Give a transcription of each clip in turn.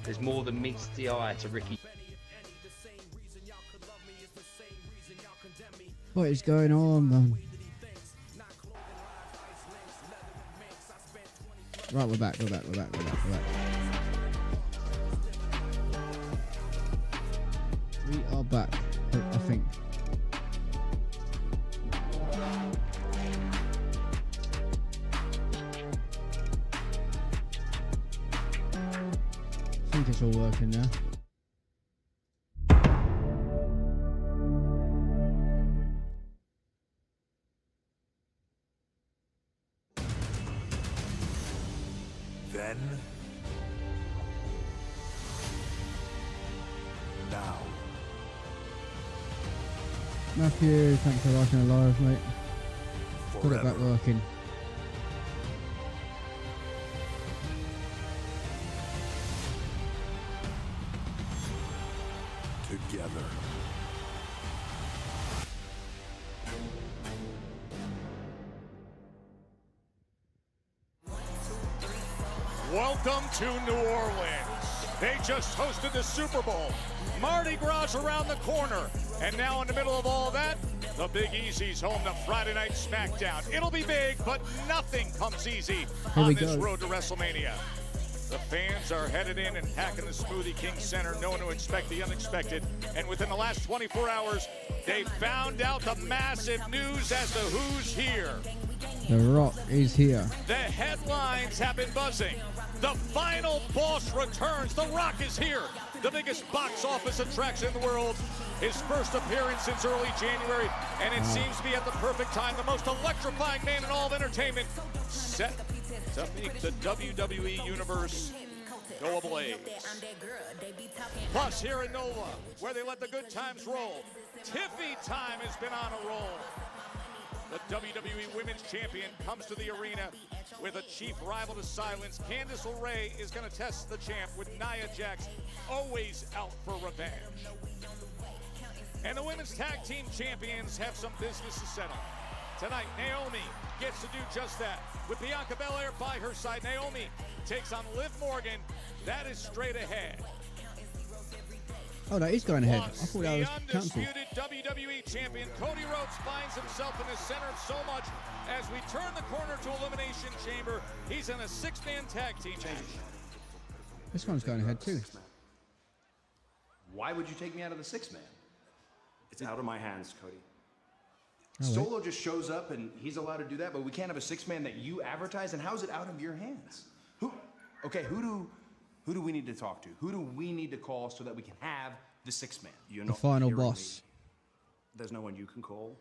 There's more than meets the eye to Ricky. What is going on, man? Right, we're back. We are back, I think. I think it's all working now. Then, now. Matthew, thanks for watching live, mate. Put it back working. Together. Welcome to New Orleans. They just hosted the Super Bowl. Mardi Gras around the corner. And now in the middle of all that, the Big Easy's home to Friday Night Smackdown. It'll be big, but nothing comes easy on this road to WrestleMania. The fans are headed in and packing the Smoothie King Center, knowing to expect the unexpected. And within the last 24 hours, they found out the massive news as to who's here. The Rock is here. The headlines have been buzzing. The final boss returns. The Rock is here. The biggest box office attraction in the world. His first appearance since early January, and it seems to be at the perfect time. The most electrifying man in all of entertainment, set to make the WWE Universe go ablaze. Plus, here in Nova, where they let the good times roll, Tiffy time has been on a roll. The WWE Women's Champion comes to the arena with a chief rival to silence. Candice LeRae is going to test the champ with Nia Jax, always out for revenge. And the Women's Tag Team Champions have some business to settle. Tonight, Naomi gets to do just that. With Bianca Belair by her side, Naomi takes on Liv Morgan. That is straight ahead. Oh, that is going ahead. I Plus, thought that was the cancelled. undisputed WWE Champion Cody Rhodes finds himself in the center of so much as we turn the corner to Elimination Chamber. He's in a six-man tag team match. This one's going ahead too. Why would you take me out of the six-man? It's out of my hands, Cody. Oh, Solo just shows up and he's allowed to do that, but we can't have a six-man that you advertise, and how's it out of your hands? Who do we need to talk to? Who do we need to call so that we can have the six-man? The final boss. There's no one you can call.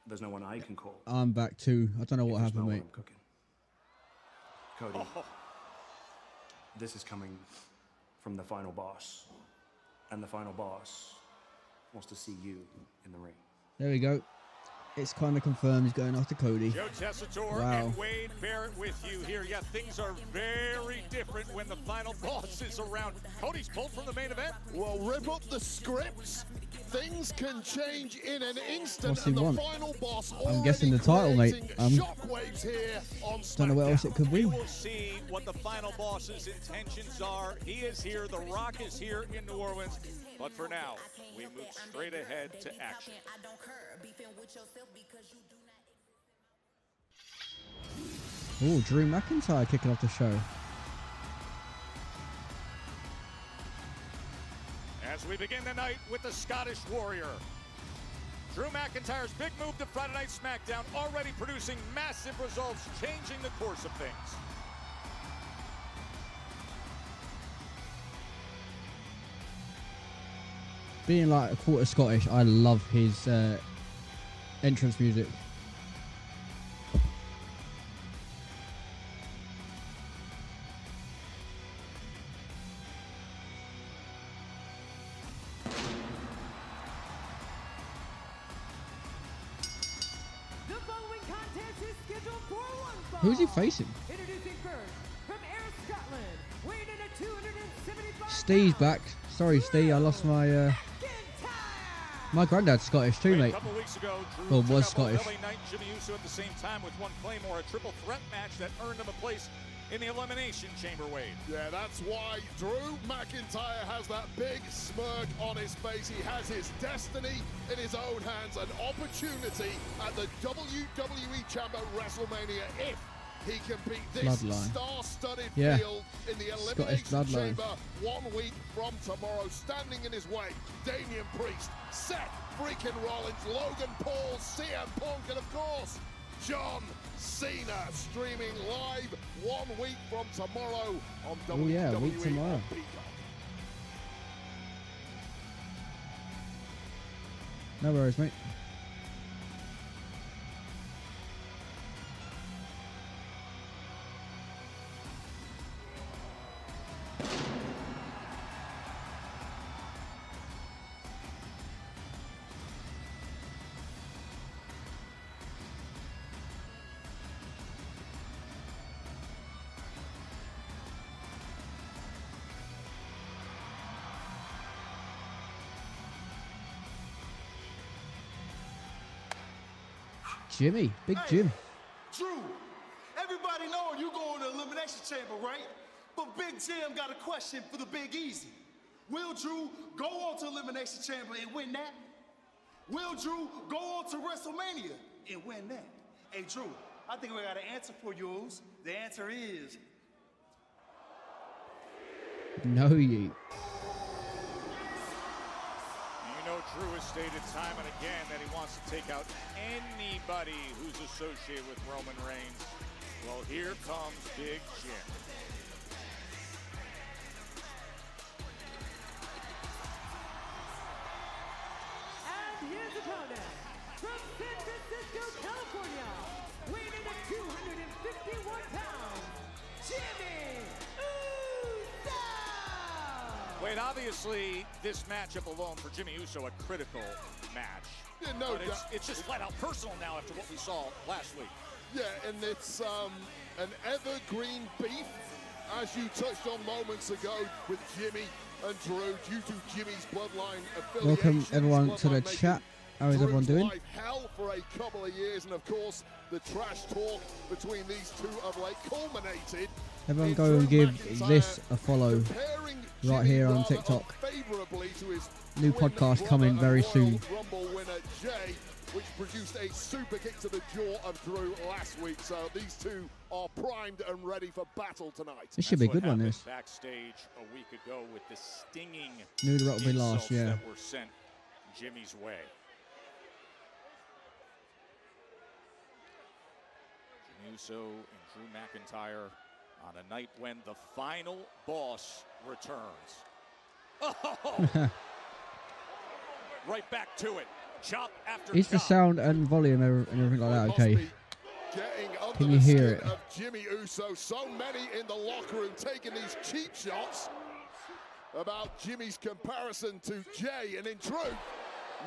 There's no one I can call. I'm back too. I don't know what happened, mate. I'm cooking. Cody, this is coming from the final boss. And the final boss wants to see you in the ring. There we go. It's kind of confirmed he's going after Cody. Joe Tessitore and Wade Barrett with you here. Yeah, things are very different when the final boss is around. Cody's pulled from the main event. Well, rip up the scripts. Things can change in an instant. What's he and want? the final boss I'm guessing the title, mate. shockwaves here on Don't know what else it could We be. will see what the final boss's intentions are. He is here. The Rock is here in New Orleans. But for now, we move straight ahead to action. Oh, Drew McIntyre kicking off the show. As we begin the night with the Scottish Warrior. Drew McIntyre's big move to Friday Night SmackDown already producing massive results, changing the course of things. Being like a quarter Scottish, I love his entrance music. Who's he facing? Steve's back. Sorry, Steve, I lost my my granddad's Scottish too, mate. A couple weeks ago, Drew Well, was took out Scottish. LA Knight and Jimmy Uso at the same time with one Claymore, a triple threat match that earned him a place in the Elimination Chamber, Wade. Yeah, that's why Drew McIntyre has that big smirk on his face. He has his destiny in his own hands, an opportunity at the WWE Chamber WrestleMania if he can beat this star-studded field in the Elimination Chamber 1 week from tomorrow. Standing in his way, Damian Priest, Seth freaking Rollins, Logan Paul, CM Punk, and of course, John Cena, streaming live 1 week from tomorrow on WWE week tomorrow. Peacock. No worries, mate. Jimmy, big Jim. Drew, everybody know you going to Elimination Chamber, right? But Big Jim got a question for the Big Easy. Will Drew go on to Elimination Chamber and win that? Will Drew go on to WrestleMania and win that? Hey, Drew, I think we got an answer for you. The answer is... No, you. Drew has stated time and again that he wants to take out anybody who's associated with Roman Reigns. Well, here comes Big Jim. And here's the opponent from San Francisco, California, weighing in at 251 pounds, Jimmy Uso! Wait, obviously, this matchup alone for Jimmy Uso a critical match. Yeah, no but it's just flat out personal now after what we saw last week. Yeah, and it's an evergreen beef, as you touched on moments ago with Jimmy and Drew, due to Jimmy's bloodline affiliation. Welcome everyone to the chat. How is everyone doing? Hell for a couple of years, and of course, the trash talk between these two of late culminated. Everyone go and give this a follow right here on TikTok. New podcast coming very soon. Rumble winner Jay, which produced a super kick to the jaw of Drew last week. So these two are primed and ready for battle tonight. This should be a good one, this. Backstage a week ago with the stinging Knew the rock would be last, yeah. that were sent Jimmy's way. Jimmy Uso and Drew McIntyre on a night when the final boss returns. Oh! Right back to it. Chop after Is the chop. sound and volume and everything like that okay? Can you hear it? Of Jimmy Uso, so many in the locker room taking these cheap shots about Jimmy's comparison to Jay, and in truth,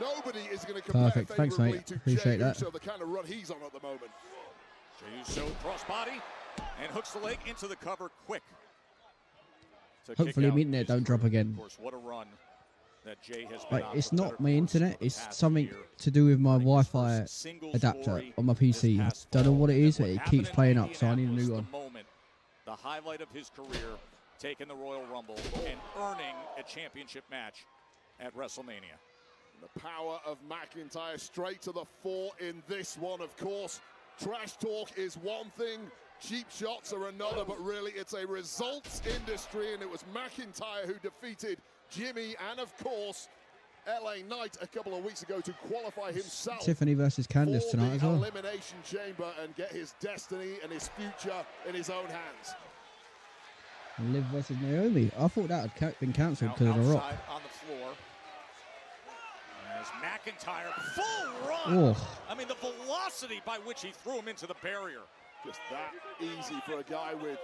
nobody is going to compare Perfect. Thanks, favorably mate. to Appreciate Jay that. Uso, the kind of run he's on at the moment. Jey Uso crossbody and hooks the leg into the cover quick. Hopefully, internet don't drop again. Of course, what a run that Jay has been on. It's not my internet. It's something to do with my Wi-Fi adapter on my PC. Don't know what it is, but it keeps playing up, so I need a new one. The highlight of his career, taking the Royal Rumble and earning a championship match at WrestleMania. The power of McIntyre straight to the fore in this one, of course. Trash talk is one thing, cheap shots are another, but really it's a results industry, and it was McIntyre who defeated Jimmy and, of course, LA Knight a couple of weeks ago to qualify himself. Tiffany versus Candice tonight as well. Elimination Chamber and get his destiny and his future in his own hands. Liv versus Naomi. I thought that had been cancelled because of The Rock. On the floor. As McIntyre, full run. Oh. I mean, the velocity by which he threw him into the barrier. Just that easy for a guy with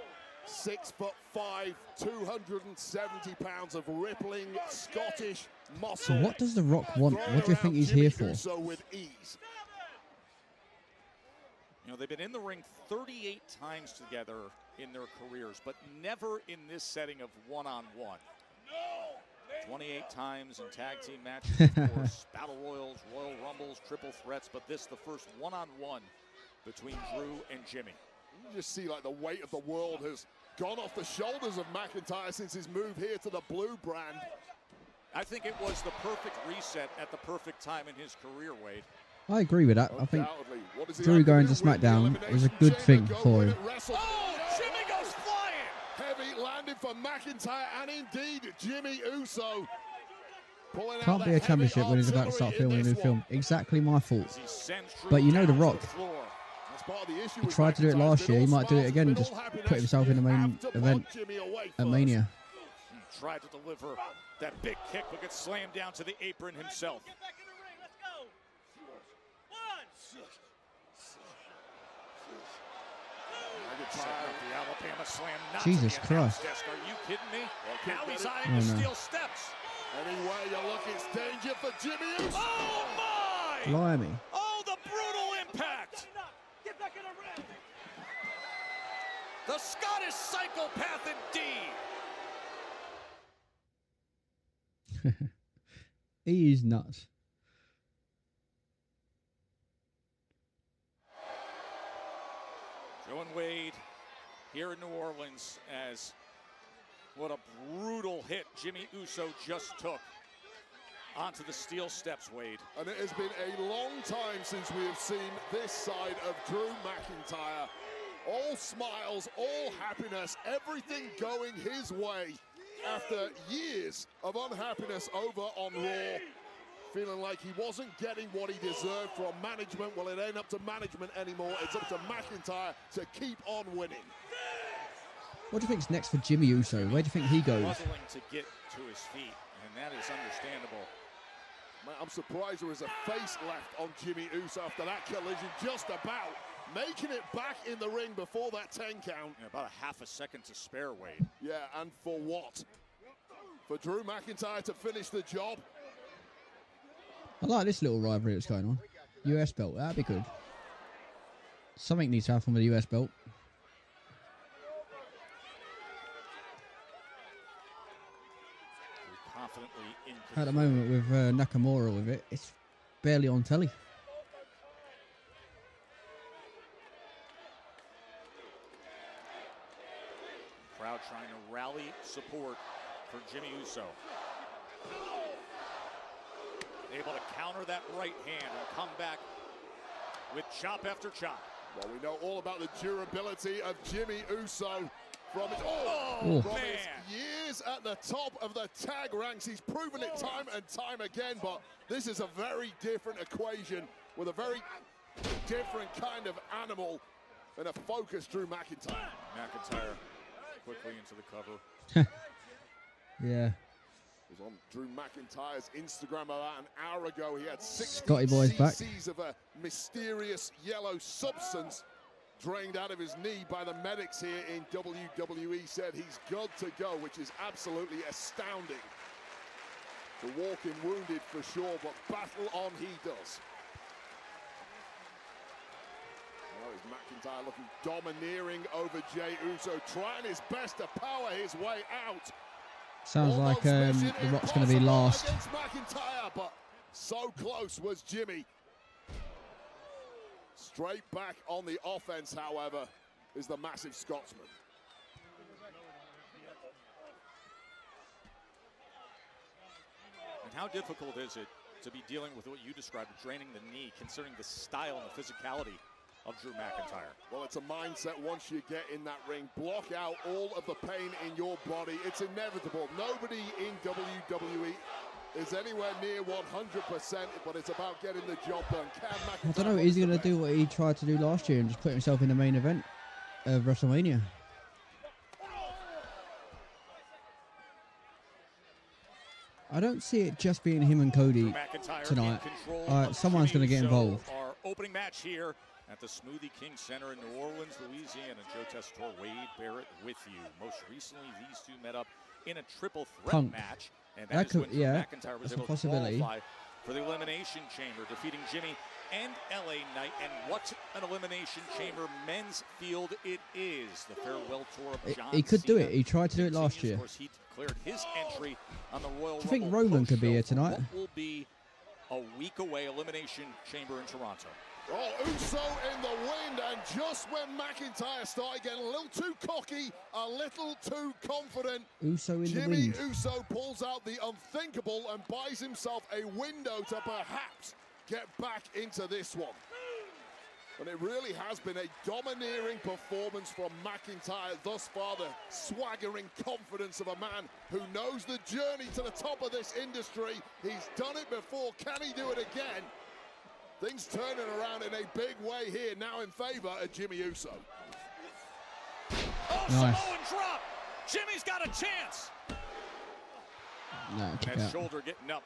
6'5", 270 pounds of rippling Scottish muscle. So what does The Rock want? What do you think he's here for? With ease. You know, they've been in the ring 38 times together in their careers, but never in this setting of one-on-one. 28 times in tag team matches, of course, Battle Royals, Royal Rumbles, Triple Threats, but this the first one-on-one between Drew and Jimmy. You just see like the weight of the world has gone off the shoulders of McIntyre since his move here to the blue brand. I think it was the perfect reset at the perfect time in his career, Wade. I agree with that. I think Drew going to SmackDown is a good thing for him. Oh, Jimmy goes flying! Heavy landing for McIntyre and indeed Jimmy Uso. Can't be a championship when he's about to start filming a new film. Exactly my fault. But you know The Rock. He tried to do it last year. He might do it again and just put himself in the main event at Mania. He tried to deliver that big kick, but gets slammed down to the apron himself. The Alabama slam. Jesus Christ. Are you kidding me? Now he's eyeing the steel steps. Anyway, you look, it's danger for Jimmy Uso. Oh, my! Blimey. Oh, the brutal impact. Get back in the ring. The Scottish psychopath indeed. He is nuts. Joe and Wade here in New Orleans as what a brutal hit Jimmy Uso just took onto the steel steps, Wade. And it has been a long time since we have seen this side of Drew McIntyre. All smiles, all happiness, everything going his way after years of unhappiness over on Raw. Feeling like he wasn't getting what he deserved from management. Well, it ain't up to management anymore. It's up to McIntyre to keep on winning. What do you think's next for Jimmy Uso? Where do you think he goes? Struggling to get to his feet, and that is understandable. Man, I'm surprised there was a face left on Jimmy Uso after that collision, just about making it back in the ring before that 10 count. Yeah, about a half a second to spare, Wade. Yeah, and for what? For Drew McIntyre to finish the job? I like this little rivalry that's going on. US belt, that'd be good. Something needs to happen with the US belt. Confidently in At the moment with Nakamura with it, it's barely on telly. Crowd trying to rally support for Jimmy Uso. Able to counter that right hand and come back with chop after chop. Well, we know all about the durability of Jimmy Uso from his, Oh. from his years at the top of the tag ranks. He's proven it time and time again, but this is a very different equation with a very different kind of animal and a focused Drew McIntyre. McIntyre quickly into the cover. Yeah. It was on Drew McIntyre's Instagram about an hour ago. He had 6 Scotty boy's back. cc's of a mysterious yellow substance drained out of his knee by the medics here in WWE. Said he's good to go, which is absolutely astounding. The walking wounded for sure, but battle on he does. Now is McIntyre looking domineering over Jey Uso, trying his best to power his way out. Sounds like The Rock's going to be last. Against McIntyre, but so close was Jimmy. Straight back on the offense, however, is the massive Scotsman. And how difficult is it to be dealing with what you described, draining the knee, considering the style and the physicality of Drew McIntyre? Well, it's a mindset once you get in that ring. Block out all of the pain in your body. It's inevitable. Nobody in WWE is anywhere near 100%, but it's about getting the job done. I don't know, is he going to do what he tried to do last year and just put himself in the main event of WrestleMania? I don't see it just being him and Cody tonight. Someone's going to get involved. Our opening match here at the Smoothie King Center in New Orleans, Louisiana. Joe Tessitore, Wade Barrett with you. Most recently, these two met up in a triple threat match. And that is when McIntyre was able to qualify for the Elimination Chamber, defeating Jimmy and LA Knight. And what an Elimination Chamber men's field it is. The farewell tour of John He could do Cena it. He tried to do it last year. Of course, he declared his entry on the Royal Do you think Rumble Roman could be post-show here tonight? for what will be a week away, Elimination Chamber in Toronto. Oh, Uso in the wind, and just when McIntyre started getting a little too cocky, a little too confident, Uso in the Jimmy wind. Uso pulls out the unthinkable and buys himself a window to perhaps get back into this one. And it really has been a domineering performance from McIntyre thus far, the swaggering confidence of a man who knows the journey to the top of this industry. He's done it before. Can he do it again? Things turning around in a big way here, now in favor of Jimmy Uso. Oh, Nice. Samoan drop. Jimmy's got a chance. No, check That out. shoulder getting up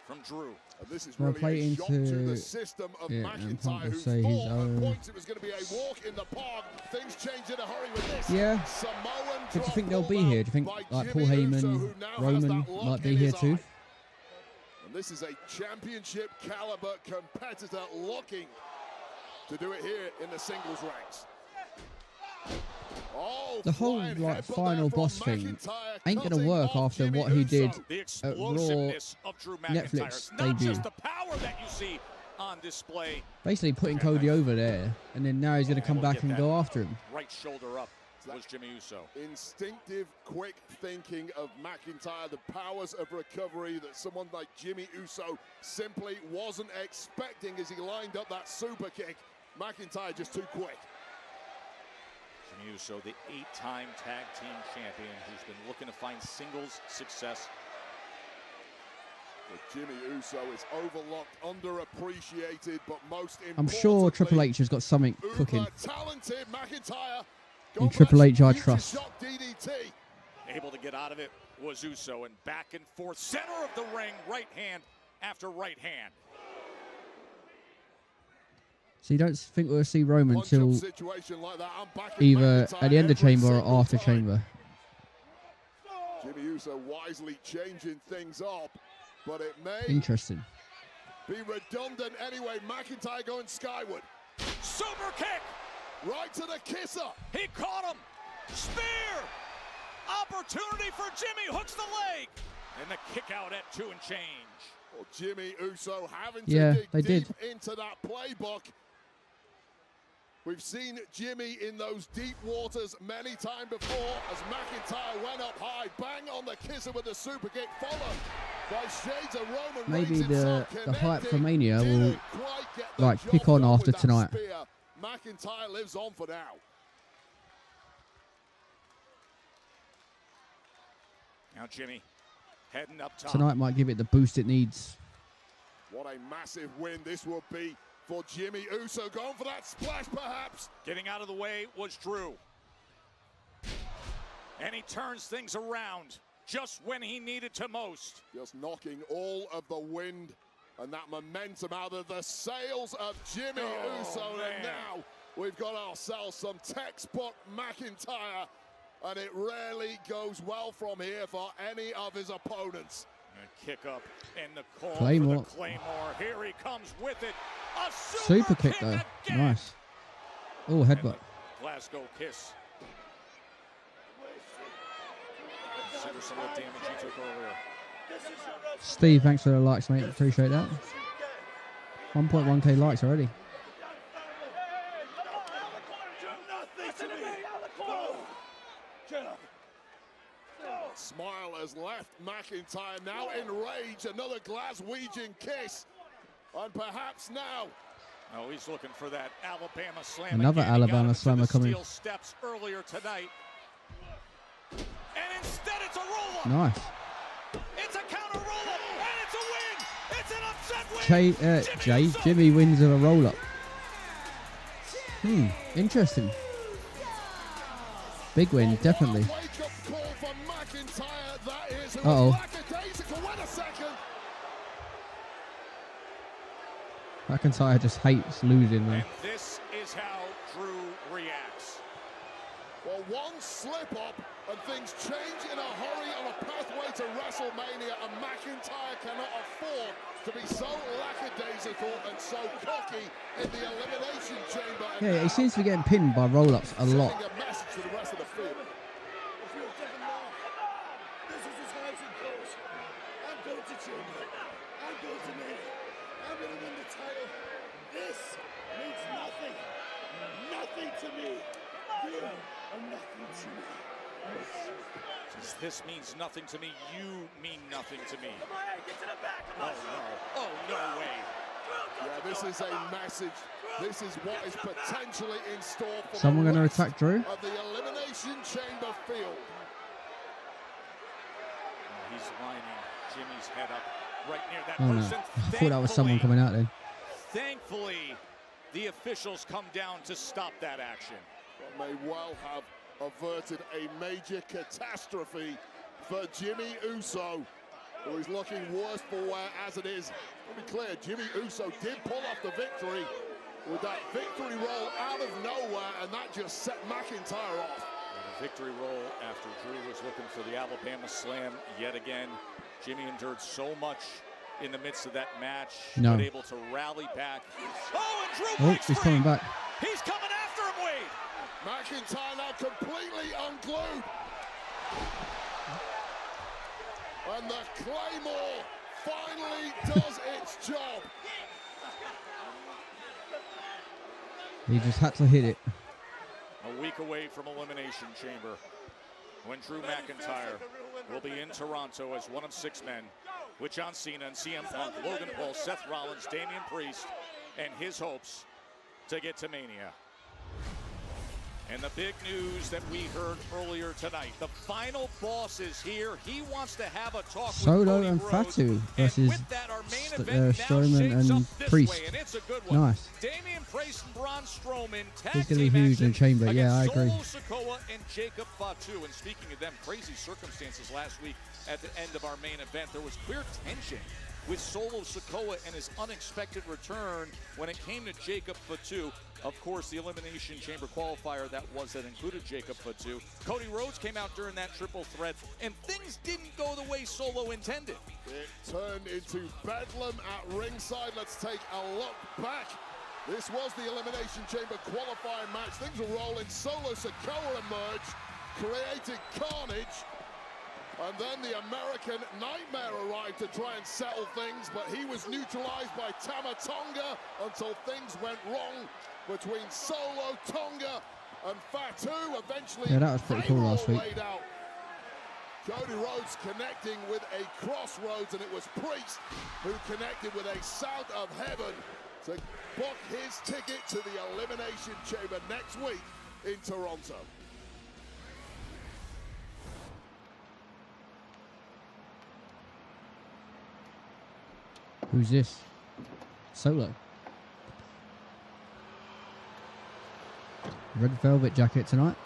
from Drew. And this is Well, really play a shock to into- the system of yeah, and McIntyre, Punk who will say his thought at own- points it was going to be a walk in the park. Things change in a hurry with this. Yeah. Samoan Do you drop think they'll be pulled here? out Do you think by like Paul Jimmy Uso, Heyman, who now has Roman that look might be in here his too? eye. And this is a championship caliber competitor looking to do it here in the singles ranks. Oh, The whole flying like headbutt final there from boss thing McIntyre, ain't gonna cutting work off after Jimmy what he did Uso. The at Raw explosiveness of Drew McIntyre. Netflix It's not debut. just the power that you see on display. Basically putting Cody over there, and then now he's gonna come we'll back get and that. go after him. Right shoulder up was Jimmy Uso. Instinctive, quick thinking of McIntyre, the powers of recovery that someone like Jimmy Uso simply wasn't expecting as he lined up that super kick. McIntyre just too quick. Jimmy Uso, the 8-time tag team champion who's been looking to find singles success. But Jimmy Uso is overlooked, underappreciated, but most importantly, I'm sure Triple H has got something cooking. talented McIntyre. In Triple H, I trust. Shot DDT. Able to get out of it was Uso, and back and forth, center of the ring, right hand after right hand. So you don't think we'll see Roman Punch-up till situation like that. I'm backing either McIntyre at the end of every chamber or single after time. chamber? Jimmy Uso wisely changing things up, but it may Interesting. be redundant anyway. McIntyre going skyward. Super kick. Right to the kisser. He caught him. Spear. Opportunity for Jimmy. Hooks the leg. And the kick out at 2 and change. Well, Jimmy Uso having Yeah, to they dig did. deep into that playbook. We've seen Jimmy in those deep waters many times before as McIntyre went up high, bang on the kisser with the super kick, followed by shades of Roman Maybe Reigns himself, the hype for connecting. Mania will Didn't quite get the like job kick on done after with that tonight. spear. McIntyre lives on for now. Now Jimmy heading up top. Tonight might give it the boost it needs. What a massive win this would be for Jimmy Uso. Going for that splash, perhaps. Getting out of the way was Drew. And he turns things around just when he needed to most. Just knocking all of the wind and that momentum out of the sails of Jimmy Uso. man. And now we've got ourselves some textbook McIntyre. And it rarely goes well from here for any of his opponents. And kick up in the call Claymore. for the Claymore. Here he comes with it. A Super kick though. again. Nice. Oh, And headbutt. the Glasgow kiss. Consider some of the damage he took earlier. Steve, thanks for the likes, mate. Appreciate that. 1.1k likes already. Smile has left McIntyre now in rage. Another Glaswegian kiss. And perhaps now. Oh, he's looking for that Alabama slam. Another again. He got Alabama him to slammer the coming. steel steps earlier tonight. And instead it's a roll-up. Nice. It's a counter roll-up. And it's a win. It's an upset win. Jimmy wins with a roll-up. Interesting. Big win, definitely. Wake-up call for McIntyre. That is who Uh-oh. was lackadaisical. Wait a second. McIntyre just hates losing, man. And this is how Drew reacts. Well, one slip-up and things change in a hurry on a pathway to WrestleMania, and McIntyre cannot afford to be so lackadaisical and so cocky in the Elimination Chamber. And Yeah, now he seems to be getting pinned by roll-ups a lot. sending a message to the rest of the field. This means nothing to me. You mean nothing to me. Oh, no. Oh, no way. Yeah, this is a message. This is what is potentially in store for Someone the going to rest attack Drew? of the Elimination Chamber field. He's lining Jimmy's head up right near that Oh, no. person. I thought that was someone coming out then. Thankfully, the officials come down to stop that action. May well have averted a major catastrophe for Jimmy Uso, who is looking worse for wear as it is. To be clear, Jimmy Uso did pull off the victory with that victory roll out of nowhere, and that just set McIntyre off. And the victory roll after Drew was looking for the Alabama Slam yet again. Jimmy endured so much in the midst of that match, but able to rally back. Oh, and Drew breaks he's free. coming back. He's coming after him, Wade. McIntyre now completely unglued. And the Claymore finally does its job. He just had to hit it. A week away from Elimination Chamber, when Drew McIntyre will be in Toronto as one of 6 men with John Cena and CM Punk, Logan Paul, Seth Rollins, Damian Priest, and his hopes to get to Mania. And the big news that we heard earlier tonight, the final boss is here. He wants to have a talk Solo with Cody and Rhodes. Fatu versus And with that, our main event now Strowman shapes up and this Priest. way, and it's a good one. Nice. Damian Priest and Braun Strowman tag He's going to be team huge in action Chamber. Yeah, I against agree. Solo Sikoa and Jacob Fatu. And speaking of them, crazy circumstances last week at the end of our main event. There was clear tension with Solo Sikoa and his unexpected return when it came to Jacob Fatu. Of course, the Elimination Chamber qualifier that included Jacob Fatu. Cody Rhodes came out during that triple threat, and things didn't go the way Solo intended. It turned into bedlam at ringside. Let's take a look back. This was the Elimination Chamber qualifying match. Things were rolling. Solo Sikoa emerged, created carnage. And then the American Nightmare arrived to try and settle things, but he was neutralized by Tama Tonga until things went wrong between Solo, Tonga, and Fatu. Eventually, Yeah, that was pretty cool last week. laid out. Cody Rhodes connecting with a crossroads, and it was Priest who connected with a South of Heaven to book his ticket to the Elimination Chamber next week in Toronto. Who's this? Solo. Red velvet jacket tonight.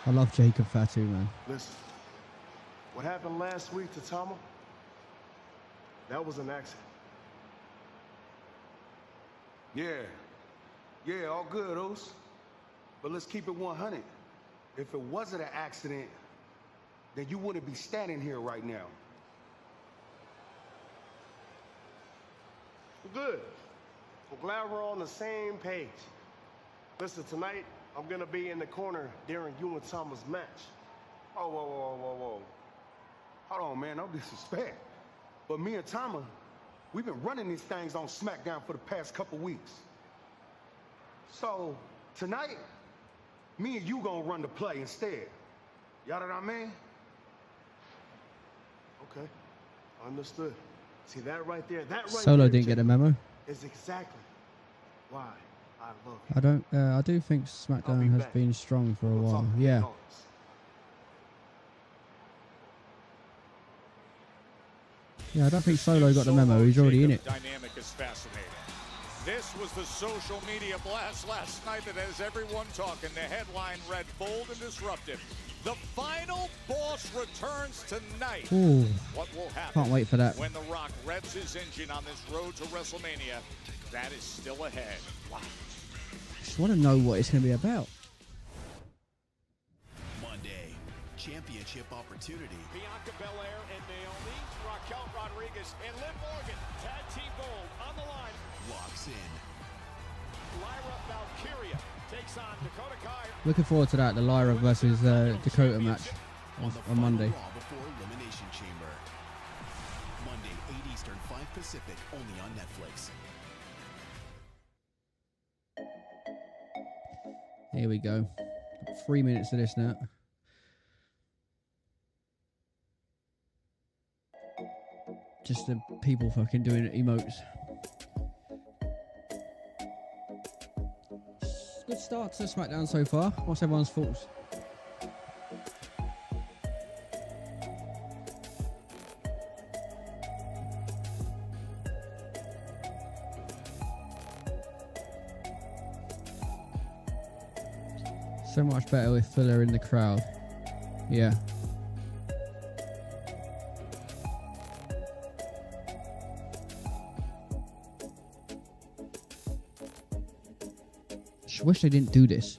I love Jacob Fatu, man. Listen, what happened last week to Tama, that was an accident. Yeah, all good, Oos. But let's keep it 100. If it wasn't an accident, then you wouldn't be standing here right now. Good. I'm glad we're on the same page. Listen, tonight, I'm gonna be in the corner during you and Tama's match. Oh, whoa. Hold on, man, no disrespect. But me and Tama, we've been running these things on Smackdown for the past couple weeks. So, tonight, me and you gonna run the play instead. Y'all know what I mean? Okay, understood. See that right there? That right Solo there, didn't get a memo. is exactly why I love you. I don't. I do think SmackDown has been strong for a We'll while. talk Yeah. about this. Yeah, I don't think Solo got the memo. He's already in it. Dynamic is fascinating. This was the social media blast last night that has everyone talking. The headline read bold and disruptive. The final boss returns tonight. Ooh, What will happen? can't wait for that. When The Rock revs his engine on this road to WrestleMania, that is still ahead. Wow. Just want to know what it's going to be about. Monday, championship opportunity. Bianca Belair and Naomi, Raquel Rodriguez and Liv Morgan. Tag team gold on the line. Locks in. Lyra Valkyria takes on Dakota Kai. Looking forward to that, the Lyra versus Dakota match on Monday. Raw before Elimination Chamber. Monday, 8 Eastern, 5 Pacific, only on Netflix. Here we go. 3 minutes of this now. Just the people fucking doing emotes. Good start to Smackdown so far. What's everyone's thoughts? So much better with Fuller in the crowd. Yeah. Just wish they didn't do this.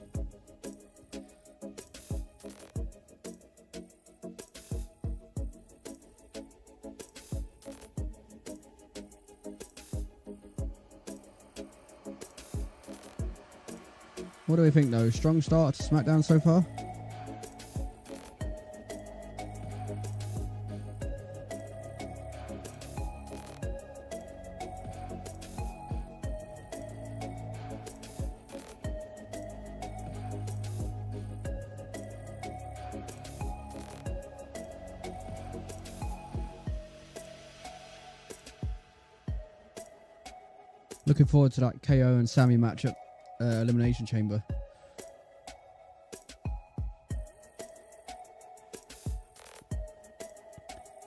What do we think though? Strong start to Smackdown so far? Looking forward to that KO and Sammy matchup. Elimination Chamber.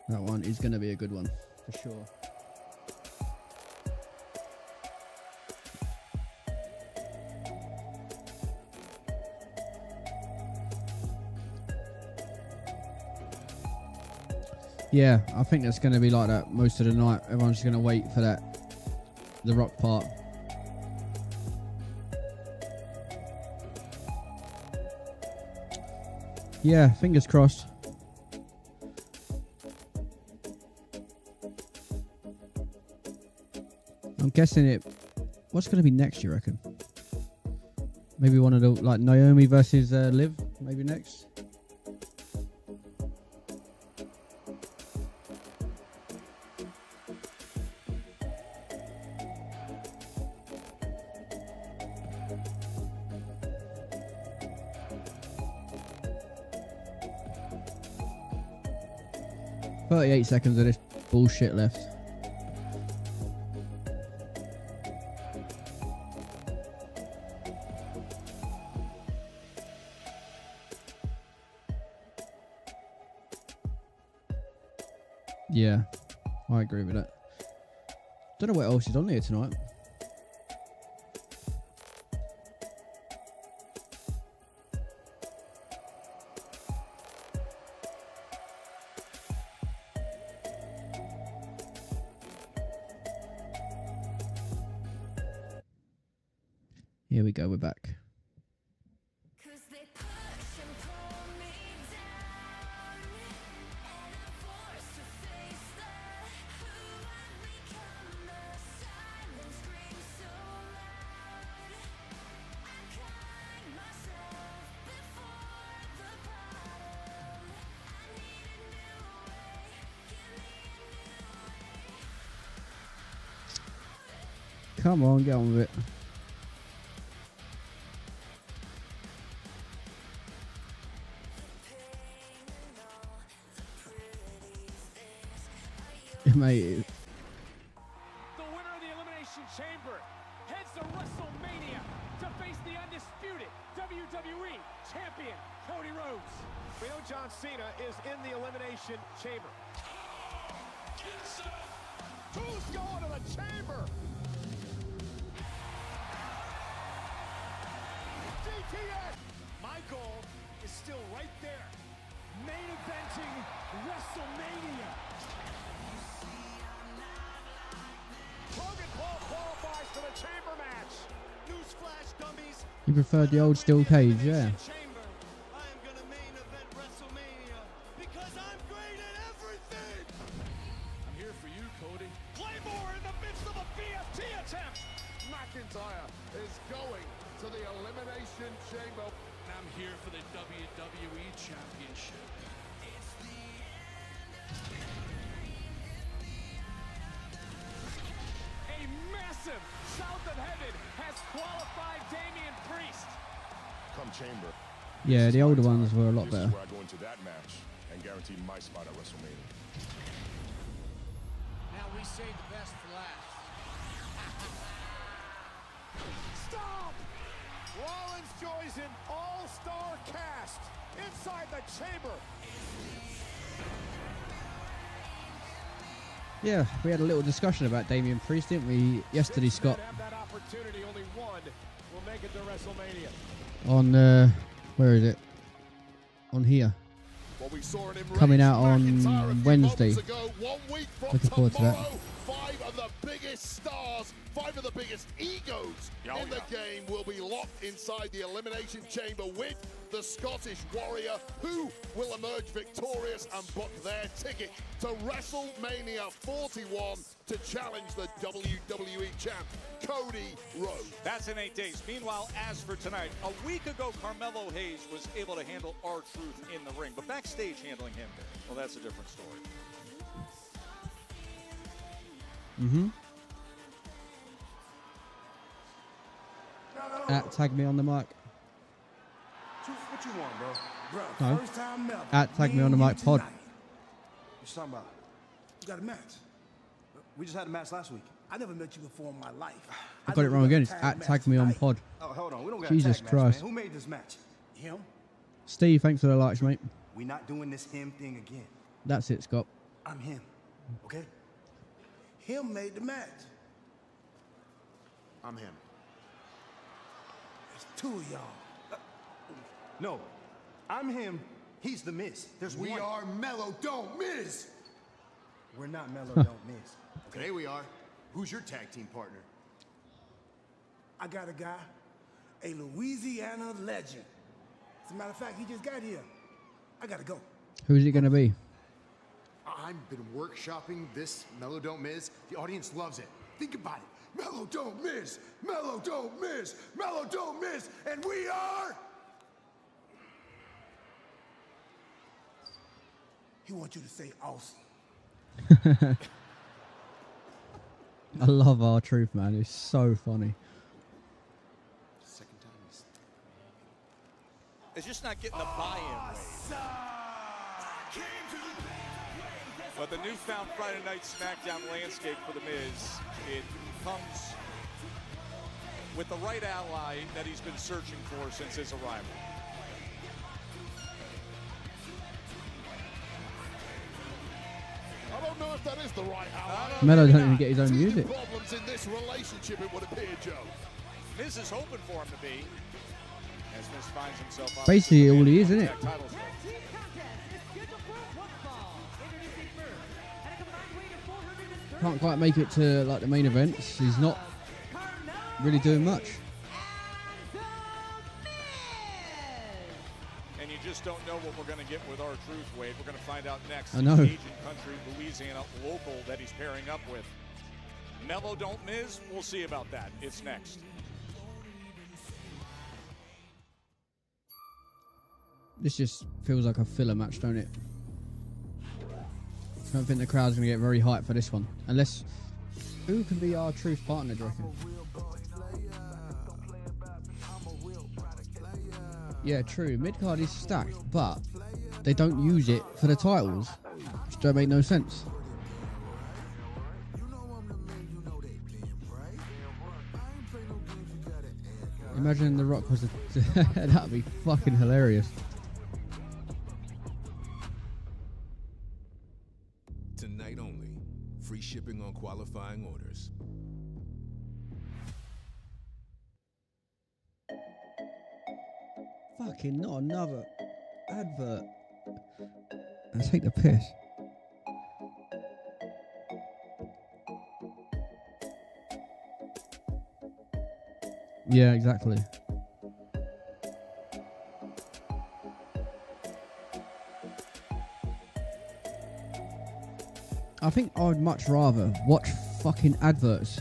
That one is going to be a good one for sure. Yeah, I think that's going to be like that most of the night. Everyone's just going to wait for the Rock part. Yeah, fingers crossed. I'm guessing it. What's going to be next, you reckon? Maybe one of the, like, Naomi versus Liv, maybe next? .38 seconds of this bullshit left. Yeah, I agree with that. Don't know what else is on here tonight. Here we go, we're back. Come on, get on with it. Mate. The winner of the Elimination Chamber heads to WrestleMania to face the undisputed WWE Champion, Cody Rhodes. We know John Cena is in the Elimination Chamber. Who's going to the chamber? DTS! My goal is still right there. Main eventing WrestleMania. Logan Paul qualifies for the chamber match. Newsflash, dummies. You preferred the old steel cage, yeah. I am gonna main event WrestleMania because I'm great at everything. I'm here for you, Cody. Claymore in the midst of a BFT attempt. McIntyre is going to the Elimination Chamber. I'm here for the WWE Championship. A massive South of Heaven has qualified Damian Priest. Come Chamber. Yeah, the older ones were a lot This better. is where I go into that match and guarantee my spot at WrestleMania. Now we save the best for last. Stop! Rollins joins an all-star cast inside the chamber. Yeah, we had a little discussion about Damian Priest, didn't we, yesterday, Scott? Have that opportunity. Only one will make it to WrestleMania. On, where is it? On here. Well, we saw it in Coming Reigns out on McIntyre a few Wednesday. moments ago. 1 week from Looking forward to that. tomorrow, 5 of the biggest stars, 5 of the biggest egos in the game will be locked inside the Elimination Chamber with the Scottish Warrior, who will emerge victorious and book their ticket to WrestleMania 41 to challenge the WWE champ, Cody Rhodes. That's in 8 days. Meanwhile, as for tonight, a week ago, Carmelo Hayes was able to handle R-Truth in the ring, but backstage handling him, well, that's a different story. Mm-hmm. At Tag Me on the Mic. What you want, bro? Bro, No. first time ever. At Tag Me on the Mic pod. What you talking about? You got a match. We just had a match last week. I never met you before in my life. I got it wrong again. It's at Tag Me on pod. Oh, hold on. We don't got Jesus a tag Christ. match, man. Who made this match? Him? Steve, thanks for the likes, mate. We not doing this him thing again. That's it, Scott. I'm him. Okay? Him made the match. I'm him. There's 2 of y'all. No, I'm him. He's the Miz. There's We one. are Mellow Don't Miss. We're not Mellow Don't Miss. Today we are. Who's your tag team partner? I got a guy, a Louisiana legend. As a matter of fact, he just got here. I gotta go. Who's it going to be? I've been workshopping this Mellow Don't Miss. The audience loves it. Think about it. Mellow Don't Miss. Mellow Don't Miss. Mellow Don't Miss. And we are. He wants you to say awesome. I love R-Truth, man. It's so funny. Second time is... It's just not getting the buy-in rate. But the newfound Friday Night Smackdown landscape for The Miz, it comes with the right ally that he's been searching for since his arrival. I don't know if that is the right ally. Melo doesn't even get his own Teething music. problems in this relationship, it would appear, Joe. Miz is hoping for him to be, as Miz finds himself up. Basically all he is, isn't it? Titles race. Team contest is scheduled for one fall. Introducing first, at a combined weight of 430 Can't quite make it to like the main events. He's not really doing much. And you just don't know what we're going to get with R-Truth, Wade. We're going to find out next. I know. Cajun country, Louisiana local that he's pairing up with. Mellow Don't Miz, we'll see about that. It's next. This just feels like a filler match, don't it? I don't think the crowd's going to get very hyped for this one. Unless... Who can be R-Truth partner, do you reckon? Yeah, true. Midcard is stacked, but they don't use it for the titles. Which don't make no sense. Imagine The Rock was a... That'd be fucking hilarious. Tonight only. Free shipping on qualifying orders. Fucking not another advert. Let's take the piss. Yeah, exactly. I think I'd much rather watch fucking adverts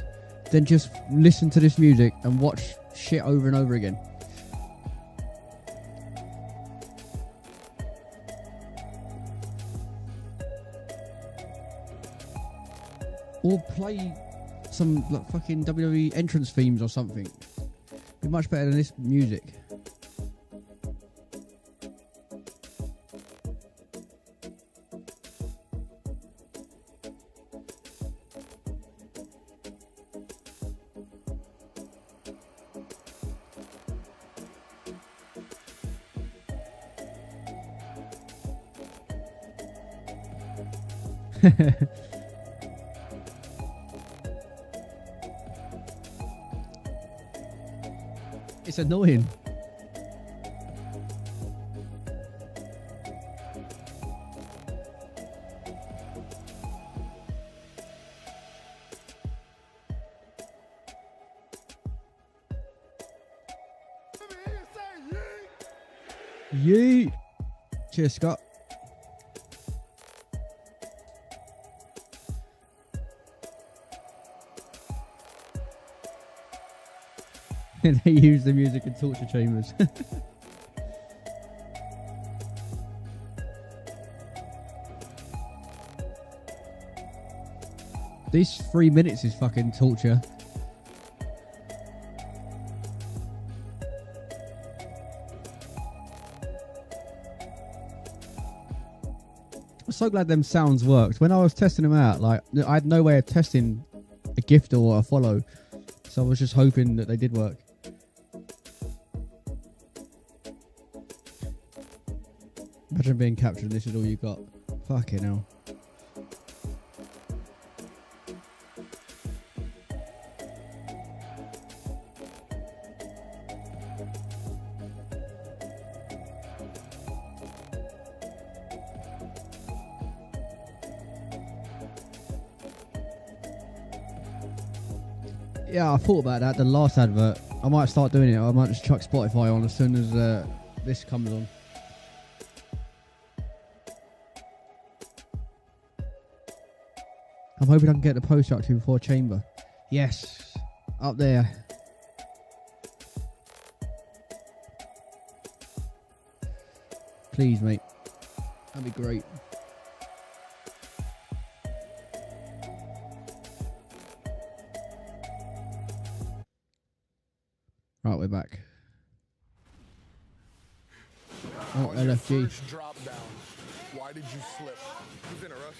than just listen to this music and watch shit over and over again. Or play some like fucking WWE entrance themes or something. Be much better than this music. It's annoying. Yeet. Cheers, Scott. And they use the music in torture chambers. These 3 minutes is fucking torture. I'm so glad them sounds worked. When I was testing them out, like I had no way of testing a gift or a follow, so I was just hoping that they did work. Imagine being captured and this is all you got. Fucking hell. Yeah, I thought about that, the last advert. I might start doing it. I might just chuck Spotify on as soon as this comes on. I'm hoping I can get the poster up to before Chamber. Yes, up there. Please, mate. That'd be great. Right, we're back. Oh, LFG. First drop down. Why did you slip? You was in a rush.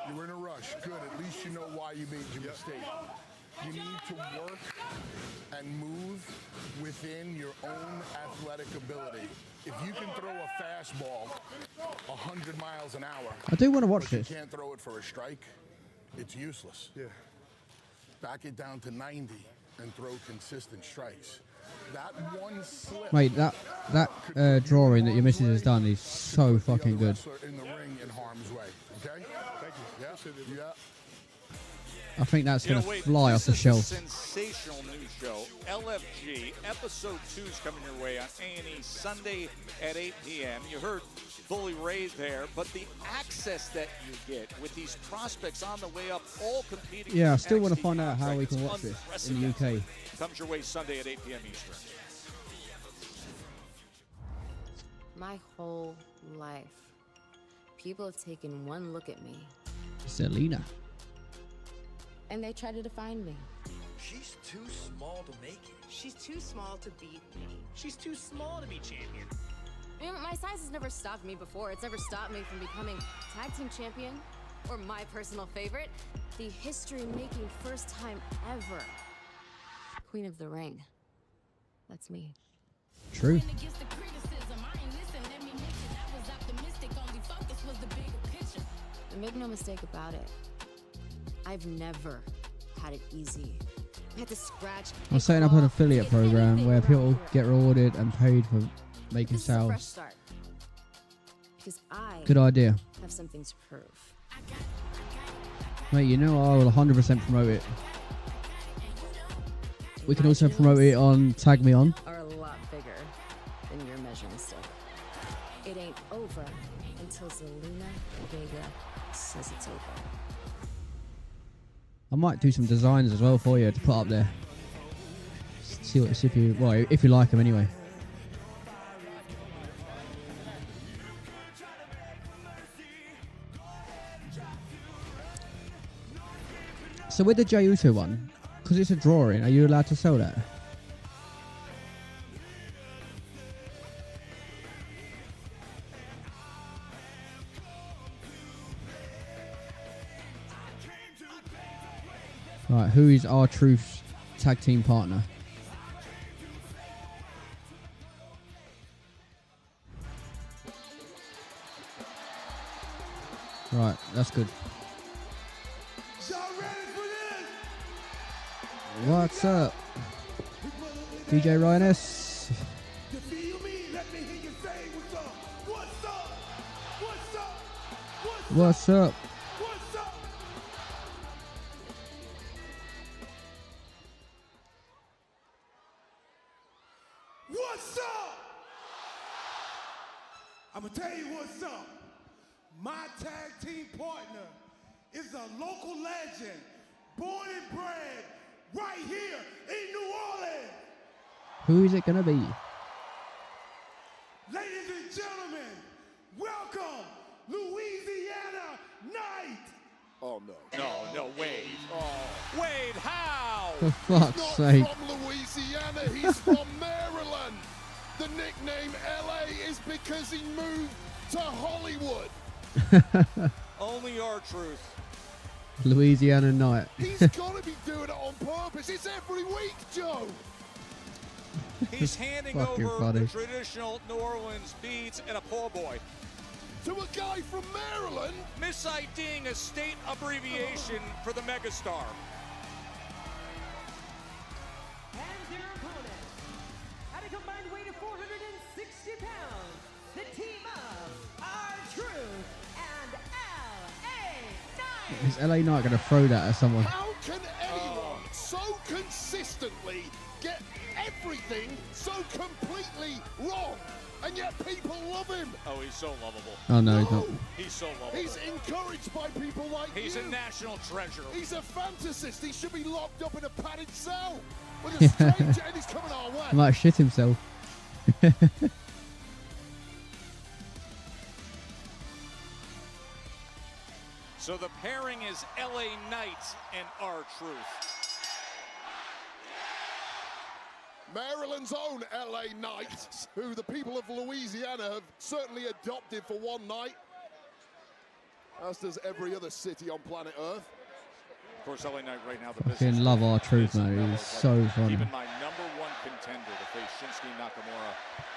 You were in a rush. Good. At least you know why you made your mistake. You need to work and move within your own athletic ability. If you can throw a fastball 100 miles an hour, I do want to watch but this. you can't throw it for a strike, it's useless. Yeah. Back it down to 90 and throw consistent strikes. That one slip. Mate, that drawing that your missus has done is so fucking good. In the ring in harm's way. Okay? Thank you. Yeah. I think that's going to wait, fly off the this is a shelf. sensational news show. LFG, episode 2 is coming your way on A&E Sunday at 8 p.m. You heard Bully Ray there, but the access that you get with these prospects on the way up, all competing. Yeah, I still want to find out how we can watch this in the UK. Comes your way Sunday at 8 p.m. Eastern. My whole life, people have taken one look at me. Selena. And they try to define me. She's too small to make it. She's too small to beat me. She's too small to be champion. You know, my size has never stopped me before. It's never stopped me from becoming tag team champion, or my personal favorite, the history-making first time ever Queen of the Ring. That's me. True. And make no mistake about it, I've never had it easy. I had to scratch. I'm setting up an affiliate program where people get rewarded and paid for making This is a fresh sales. start. Because I Good idea. have something to prove. Mate, you know I will 100% promote it. We can also promote it on Tag Me On. Are a lot bigger than your measuring stick. It ain't over until Zelina Vega says it's over. I might do some designs as well for you to put up there. See if you like them anyway. So with the Jey Uso one, because it's a drawing, are you allowed to sell that? Right, who is R-Truth's tag team partner? Right, that's good. What's up? DJ Ryan S. What's up? What's up? I'm gonna tell you what's up. My tag team partner is a local legend, born and bred right here in New Orleans. Who is it gonna be? Ladies and gentlemen, welcome Louisiana Knight. Oh no. No, Wade. Oh, Wade, how? For fuck's He's sake. not from Louisiana, he's from Maryland. The nickname LA is because he moved to Hollywood. Only R-Truth. Louisiana Night. He's got to be doing it on purpose. It's every week, Joe. He's handing Fucking over funny. the traditional New Orleans beats and a po' boy to a guy from Maryland, mis-IDing a state abbreviation for the megastar. And their opponent, at a combined weight of 460 pounds, the team of R-Truth and LA Knight. Is LA Knight gonna throw that at someone? how can anyone so consistently get everything so completely wrong? And yet people love him. Oh, he's so lovable. Oh no, he's not. He's so lovable. He's encouraged by people like He's you. a national treasure. He's a fantasist. He should be locked up in a padded cell with a stranger, and he's coming our way. He might shit himself. So the pairing is LA Knight and R-Truth. Maryland's own LA Knight, who the people of Louisiana have certainly adopted for one night, as does every other city on planet Earth. Of course, LA Knight right now, the business. Fucking love R-Truth, man. He's so funny. Even my #1 contender to face Shinsuke Nakamura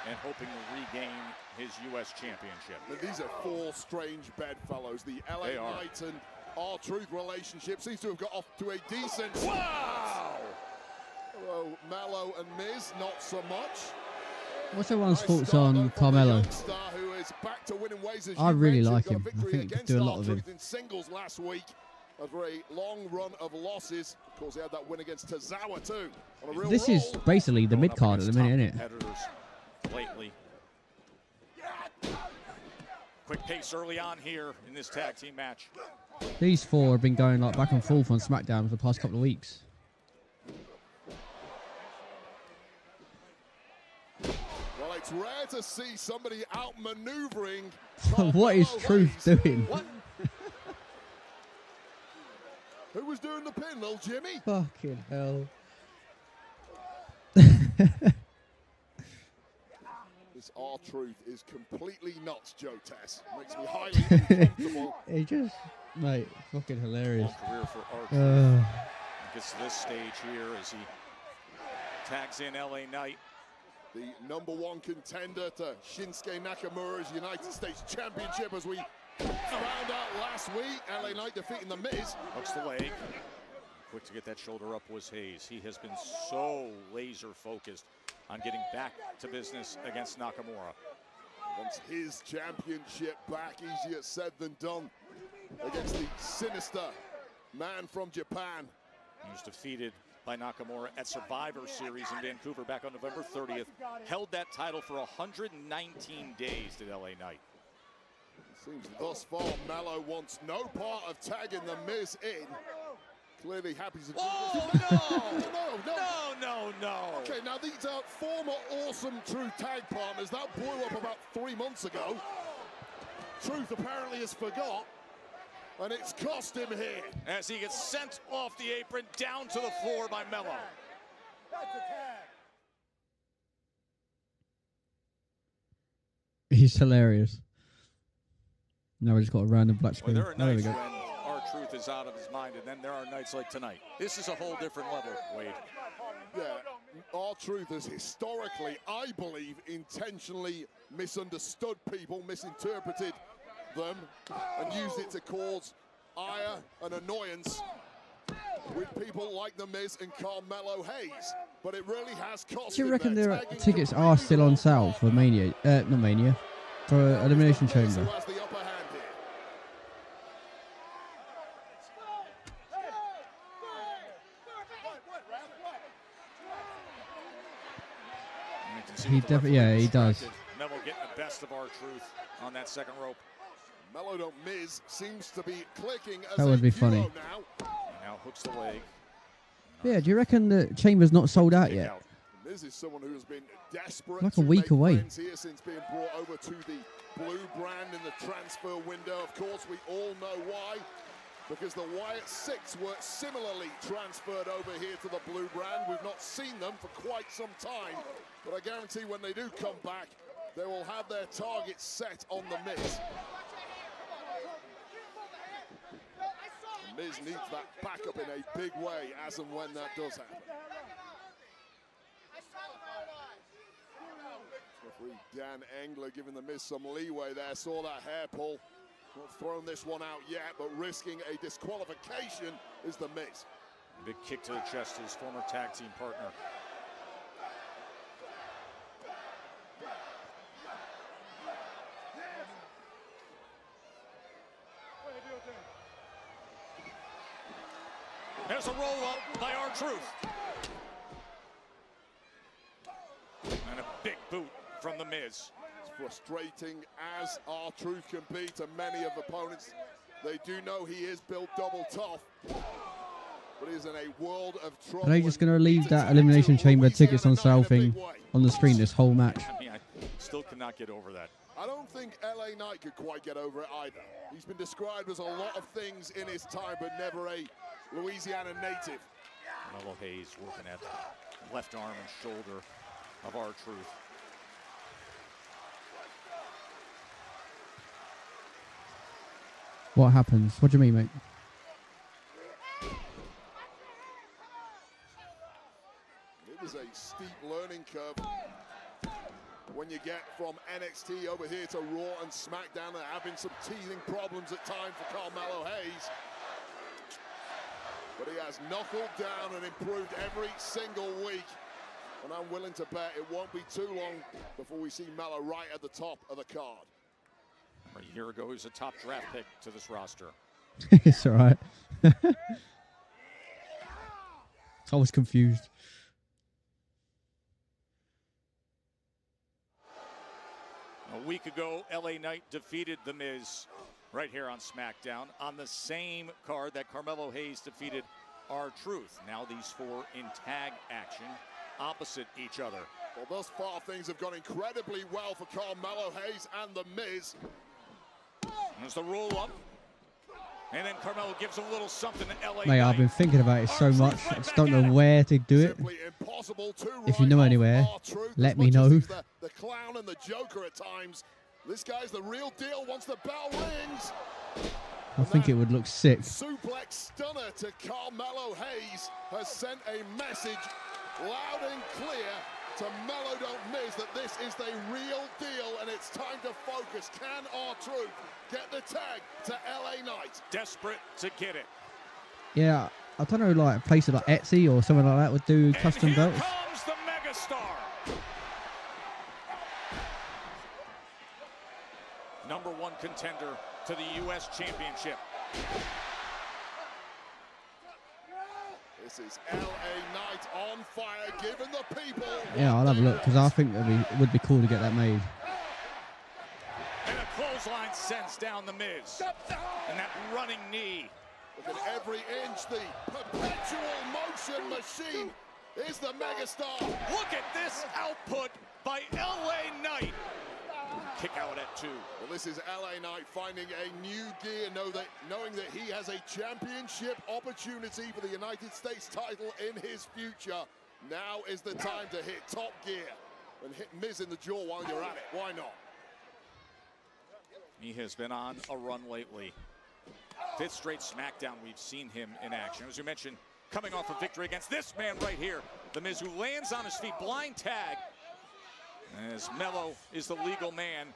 and hoping to regain his U.S. championship. And these are four strange bedfellows. The LA Knight and R-Truth relationship seems to have got off to a decent... Wow! Hello, Mallow and Miz, not so much. What's everyone's thoughts on Carmelo? Who is back to winning ways, as I you really mentioned, like got a him. I victory think he could against do a lot of him. R-Truth in singles last week after a long run of losses. Of course, he had that win against Tozawa too. On a real This roll. is basically the mid card at the minute, isn't it? Competitors lately. Quick pace early on here in this tag team match. These four have been going like back and forth on Smackdown for the past couple of weeks. Well, it's rare to see somebody outmaneuvering. What is Truth doing? What? Who was doing the pin, little Jimmy? Fucking hell. This R-Truth is completely nuts, Joe Tess. Makes me highly uncomfortable. He just, mate, fucking hilarious. Long career for R-Truth. Gets to this stage here as he tags in LA Knight. The #1 contender to Shinsuke Nakamura's United States Championship, as we found out last week. LA Knight defeating The Miz. Hooks the leg. Quick to get that shoulder up was Hayes. He has been so laser focused on getting back to business against Nakamura. Wants his championship back. Easier said than done against the sinister man from Japan. He was defeated by Nakamura at Survivor Series in Vancouver back on November 30th. Held that title for 119 days, did LA Knight. Seems thus far Mallow wants no part of tagging The Miz in. Clearly happy to... Oh, no. Okay, now these are former awesome Truth tag partners. That blew up about 3 months ago. Truth apparently has forgot. And it's cost him here. As he gets sent off the apron down to the floor by Mello. He's hilarious. Now we just got a random black screen. Well, there are There we nights go. when our truth is out of his mind, and then there are nights like tonight. This is a whole different level, Wade. Yeah, our truth has historically, I believe, intentionally misunderstood people, misinterpreted them, and used it to cause ire and annoyance with people like The Miz and Carmelo Hayes. But it really has cost Do you him reckon their their tagging tickets are still on sale for Mania? Not Mania, for Elimination Chamber. who has the upper hand here. He definitely, yeah, he does. Mello getting the best of our truth on that second rope. Mello don't Miz seems to be clicking as That would be a duo funny. now. Now hooks the leg. Yeah, do you reckon the Chamber's not sold out yet? Miz is someone who has been desperate Like a to week make away. friends here since being brought over to the blue brand in the transfer window. Of course, we all know why. Because the Wyatt Six were similarly transferred over here to the blue brand. We've not seen them for quite some time, but I guarantee when they do come back, they will have their targets set on the Miz. The Miz needs that backup in a big way as and when that does happen. Referee Dan Engler giving the Miz some leeway there. Saw that hair pull. Not thrown this one out yet, but risking a disqualification is the Miz. Big kick to the chest to his former tag team partner. There's a roll up by R-Truth. And a big boot from the Miz. Frustrating as R-Truth can be to many of opponents. They do know he is built double tough, but he's in a world of trouble. Are they just going to leave that Elimination Chamber tickets on sale thing on the screen this whole match? I mean, I still cannot get over that. I don't think LA Knight could quite get over it either. He's been described as a lot of things in his time, but never a Louisiana native. Mello Hayes working at the left arm and shoulder of R-Truth. What happens? What do you mean, mate? It was a steep learning curve when you get from NXT over here to Raw and SmackDown. There have been some teething problems at times for Carmelo Hayes, but he has knuckled down and improved every single week. And I'm willing to bet it won't be too long before we see Mello right at the top of the card. A year ago, he was a top draft pick to this roster. It's all right. I was confused. A week ago, LA Knight defeated The Miz right here on SmackDown on the same card that Carmelo Hayes defeated R-Truth. Now these four in tag action opposite each other. Well, thus far, things have gone incredibly well for Carmelo Hayes and The Miz. There's the roll up. And then Carmelo gives him a little something to LA Mate, I've been thinking about it so much. I just don't know where to do it. If you know anywhere, let me know. The clown and the Joker at times. This guy's the real deal once the bell rings. I think it would look sick. Suplex stunner to Carmelo Hayes has sent a message loud and clear to Mello Don't Miz that this is the real deal and it's time to focus. Can R-Truth get the tag to LA Knight? Desperate to get it. Yeah, I don't know, like places like Etsy or something like that would do custom belts. Comes the megastar. Number one contender to the U.S. Championship. This is LA Knight on fire, giving the people. Yeah, I'll have a look because I think it would be cool to get that made. And a clothesline sends down the Miz. And that running knee. Look at every inch, the perpetual motion machine is the megastar. Look at this output by LA Knight. kick out at 2. Well, this is LA Knight finding a new gear, knowing that he has a championship opportunity for the United States title in his future. Now is the time to hit top gear and hit Miz in the jaw while you're at it. Why not? He has been on a run lately. 5th straight Smackdown we've seen him in action. As you mentioned, coming off a victory against this man right here, The Miz, who lands on his feet, blind tag, as Mello is the legal man.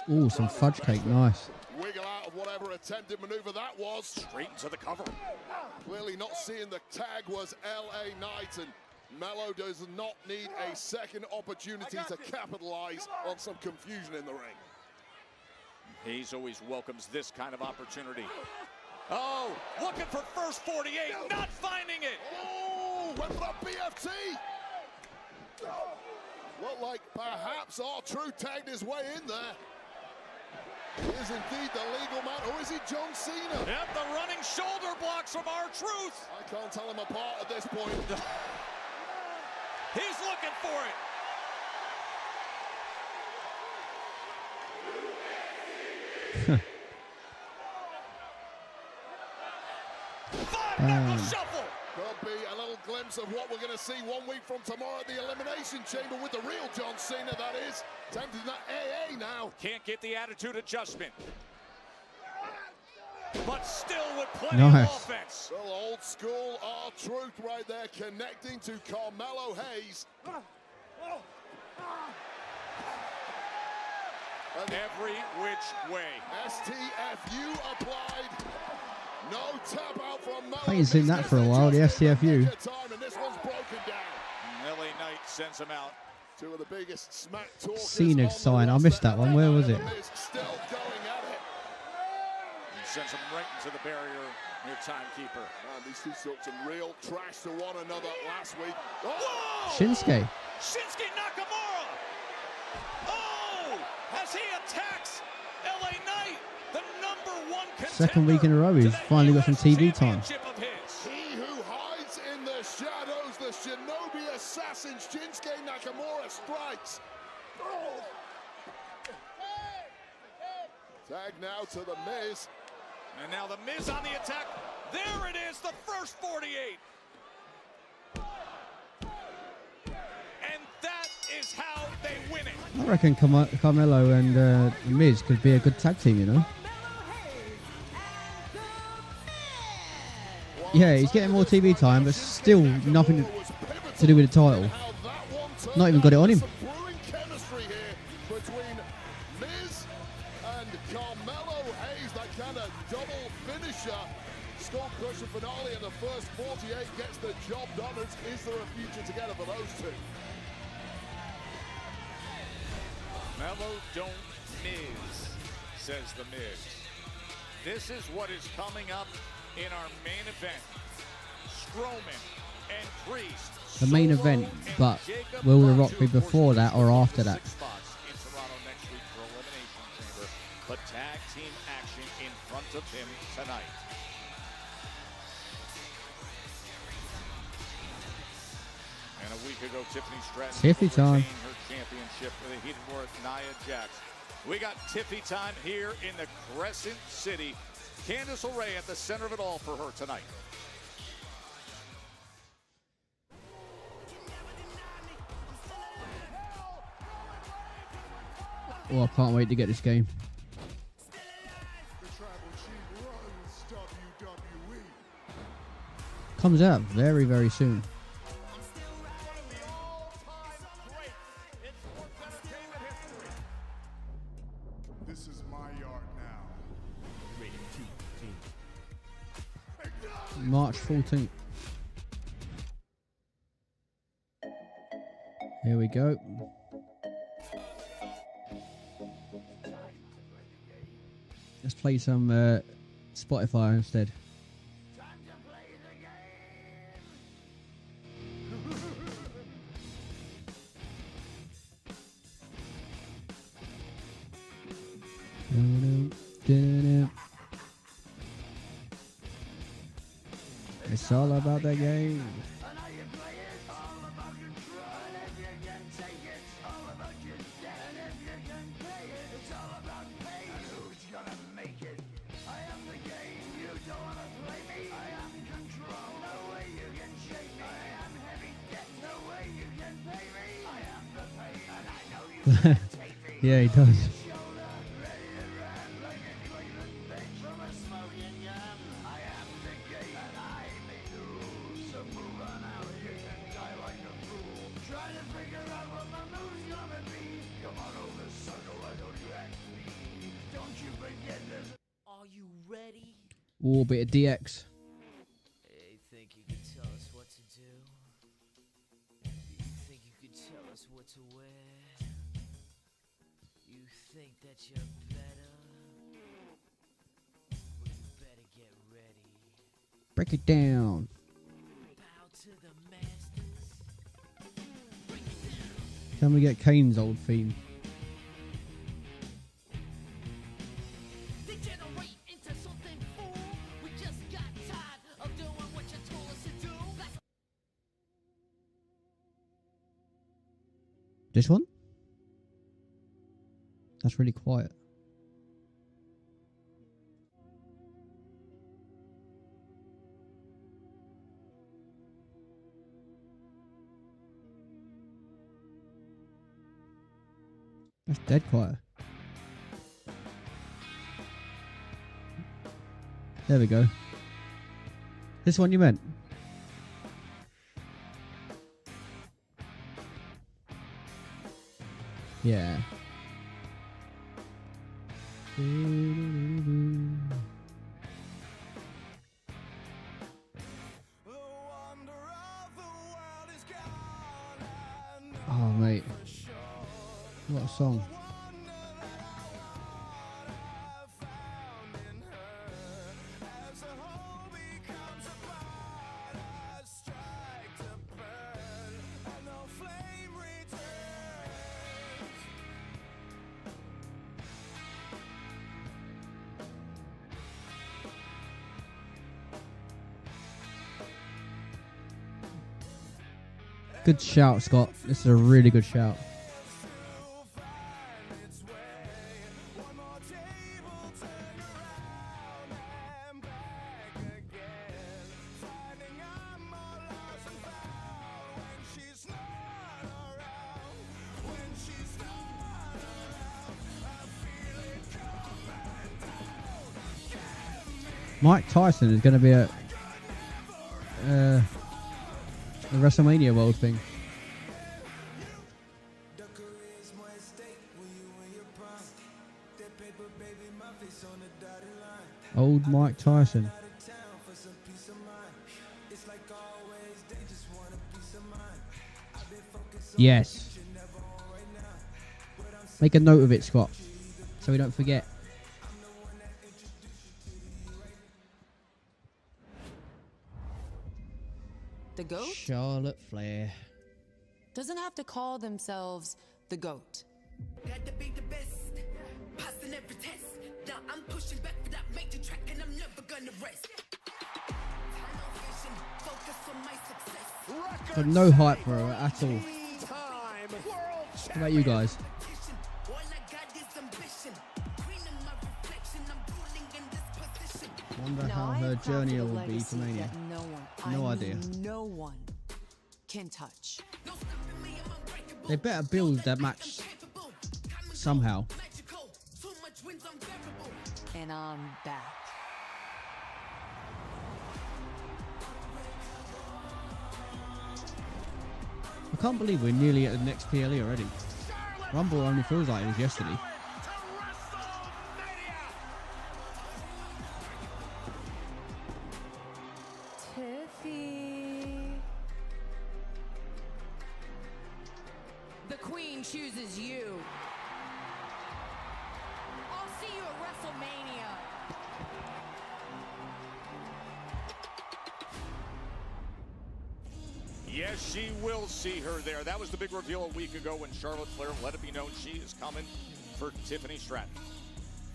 Ooh, some fudge cake, nice. Wiggle out of whatever attempted maneuver that was. Straight into the cover. Clearly not seeing the tag was LA Knight, and Mello does not need a second opportunity to capitalize on some confusion in the ring. Hayes always welcomes this kind of opportunity. Oh, looking for first 48, not finding it. Oh, went for that BFT. Looked like perhaps R-Truth tagged his way in there. He is indeed the legal man, or is he John Cena? Yep, the running shoulder blocks from R-Truth. I can't tell him apart at this point. He's looking for it. Five-knuckle shuffle. Could be a little glimpse of what we're going to see 1 week from tomorrow at the Elimination Chamber with the real John Cena, that is. Tempted that AA now. Can't get the attitude adjustment. But still with plenty of offense. Well, old school R-Truth right there, connecting to Carmelo Hayes. And every which way. STFU applied. No tap out from Mello. I ain't seen that for a while, the STFU. And this one's broken down. LA Knight sends him out. Two of the biggest smack talkers. Scenic sign, I missed that one. Where was it? Still going at it. He sends him right into the barrier near timekeeper. Man, these two talked some real trash to one another last week. Oh! Shinsuke. Shinsuke Nakamura! Oh! As he attacks LA Knight, the #1 contender. Second week in a row, he's finally got some TV time. He who hides in the shadows, the Shinobi assassin Shinsuke Nakamura strikes. Oh. Tag now to the Miz. And now the Miz on the attack. There it is, the first 48. And that is how they win it. I reckon Carmelo and Miz could be a good tag team, you know? Yeah, he's getting more TV time, but still nothing to do with the title. Not even got it on him. Brewing chemistry here between Miz and Carmelo Hayes, that kind of double finisher. Skull crusher finale, and the first 48 gets the job done. Is there a future together for those two? Mello don't Miz, says the Miz. This is what is coming up in our main event. Strowman and Priest. The main event, but will The Rock be before that or after that? In Toronto next week for Elimination Chamber, but tag team action in front of him tonight. And a week ago, Tiffany Stratton Tiffy time. retained her championship with a heated war with Nia Jax. We got Tiffy time here in the Crescent City. Candice LeRae at the center of it all for her tonight. Oh, I can't wait to get this game. Comes out very, very soon. This is my yard now. March 14th. Here we go. Let's play some Spotify instead. It's all about the game. Yeah, he does. Are you ready? Ooh, bit of DX. Hey, think you could tell us what to do? You think you could tell us what to wear? You think that you're better? Well, you better get ready. Break it down. Bow to the masters. Can we get Kane's old theme? This one? That's really quiet. That's dead quiet. There we go. This one you meant? Yeah. Oh, mate. What a song. Good shout, Scott. This is a really good shout. Mike Tyson is going to be a WrestleMania World thing. Old Mike Tyson. Yes. Make a note of it, Scott, so we don't forget. The GOAT? Charlotte Flair. Doesn't have to call themselves the GOAT. Got to be the best, passing every test. Now I'm pushing back for that major track and I'm never gonna rest. Focus on my success. But no hype, bro, at all. What about you guys? Wonder how her journey will be to Mania. No idea. No one can touch. They better build that match somehow. And I'm back. I can't believe we're nearly at the next PLE already. Rumble only feels like it was yesterday. The Queen chooses you. I'll see you at WrestleMania. Yes, she will see her there. That was the big reveal a week ago when Charlotte Flair let it be known she is coming for Tiffany Stratton.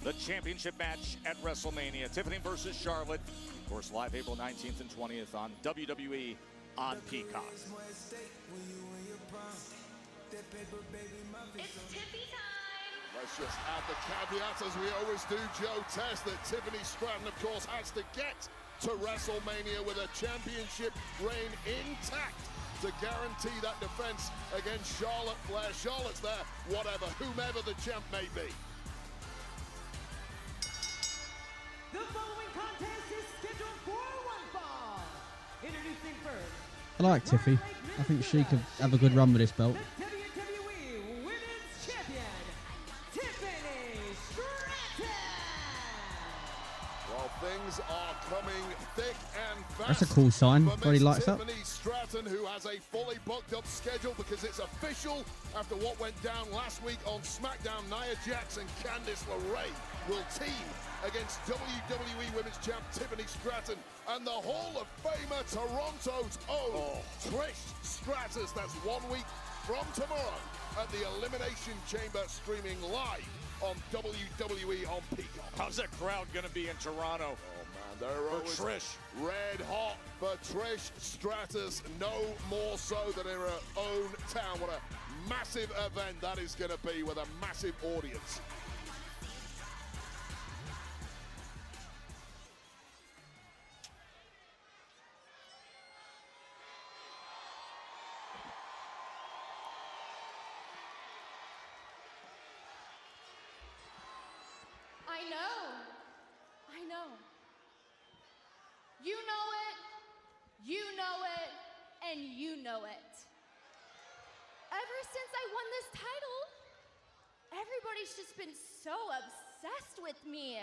The championship match at WrestleMania. Tiffany versus Charlotte. Of course, live April 19th and 20th on WWE on Peacock. It's Tiffy time! Let's just add the caveat, as we always do, Joe Test, that Tiffany Stratton, of course, has to get to WrestleMania with a championship reign intact to guarantee that defense against Charlotte Flair. Charlotte's there, whatever, whomever the champ may be. The following contest is scheduled for one fall. Introducing first, I like Tiffy. I think she could have a good run with this belt. WWE Women's Champion, Tiffany Stratton. Well, things are coming thick and fast. That's a cool sign. For Very Miss lights up. Tiffany Stratton, who has a fully booked up schedule because it's official after what went down last week on SmackDown. Nia Jax and Candice LeRae will team against WWE Women's Champ Tiffany Stratton and the Hall of Famer Toronto's own Trish Stratus. That's 1 week from tomorrow at the Elimination Chamber, streaming live on WWE on Peacock. How's that crowd going to be in Toronto? They're always Trish. Red hot for Trish Stratus, no more so than in her own town. What a massive event that is going to be with a massive audience. I know. You know it, you know it, and you know it. Ever since I won this title, everybody's just been so obsessed with me.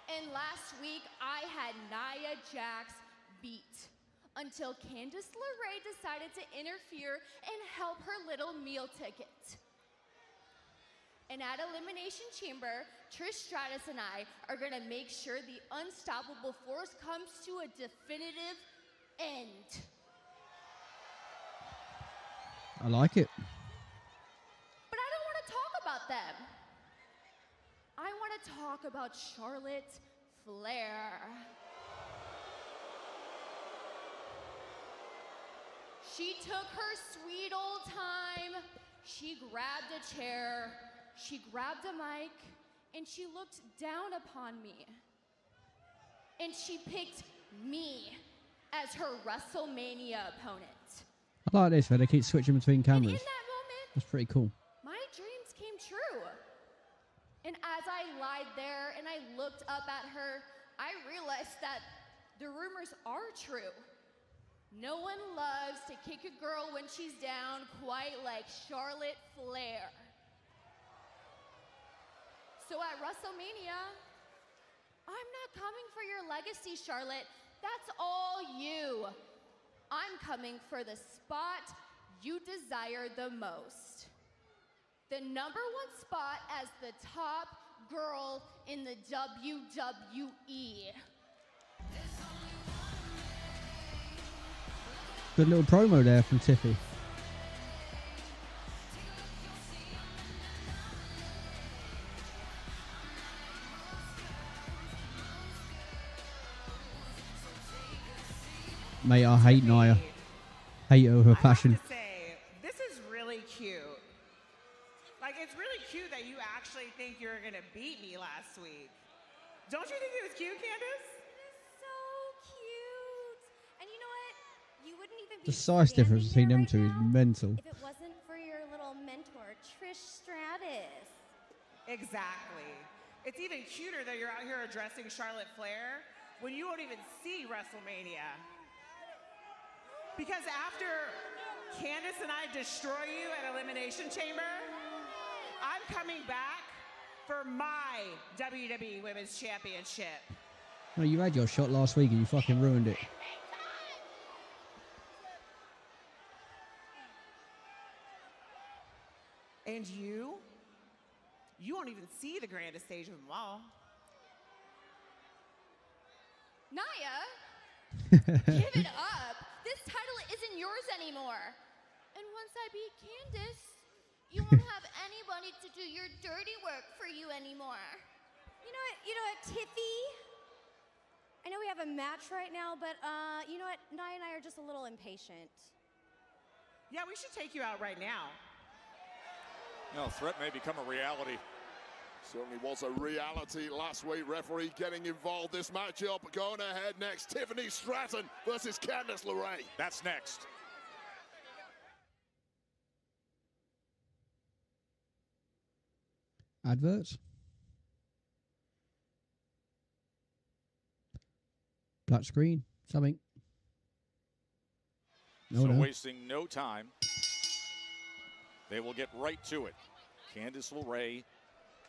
And last week, I had Nia Jax beat until Candice LeRae decided to interfere and help her little meal ticket. And at Elimination Chamber, Trish Stratus and I are gonna make sure the unstoppable force comes to a definitive end. I like it. But I don't wanna talk about them. I wanna talk about Charlotte Flair. She took her sweet old time. She grabbed a chair. She grabbed a mic, and she looked down upon me. And she picked me as her WrestleMania opponent. I like this where they keep switching between cameras. And in that moment, that's pretty cool. my dreams came true. And as I lied there and I looked up at her, I realized that the rumors are true. No one loves to kick a girl when she's down quite like Charlotte Flair. So at WrestleMania, I'm not coming for your legacy, Charlotte. That's all you. I'm coming for the spot you desire the most. The #1 spot as the top girl in the WWE. Good little promo there from Tiffy. Mate, I hate Nia. Hate her with her passion. I have to say, this is really cute. Like, it's really cute that you actually think you're going to beat me last week. Don't you think it was cute, Candice? So cute. And you know what? You wouldn't even be The size difference between them two is mental. if it wasn't for your little mentor, Trish Stratus. Exactly. It's even cuter that you're out here addressing Charlotte Flair when you won't even see WrestleMania. Because after Candice and I destroy you at Elimination Chamber, I'm coming back for my WWE Women's Championship. No, you had your shot last week and you fucking ruined it. And you won't even see the grandest stage of them all. Nia, give it up. This title isn't yours anymore. And once I beat Candice, you won't have anybody to do your dirty work for you anymore. You know what, Tiffy? I know we have a match right now, but you know what? Nia and I are just a little impatient. Yeah, we should take you out right now. No, threat may become a reality. Certainly was a reality last week. Referee getting involved. This matchup going ahead next. Tiffany Stratton versus Candice LeRae. That's next. Adverts. Black screen. Something. So wasting no time, they will get right to it. Candice LeRae.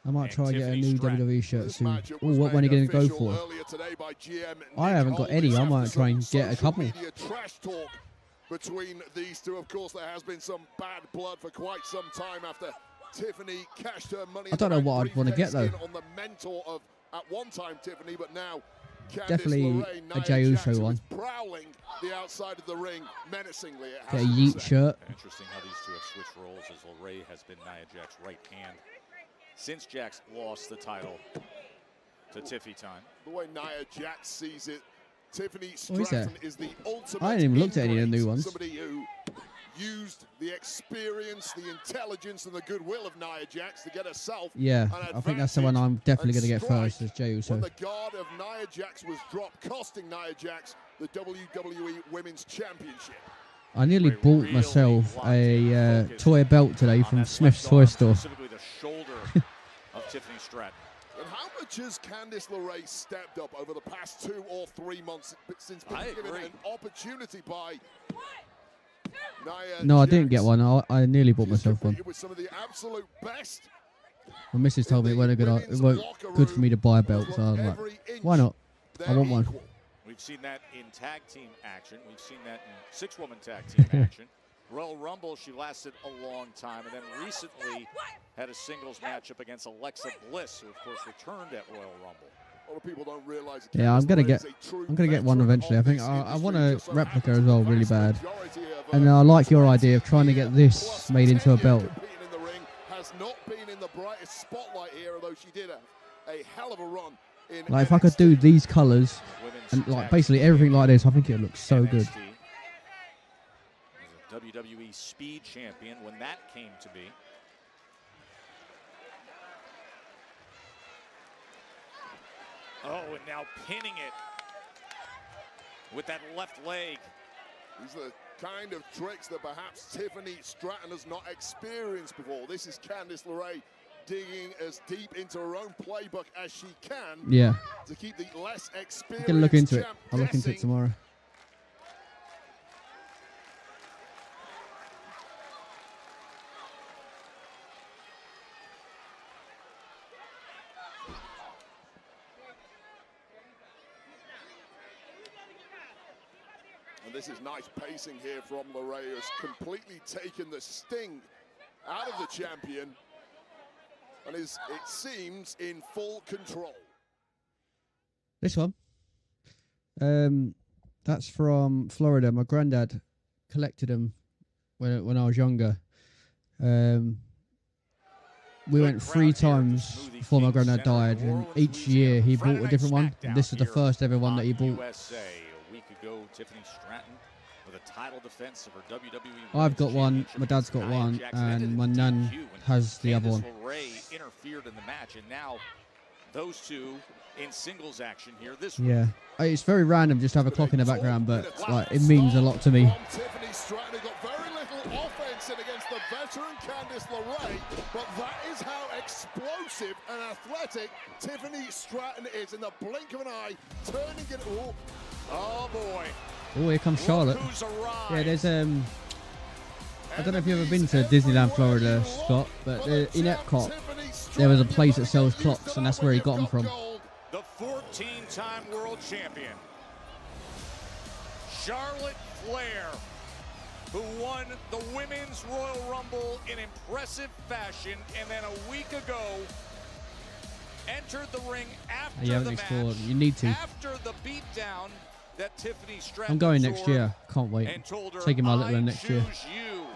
I might try to get a Tiffany new Stratton. WWE shirt soon. Oh, what one are you going to go for? I haven't got any. I might try and get a couple. Trash talk between these two. Of course, there has been some bad blood for quite some time after Tiffany cashed her money. I don't know what I'd want to get though. On the mentor of at one time Tiffany, but now Definitely LeRae, a Jey Uso Jackson one. Prowling the outside of the ring menacingly. Get a Yeet shirt. Interesting how these two have switched roles, as LeRae has been Nia Jax's right hand since Jax lost the title to Tiffy Time. The way Nia Jax sees it, Tiffany What is that? Stratton is the ultimate. I hadn't even looked at any of the new ones. Somebody who used the experience, the intelligence, and the goodwill of Nia Jax to get herself. Yeah, I think that's the one I'm definitely going to get first, is Jey Uso. When the guard of Nia Jax was dropped, costing Nia Jax the WWE Women's Championship. I nearly bought myself a toy belt today from Smith's Toy Store. Specifically the shoulder of Tiffany Stratton. And how much has Candice LeRae stepped up over the past 2 or 3 months since being given an opportunity by Nia No, I Jax? didn't get one. I nearly bought myself one. With some of the absolute best. My missus told me it weren't good for me to buy a belt, so I was like, why not? I want one. We've seen that in tag team action. We've seen that in 6-woman tag team action. Royal Rumble, she lasted a long time, and then recently had a singles matchup against Alexa Bliss, who of course returned at Royal Rumble. A lot of people don't realize. Yeah, I'm gonna get one eventually. I think I want a replica as well, really bad. And I like your idea of trying to get this made into a belt. Has not been in the brightest spotlight here, although she did a hell of a run. Like if I could do these colours and like basically everything like this, I think it looks so good. WWE Speed Champion when that came to be. Oh, and now pinning it with that left leg. These are the kind of tricks that perhaps Tiffany Stratton has not experienced before. This is Candice LeRae digging as deep into her own playbook as she can. Yeah. To keep the less experienced. I can look into it. champ I'll look into it guessing. tomorrow. And this is nice pacing here from LeRae, who's completely taken the sting out of the champion and is, it seems, in full control. This one. That's from Florida. My granddad collected them when I was younger. We went 3 times before my granddad died, and each year he bought a different one. And this is the first ever one that he bought. USA. A week ago, Tiffany Stratton with a title defense of her WWE. I've got one, my dad's got one, and my nan has the other one. LeRae interfered in the match, and now those two in singles action here. This Yeah, it's very random just to have a clock in the background, but like it means a lot to me. Tiffany Stratton got very little offense in against the veteran Candice LeRae, but that is how explosive and athletic Tiffany Stratton is. In the blink of an eye, turning it. Oh boy! Oh, here comes Charlotte. Yeah, there's I don't know if you've ever been to Disneyland, Florida, Scott, but in Epcot there was a place that sells clocks, and that's where he got them from. The 14-time world champion, Charlotte Flair, who won the Women's Royal Rumble in impressive fashion, and then a week ago entered the ring after You haven't the explored. match, You need to. after the beatdown that Tiffany Stratton I'm going next absorbed, year. Can't wait. and told her, Taking my little "I one next year. choose you."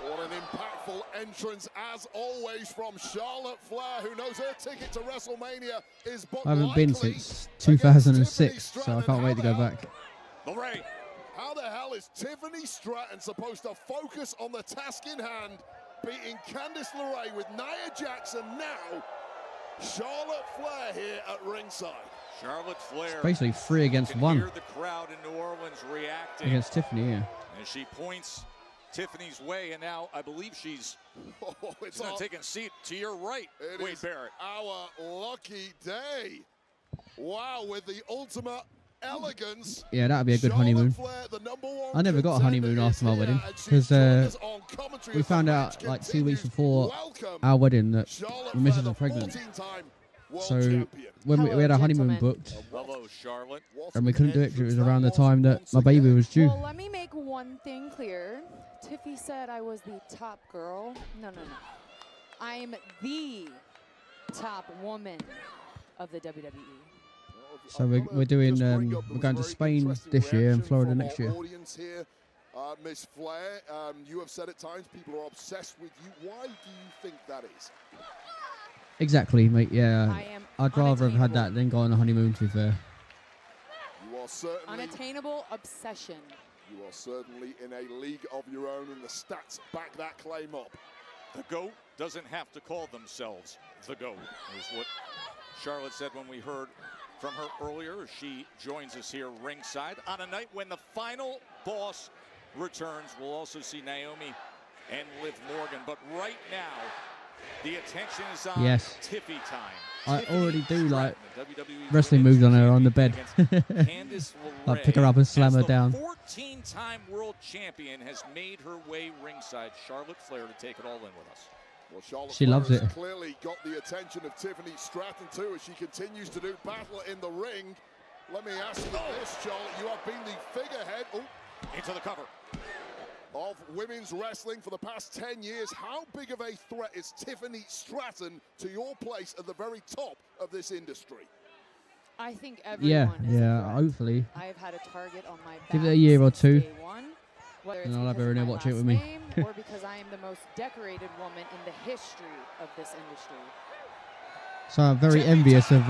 What an impactful entrance, as always, from Charlotte Flair, who knows her ticket to WrestleMania is booked. I haven't been since 2006, so I can't wait to go back. LeRae. How the hell is Tiffany Stratton supposed to focus on the task in hand, beating Candice LeRae with Nia Jax, and now Charlotte Flair here at ringside. Charlotte Flair. It's basically 3 against 1 Hear the crowd in New Orleans reacting against Tiffany. Yeah. as she points Tiffany's way, and now I believe she's taking a seat to your right, Wade Barrett. Our lucky day. Wow, with the ultimate elegance. Yeah, that'd be a good honeymoon. I never got a honeymoon after my wedding because we found out like 2 weeks before our wedding that my missus was pregnant. So when we had a honeymoon booked, Hello, Charlotte. and we couldn't do it because it was around the time that my baby was due. Well, let me make one thing clear. Tiffy said I was the top girl. No. I'm the top woman of the WWE. So we're doing we're going to Spain this year and Florida next year. Miss Flair, you have said at times people are obsessed with you. Why do you think that is? Exactly, mate. Yeah, I'd rather have had that than go on a honeymoon. To be fair, you are certainly unattainable obsession. You are certainly in a league of your own, and the stats back that claim up. The GOAT doesn't have to call themselves the GOAT, is what Charlotte said when we heard from her earlier. She joins us here ringside on a night when the final boss returns. We'll also see Naomi and Liv Morgan, but right now the attention is on Tiffy time. I already do like wrestling moves on her on the bed. I pick her up and slam her down. 14-time world champion has made her way ringside. Charlotte Flair to take it all in with us. Well, Charlotte she loves Flair it. has clearly got the attention of Tiffany Stratton too, as she continues to do battle in the ring. Let me ask you this, Charlotte. You have been the figurehead into the cover of women's wrestling for the past 10 years. How big of a threat is Tiffany Stratton to your place at the very top of this industry? I think everyone is a threat. Hopefully. I've had a target on my back. Give it a year or two, day one, whether it's and I'll have her because in there of my watching it with last me. name or because I am the most decorated woman in the history of this industry. So I'm very envious of.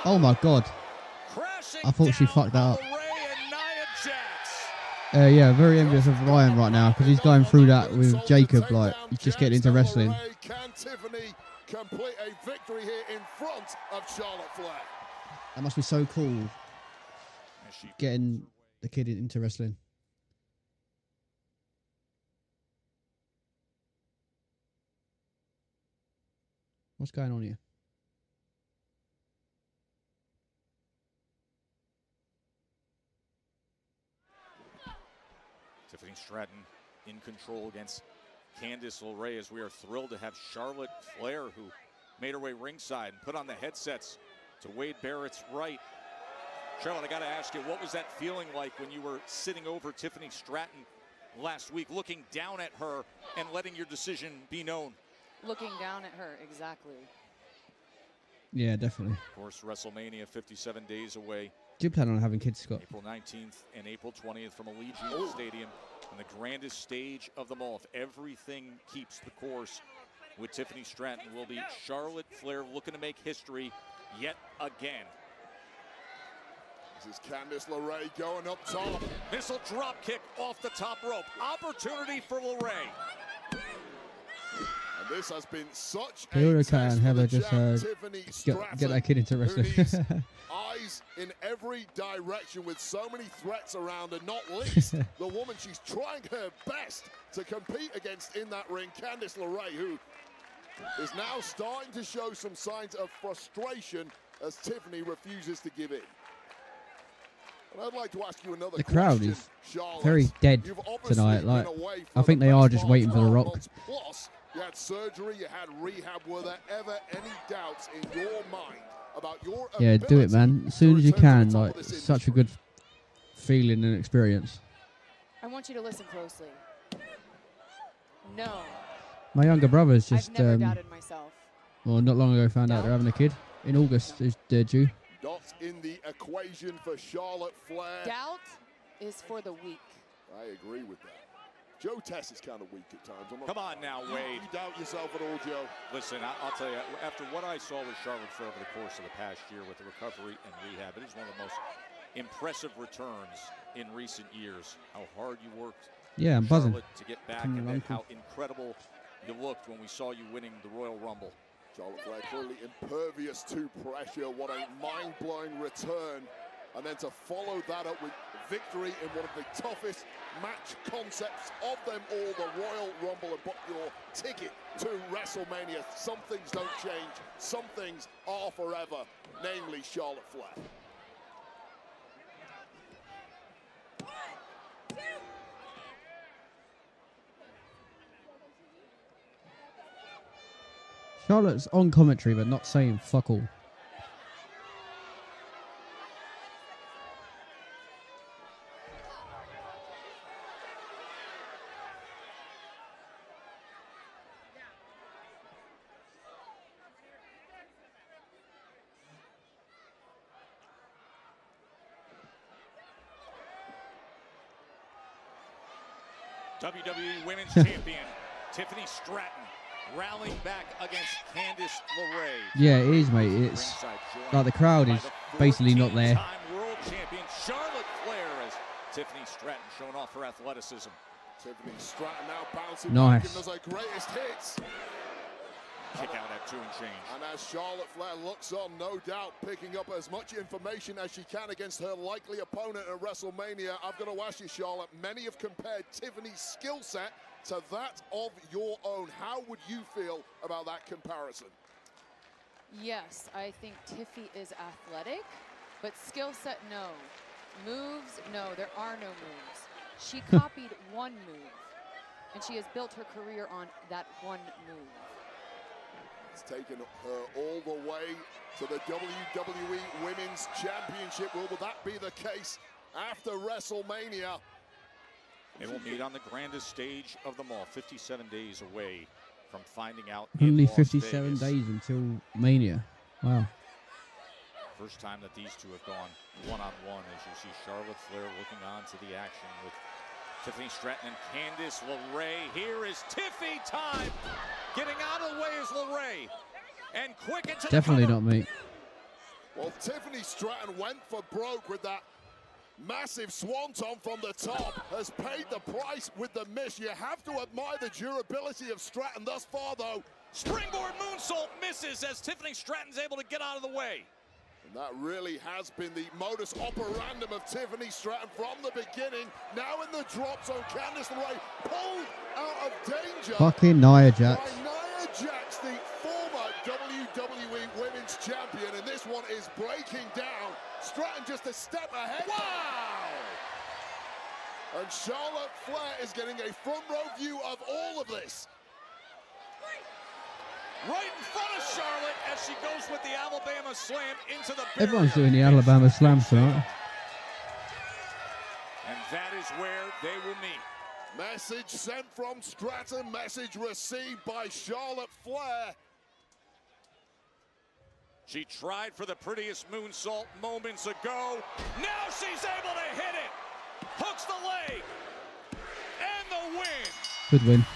Oh my God! I thought she fucked that up. Yeah, very envious of Ryan right now because he's going through that with Jacob. Like he's just getting into wrestling. Can Tiffany complete a victory here in front of Charlotte Flair? That must be so cool. Getting the kid into wrestling. What's going on here? Tiffany Stratton in control against Candice LeRae, as we are thrilled to have Charlotte Flair, who made her way ringside and put on the headsets to Wade Barrett's right. Charlotte, I got to ask you, what was that feeling like when you were sitting over Tiffany Stratton last week, looking down at her and letting your decision be known? Looking down at her, exactly. Yeah, definitely. Of course, WrestleMania 57 days away. Do you plan on having kids, Scott? April 19th and April 20th from Allegiant Stadium, and the grandest stage of them all. If everything keeps the course with Tiffany Stratton, will be Charlotte Flair looking to make history yet again. This is Candice LeRae going up top. Missile drop kick off the top rope. Opportunity for LeRae. And this has been such a test and have her just get that kid into wrestling. Eyes in every direction with so many threats around her, not least the woman she's trying her best to compete against in that ring, Candice LeRae, who is now starting to show some signs of frustration as Tiffany refuses to give in. And I'd like to ask you another question. The crowd is Charlotte, very dead tonight. Like, I think they are just waiting for The Rock. Plus, you had surgery, you had rehab. Were there ever any doubts in your mind about your yeah, do it, man. As soon as you can. Like, it's such a good feeling and experience. I want you to listen closely. No. My younger brother's just, I've never doubted myself. well, not long ago found out they're having a kid. In August is due. Not in the equation for Charlotte Flair. Doubt is for the weak. I agree with that. Joe Tess is kind of weak at times. Come on now, Wade. You doubt yourself at all, Joe? Listen, I'll tell you, after what I saw with Charlotte Flair over the course of the past year with the recovery and rehab, it is one of the most impressive returns in recent years. How hard you worked, yeah, I'm buzzing to get back, and then how incredible you looked when we saw you winning the Royal Rumble. Charlotte Flair clearly impervious to pressure. What a mind-blowing return. And then to follow that up with victory in one of the toughest match concepts of them all, the Royal Rumble, and book your ticket to WrestleMania. Some things don't change, some things are forever, namely Charlotte Flair. Charlotte's on commentary, but not saying fuck all. WWE Women's Champion Tiffany Stratton rallying back against Candice LeRae. Yeah, it is, mate. It's like the crowd is basically not there. World Champion Charlotte Flair as Tiffany Stratton showing off her athleticism. Tiffany Stratton now bouncing Nice. back, giving us her greatest hits. Kick out at 2 and change. And as Charlotte Flair looks on, no doubt picking up as much information as she can against her likely opponent at WrestleMania. I've got to ask you, Charlotte, many have compared Tiffany's skill set to that of your own. How would you feel about that comparison? Yes, I think Tiffy is athletic, but skill set, no. Moves, no, there are no moves. She copied one move, and she has built her career on that one move. It's taken her all the way to the WWE Women's Championship. Will that be the case after WrestleMania? They will meet on the grandest stage of them all, 57 days away from finding out. Only in Las 57 Vegas. days until Mania. Wow. First time that these two have gone one-on-one, as you see Charlotte Flair looking on to the action with Tiffany Stratton and Candice LeRae. Here is Tiffy time. Getting out of the way is LeRae. And quick into Definitely the not me. Well, Tiffany Stratton went for broke with that massive swanton from the top, has paid the price with the miss. You have to admire the durability of Stratton thus far, though. Springboard moonsault misses as Tiffany Stratton's able to get out of the way. And that really has been the modus operandum of Tiffany Stratton from the beginning. Now in the drop zone, Candice LeRae pulled out of danger. Fucking Nia Jax. By Nia Jax, the former WWE Women's Champion, and this one is breaking down. Stratton just a step ahead. Wow! And Charlotte Flair is getting a front row view of all of this. Right in front of Charlotte as she goes with the Alabama Slam into the barrier. Everyone's doing the Alabama Slam tonight. And that is where they will meet. Message sent from Stratton, message received by Charlotte Flair. She tried for the prettiest moonsault moments ago. Now she's able to hit it. Hooks the leg. And the win. Good win.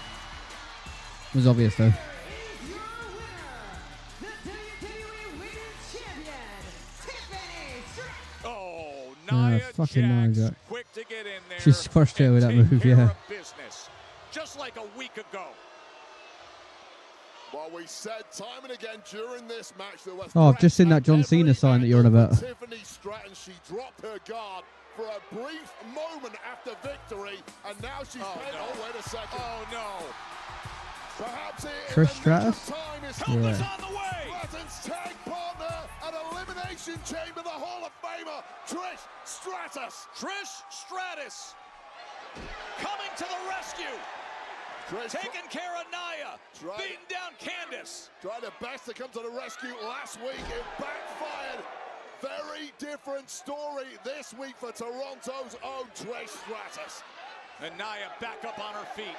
It was obvious though. Fucking Nia Jax. Quick to get in there. She squashed her with that move, yeah. Business, just like a week ago. Well, we said time and again during this match there was. Oh, I've just seen that John Cena sign that you're on about. Tiffany Stratton, she dropped her guard for a brief moment after victory, and now she's wait a second. Oh no. Perhaps Trish Stratus? Yeah. Stratton's tag partner at Elimination Chamber, the Hall of Famer, Trish Stratus. Trish Stratus coming to the rescue. Taking care of Nia, beating down Candice. Tried her best to come to the rescue last week. It backfired. Very different story this week for Toronto's own Trish Stratus. And Nia back up on her feet.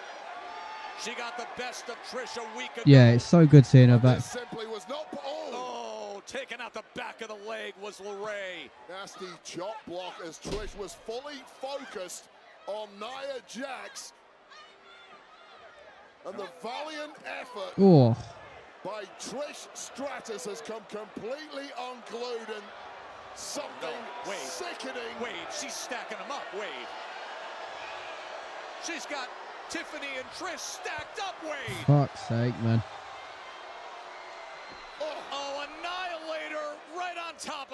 She got the best of Trish a week ago. Yeah, it's so good seeing her back. Simply was not. Oh, taking out the back of the leg was LeRae. Nasty chop block as Trish was fully focused on Nia Jax. And the valiant effort by Trish Stratus has come completely unglued, and something sickening. Wade, she's stacking them up, Wade. She's got Tiffany and Trish stacked up, Wade. Fuck's sake, man.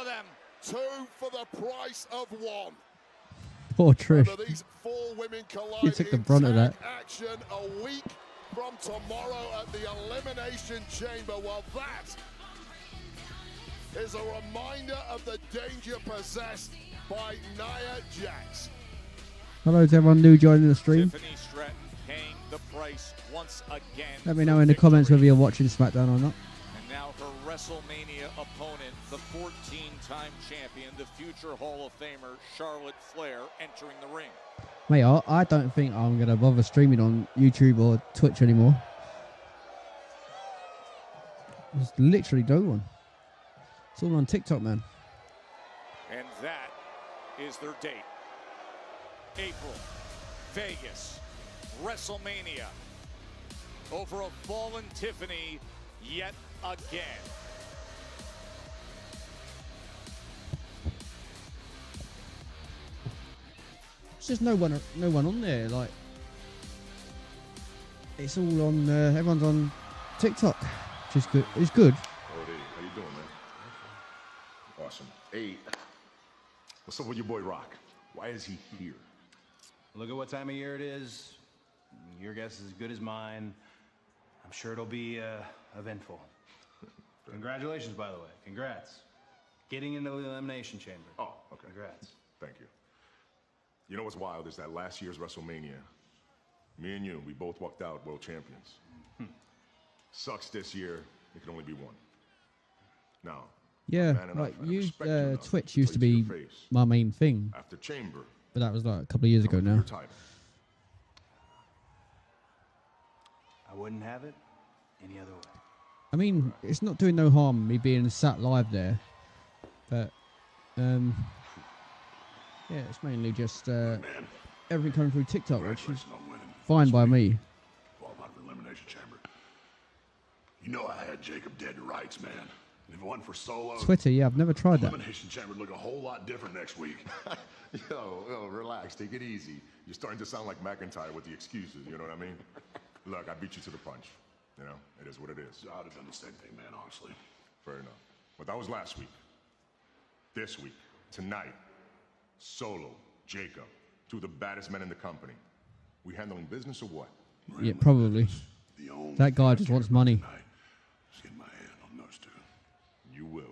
of them. 2 for the price of 1. Poor Trish. Remember, these 4 women collide You took the in brunt of that. tag action a week from tomorrow at the Elimination Chamber. Well, that is a reminder of the danger possessed by Nia Jax. Hello to everyone new joining the stream. Tiffany Stratton paying the price once again. Let me know in the comments whether you're watching Smackdown or not. And now her WrestleMania opponent, the 14-time champion, the future Hall of Famer, Charlotte Flair, entering the ring. Mate, I don't think I'm going to bother streaming on YouTube or Twitch anymore. Just literally do one. It's all on TikTok, man. And that is their date. April, Vegas, WrestleMania. Over a fallen Tiffany yet again. There's just no one on there. Like, it's all on. Everyone's on TikTok, which is good. It's good. Oh, hey, how you doing, man? Awesome. Hey, what's up with your boy Rock? Why is he here? Look at what time of year it is. Your guess is as good as mine. I'm sure it'll be eventful. Congratulations, by the way. Congrats. Getting into the Elimination Chamber. Oh, okay. Congrats. Thank you. You know what's wild is that last year's WrestleMania, me and you, we both walked out world champions. Sucks this year, it can only be one. Now, Yeah, like you, Twitch used to be my main thing. After Chamber, but that was like a couple of years ago now. I wouldn't have it any other way. I mean, it's not doing no harm me being sat live there, but yeah, it's mainly just everything coming through TikTok, which is fine by me. Fall out of Elimination Chamber. You know I had Jacob dead to rights, man. If it wasn't for Solo, Twitter, yeah, I've never tried that. Elimination Chamber would look a whole lot different next week. Yo, relax, take it easy. You're starting to sound like McIntyre with the excuses, you know what I mean? Look, I beat you to the punch. You know, it is what it is. I'd have done the same thing, man, honestly. Fair enough. But that was last week. This week, tonight, Solo, Jacob, 2 of the baddest men in the company. We handling business or what? Yeah, probably. That guy just wants money. Just get my hand on those 2. You will.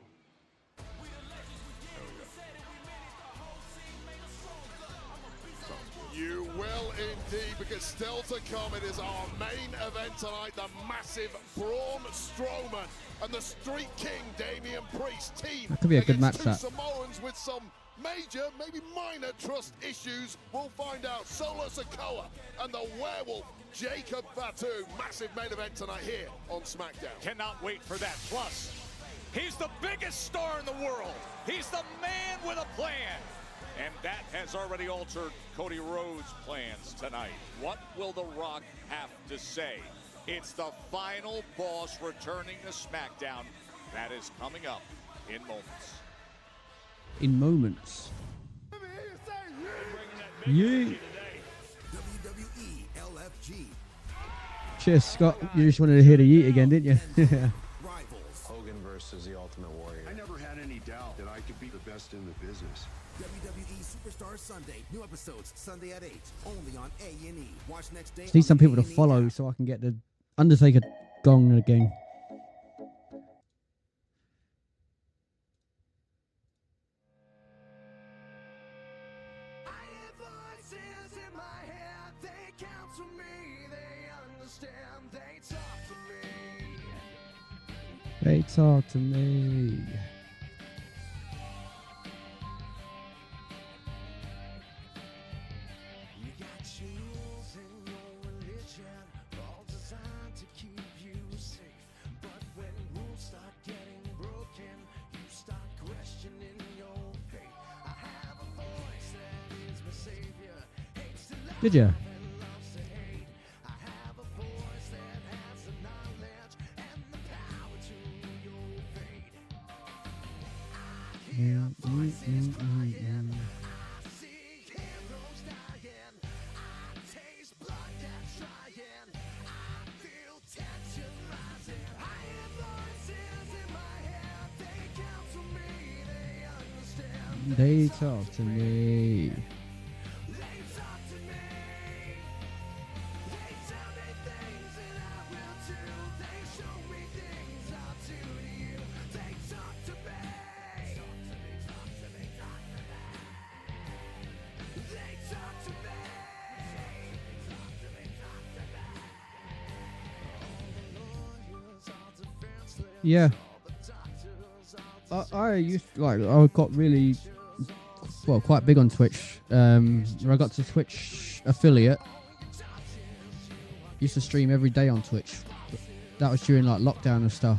You will indeed, because still to come, it is our main event tonight, the massive Braun Strowman and the Street King Damian Priest team. That could be a good match, against 2 that. Samoans with some major, maybe minor trust issues. We'll find out. Solo Sikoa and the werewolf Jacob Fatu. Massive main event tonight here on SmackDown. Cannot wait for that. Plus, he's the biggest star in the world. He's the man with a plan. And that has already altered Cody Rhodes' plans tonight. What will The Rock have to say? It's the final boss returning to SmackDown. That is coming up in moments. In moments. Yeah. WWE LFG. Cheers, Scott. You just wanted to hear the yeet again, didn't you? Hogan versus the Ultimate Warrior. I never had any doubt that I could be the best in the business. WWE Superstar Sunday. New episodes Sunday at 8. Only on A&E. Watch next day. Just need some people to follow so I can get the Undertaker gong again. They talk to me. Did you? They talk to me. Yeah. I used like I got really quite big on Twitch. Where I got to Twitch affiliate. Used to stream every day on Twitch. That was during like lockdown and stuff.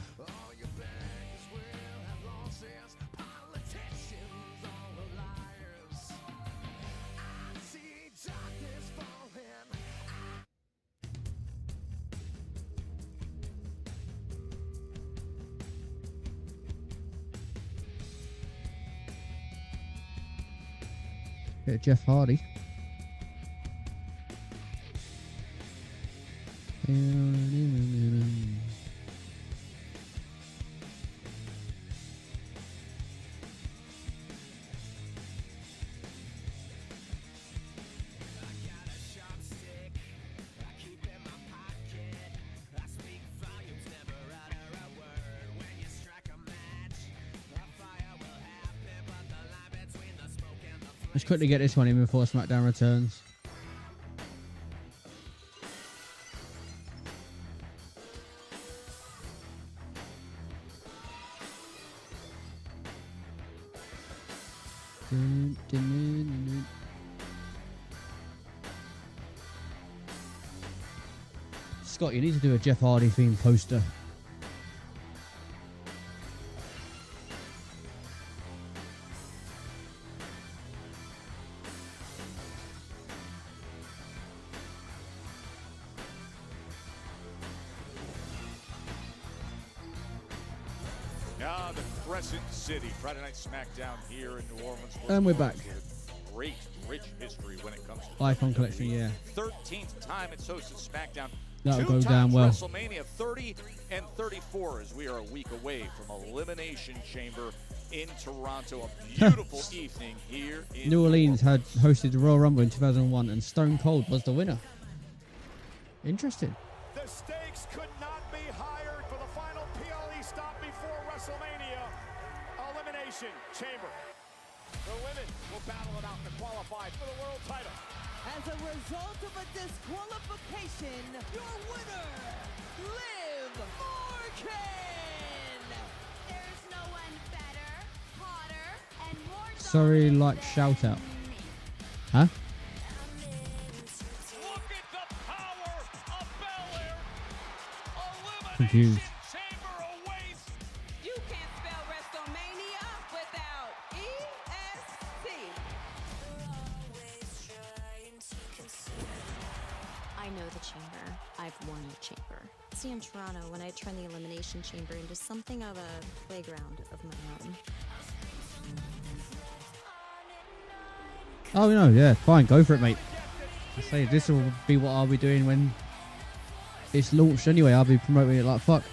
Bit of Jeff Hardy. Let's quickly get this one in before Smackdown returns. Scott, you need to do a Jeff Hardy themed poster. The Crescent City, Friday Night Smackdown here in New Orleans. And we're back. Great, rich history when it comes to Icon Collection, yeah. 13th time it's hosted Smackdown. That'll go down well. WrestleMania 30 and 34 as we are a week away from Elimination Chamber in Toronto. A beautiful evening here in New Orleans had hosted the Royal Rumble in 2001 and Stone Cold was the winner. Interesting. The stakes could not be higher for the final PLE stop before WrestleMania. Elimination Chamber. The women will battle it out to qualify for the world title. As a result of a disqualification, your winner, Liv Morgan. There's no one better, hotter, and more. Sorry, like shout out. Huh? Look at the power of Bel Air. Confused. Chamber awaits. You can't spell WrestleMania without EST. I know the chamber. I've won the chamber. See, in Toronto, when I turn the Elimination Chamber into something of a playground of my own. Oh no, yeah, fine, go for it, mate. I say this will be what I'll be doing when it's launched anyway. I'll be promoting it like fuck.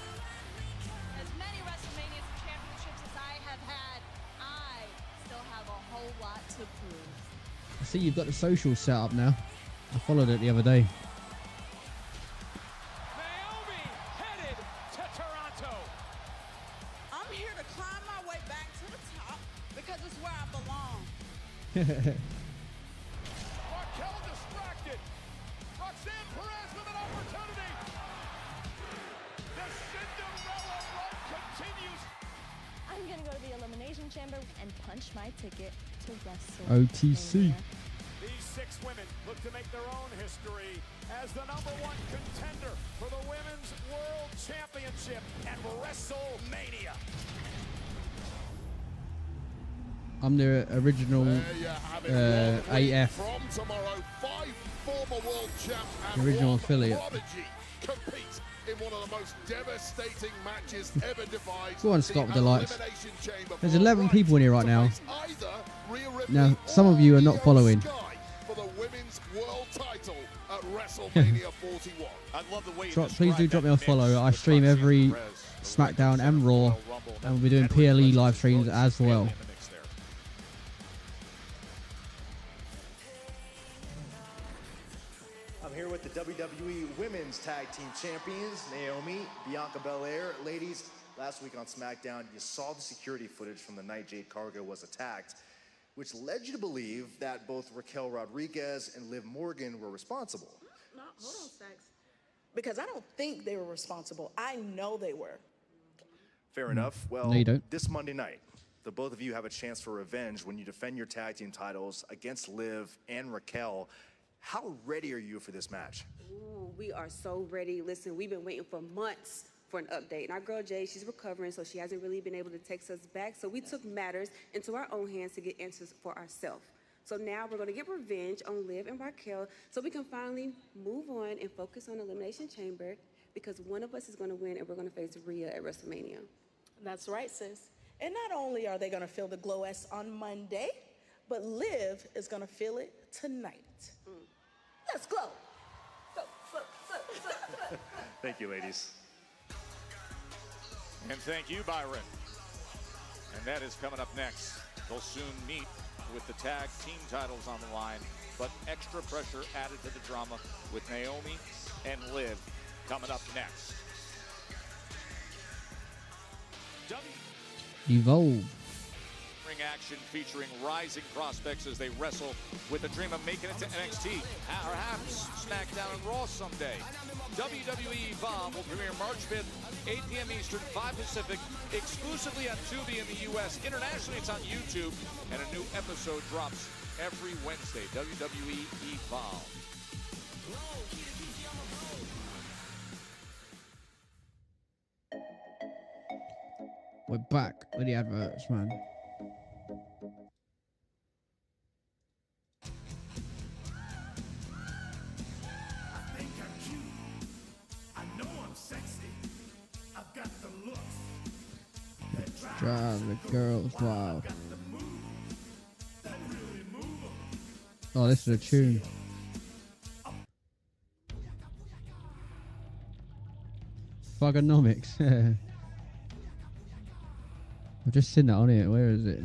As many WrestleManias and championships as I have had, I still have a whole lot to prove. I see you've got the social set up now. I followed it the other day. Naomi headed to Toronto. I'm here to climb my way back to the top because it's where I belong. Raquel distracted. Roxanne Perez with an opportunity. The Cinderella run continues. I'm gonna go to the Elimination Chamber and punch my ticket to WrestleMania. OTC. These 6 women look to make their own history as the #1 contender for the Women's World Championship at WrestleMania. I'm the original AF. From tomorrow, 5 former world champs and Original one affiliate. prodigy compete in one of the most devastating matches ever devised. Go on, Scott, with the lights. Elimination Chamber There's for 11 right people in here right to now. face either Rhea Ripley Now, some of you are not following. for the women's world title at WrestleMania 41. I love the way Please do drop me a follow. I stream every SmackDown and Raw, and we'll be doing PLE live streams as well. WWE Women's Tag Team Champions, Naomi, Bianca Belair. Ladies, last week on SmackDown, you saw the security footage from the night Jade Cargill was attacked, which led you to believe that both Raquel Rodriguez and Liv Morgan were responsible. No, hold on, Stacks. Because I don't think they were responsible. I know they were. Fair enough. Well, No, you don't. this Monday night, the both of you have a chance for revenge when you defend your tag team titles against Liv and Raquel. How ready are you for this match? Ooh, we are so ready. Listen, we've been waiting for months for an update. And our girl Jade, she's recovering, so she hasn't really been able to text us back. So we took matters into our own hands to get answers for ourselves. So now we're going to get revenge on Liv and Raquel so we can finally move on and focus on Elimination Chamber, because one of us is going to win and we're going to face Rhea at WrestleMania. That's right, sis. And not only are they going to feel the glow-s on Monday, but Liv is going to feel it tonight. Let's go. Go. Thank you, ladies. And thank you, Byron. And that is coming up next. They'll soon meet with the tag team titles on the line, but extra pressure added to the drama with Naomi and Liv coming up next. Evolve. Ring action featuring rising prospects as they wrestle with the dream of making it to NXT, perhaps SmackDown and Raw someday. WWE Evolve will premiere March 5th, 8 p.m. Eastern, 5 Pacific, exclusively on Tubi in the U.S. Internationally, it's on YouTube, and a new episode drops every Wednesday. WWE Evolve. We're back with the adverts, man. Drive the girls wild. Oh, this is a tune. Thugonomics. I've just seen that on it. Where is it?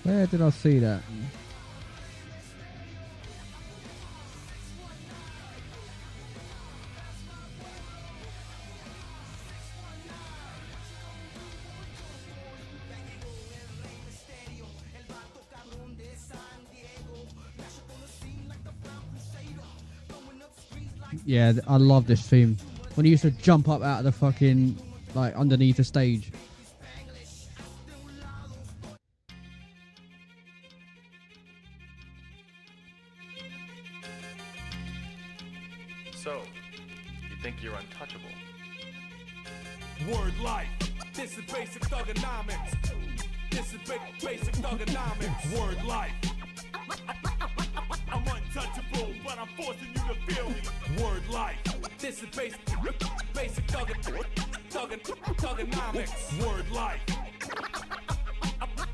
Where did I see that? Yeah, I love this theme. When he used to jump up out of the fucking, like, underneath the stage. So, you think you're untouchable? Word life. This is basic thugonomics. This is basic thugonomics. Word life. I'm untouchable, but I'm forcing you to feel me. Word life. This is basic thugonomics. Word life.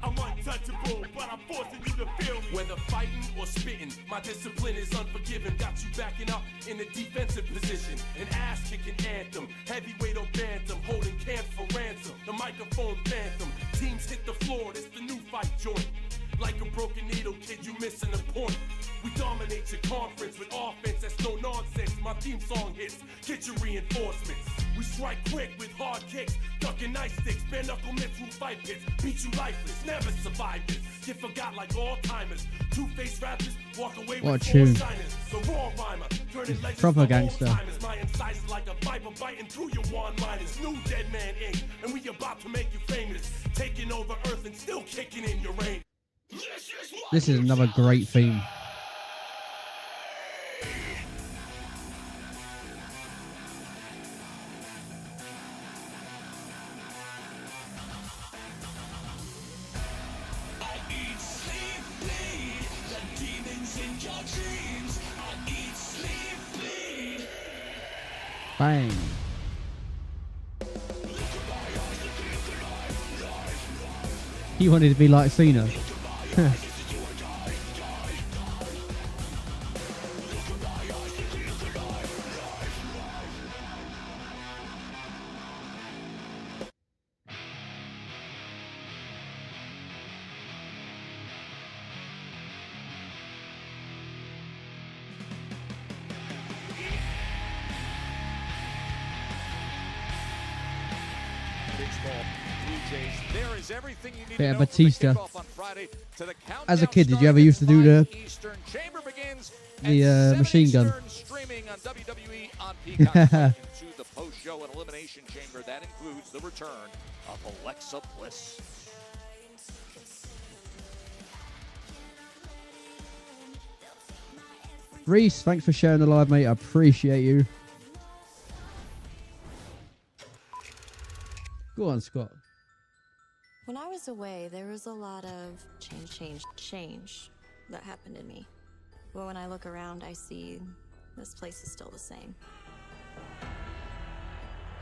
I'm untouchable, but I'm forcing you to feel me. Whether fighting or spitting, my discipline is unforgiving. Got you backing up in a defensive position. An ass-kicking anthem, heavyweight or bantam, holding camps for ransom. The microphone phantom, teams hit the floor, it's the new fight joint. Like a broken needle, kid, you missing a point. We dominate your conference with offense that's no nonsense. My theme song hits, get your reinforcements. We strike quick with hard kicks, ducking ice sticks, bare knuckle mitts through fight pits. Beat you lifeless, never survive this. Get forgot like all timers. Two-faced rappers walk away What with a tune. four shiners. The raw rhymer, turning legends Proper to gangster. old-timers. My incisors like a viper biting through your one-liners. New Dead Man Inc., and we about to make you famous. Taking over Earth and still kicking in your reign. This is another great theme. Bang. He wanted to be like Cena. Blue Jays. There is everything you need Bit to of know Batista. from the kickoff on Friday to the As a countdown kid, did you starting ever at used to do the 5 Eastern. Chamber begins the at 7 machine gun? Eastern, streaming on WWE on Peacock. Right into the post-show and elimination chamber that includes the return of Alexa Bliss. Reese, thanks for sharing the live, mate. I appreciate you. Go on, Scott. When I was away, there was a lot of change that happened in me. But when I look around, I see this place is still the same.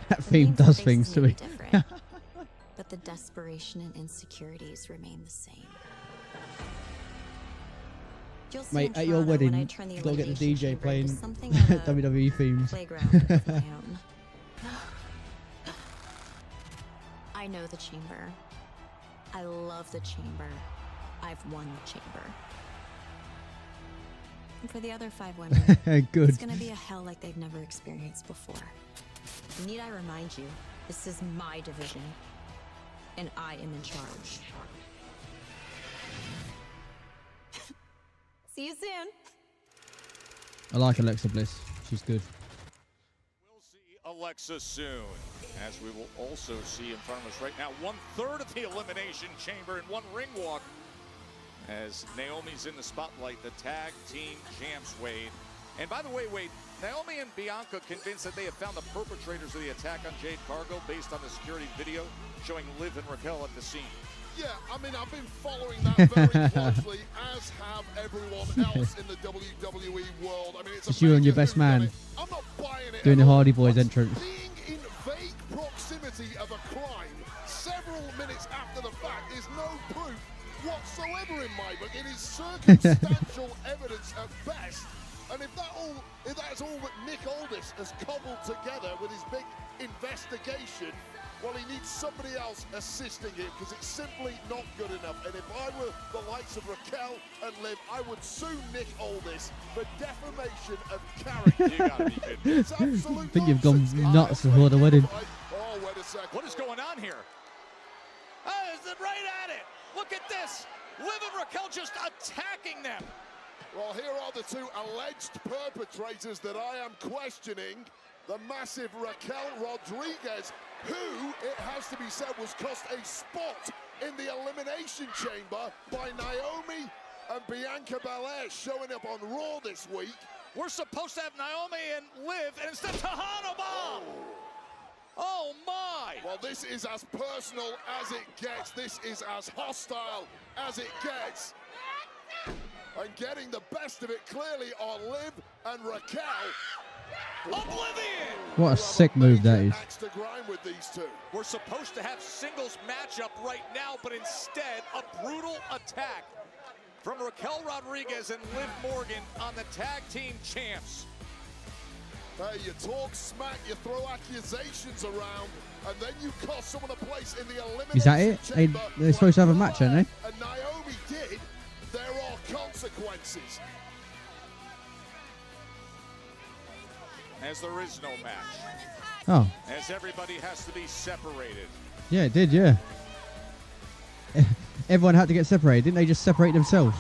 That theme does things to me. Different, but the desperation and insecurities remain the same. You'll see Mate, in at your Toronto when I wedding, turn the you gotta get the elimination DJ chamber playing into something of a WWE themes. playground of my own. I know the chamber. I love the chamber. I've won the chamber. And for the other 5 women, Good. it's gonna be a hell like they've never experienced before. Need I remind you, this is my division, and I am in charge. See you soon. I like Alexa Bliss. She's good. We'll see Alexa soon, as we will also see in front of us right now 1/3 of the elimination chamber in one ring walk. As Naomi's in the spotlight, the tag team champs, Wade. And by the way, Wade, Naomi and Bianca convinced that they have found the perpetrators of the attack on Jade Cargill based on the security video showing Liv and Raquel at the scene. Yeah, I mean, I've been following that very closely, as have everyone else in the WWE world. I mean, It's you and your best man I'm not buying it doing the Hardy Boys entrance. Being in vague proximity of a crime several minutes after the fact is no proof whatsoever in my book. It is circumstantial evidence at best. And if that's all that Nick Aldis has cobbled together with his big investigation, well, he needs somebody else assisting him because it's simply not good enough. And if I were the likes of Raquel and Liv, I would sue Nick Aldis for defamation of character. You gotta be kidding. It's absolute I think you've gone nonsense. nuts before the wedding. Oh, wait a second. What is going on here? Oh, is it right at it? Look at this. Liv and Raquel just attacking them. Well, here are the 2 alleged perpetrators that I am questioning. The massive Raquel Rodriguez, who, it has to be said, was cost a spot in the Elimination Chamber by Naomi and Bianca Belair showing up on Raw this week. We're supposed to have Naomi and Liv, and instead Tejano Bomb. Oh my! Well, this is as personal as it gets. This is as hostile as it gets. And getting the best of it clearly are Liv and Raquel. Oblivion! What a sick move that is. Axe to grind with these 2. We're supposed to have singles matchup right now, but instead a brutal attack from Raquel Rodriguez and Liv Morgan on the tag team champs. Hey, you talk smack, you throw accusations around, and then you cost someone a place in the elimination Is that it? chamber. They're supposed to have a match, aren't they? And Naomi did. There are consequences. As there is no match. Oh. As everybody has to be separated. Yeah, it did, yeah. Everyone had to get separated. Didn't they just separate themselves?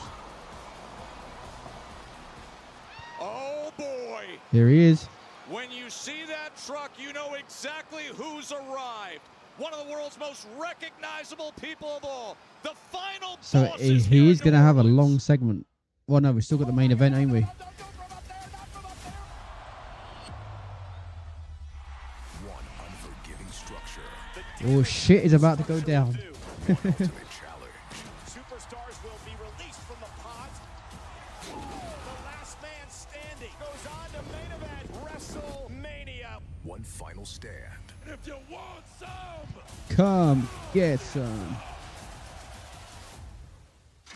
Oh boy. Here he is. When you see that truck, you know exactly who's arrived. One of the world's most recognizable people of all. The final So boss he is going to have a long segment. Well, no, we've still got the main event, ain't we? Oh, shit is about to go down. Superstars will be released from the pot. The last man standing goes on to main event WrestleMania. One final stand. And if you want some, Come get some.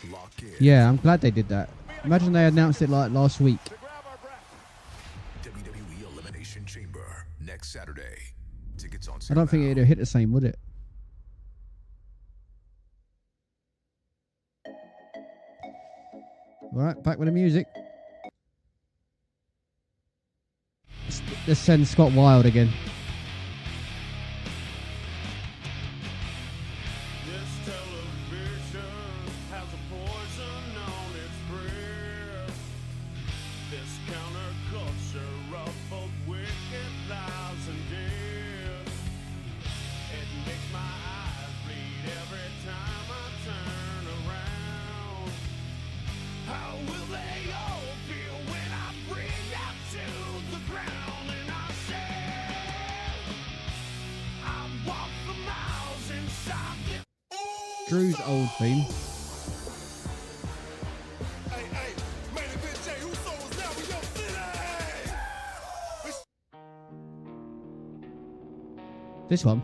Lock in. Yeah, I'm glad they did that. Imagine they announced it like last week. WWE Elimination Chamber next Saturday. Tickets on I sale don't think now. it'd have hit the same, would it? Alright, back with the music. Let's send Scott Wild again. How will they all feel when I bring them to the ground and I say, I walk for miles inside the Drew's old theme. Hey, hey, main event Jay Uso is now in your city. This one.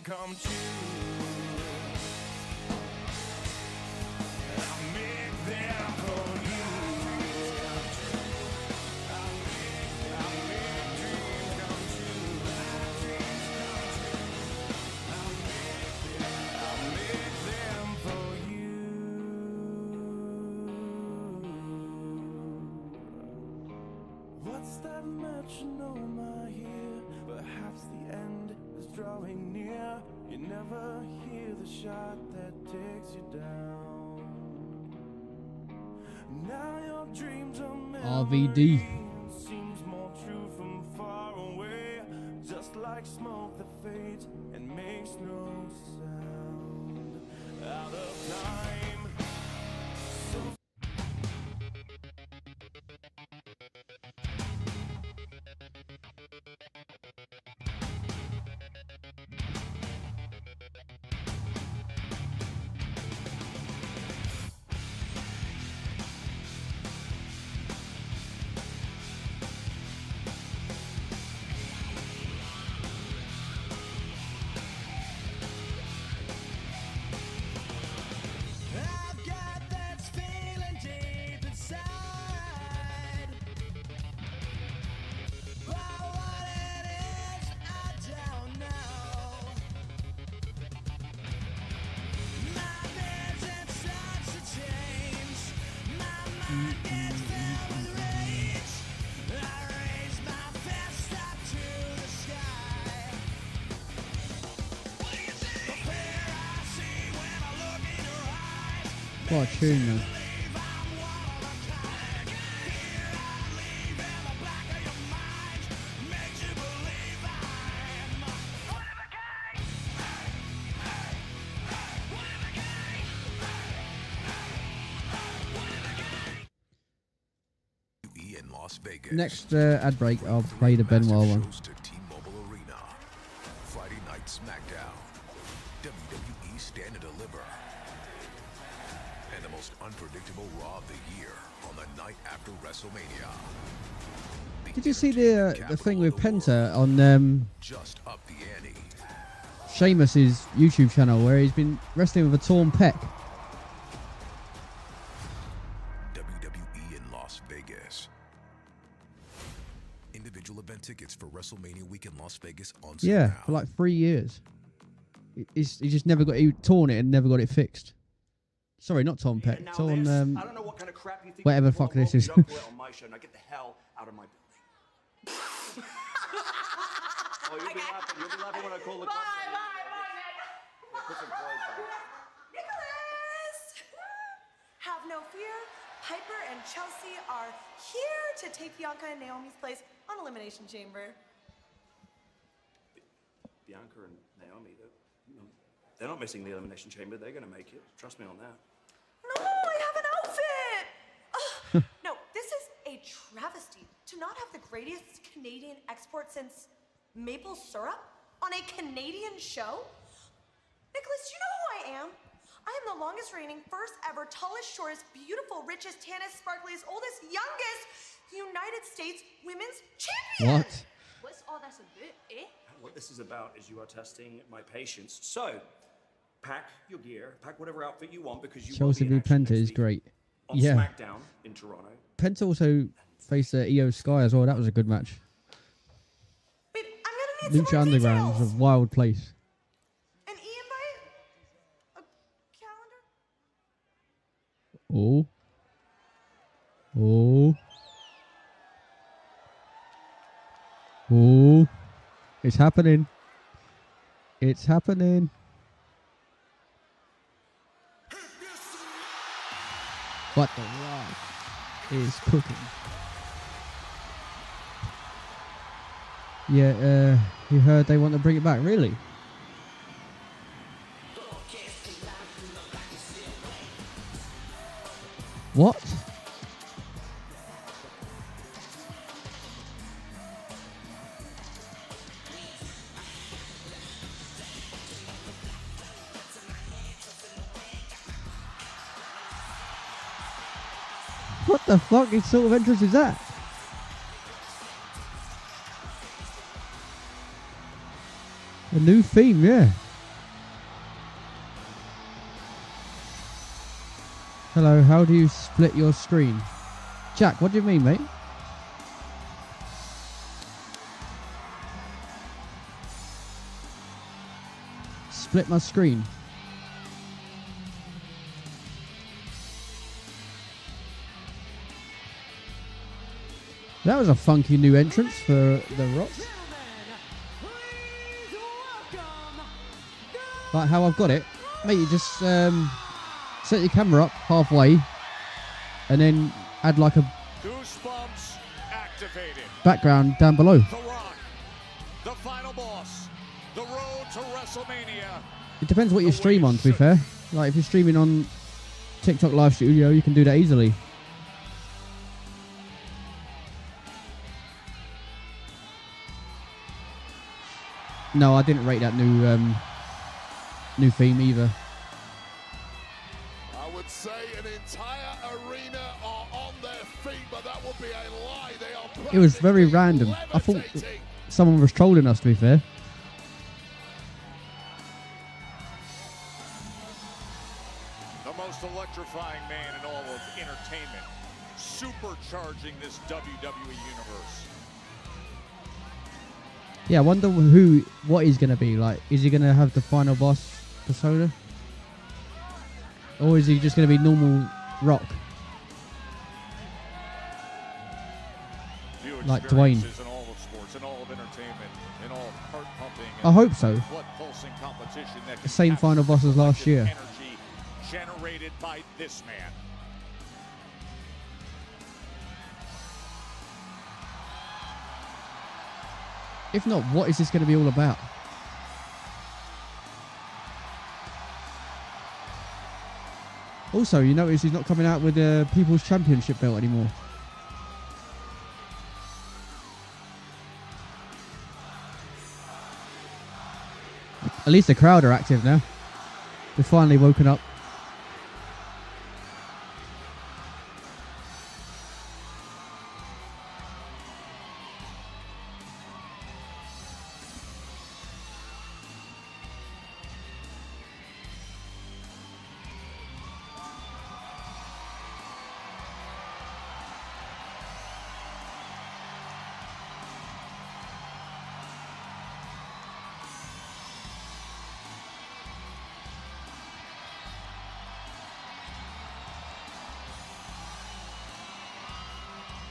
Come true. I make them for you. I make dreams come true. I make them for you. What's that metronome I hear? Perhaps the end is drawing near. You never hear the shot that takes you down. Now your dreams are RVD. seems more true from far away. Just like smoke that fades and makes no sound. Out of time. So I've got that feeling deep inside. But what it is, I don't know. My vision starts to change. My mind gets filled with rage. I raise my fist up to the sky. The fear I see when I look in your eyes. What a tune, though. In Las Vegas. Next ad break, I'll play the Benoit one. Shows to T-Mobile Arena. Friday night Smackdown. WWE Stand and Deliver. And the most unpredictable Raw of the year on the night after WrestleMania. Did you see the thing with Penta on Just up the ante. Sheamus's YouTube channel where he's been wrestling with a torn pec? WWE in Las Vegas. Individual event tickets for WrestleMania week in Las Vegas on sale Yeah, now. for like 3 years. He just never got, he torn it and never got it fixed. Sorry, not torn pec. Torn I don't know what kind of crap you think whatever you fuck can this is. juggle it on my show. Now get the hell out of my building. Oh, you'll be laughing when I call the cops. Yeah, put some clothes on. Nicholas! Have no fear. Piper and Chelsea are here to take Bianca and Naomi's place on Elimination Chamber. Bianca and Naomi, they're not missing the Elimination Chamber. They're going to make it. Trust me on that. No, I have an outfit! Ugh. No, this is a travesty to not have the greatest Canadian export since maple syrup on a Canadian show. Nicholas, you know who I am? I am the longest reigning, first ever, tallest, shortest, beautiful, richest, tannest, sparkliest, oldest, youngest United States women's champion. What? What's all that's about, eh? What this is about is you are testing my patience. So, pack your gear, pack whatever outfit you want because you Chelsea v Penta is great. on Yeah. SmackDown in Toronto. Penta also faced Io Sky as well. That was a good match. Wait, I'm gonna need Lucha Underground was a wild place. an e-invite? A calendar? Oh. Oh. Oh. It's happening. It's happening. What the rock? is cooking. Yeah, you heard they want to bring it back, really? What? What the fucking sort of entrance is that? A new theme, yeah. Hello, how do you split your screen? Jack, what do you mean, mate? Split my screen. That was a funky new entrance for The Rock. Like how I've got it. Mate, you just set your camera up halfway and then add like a Goosebumps activated. background down below. The Rock, the final boss, the road to WrestleMania. It depends what you stream on, to be fair. Like if you're streaming on TikTok Live Studio, you can do that easily. No, I didn't rate that new theme either. I would say an entire arena are on their feet, but that would be a lie. They are It was very random. I thought someone was trolling us, to be fair. The most electrifying man in all of entertainment, supercharging this WWE universe. Yeah, I wonder what he's going to be like. Is he going to have the final boss persona? Or is he just going to be normal Rock? Like Dwayne. In all of sports, in all of entertainment, in all of heart pumping. I hope so. Blood pulsing competition that The same final boss as last year. energy generated by this man. If not, what is this going to be all about? Also, you notice he's not coming out with the People's Championship belt anymore. At least the crowd are active now. They've finally woken up.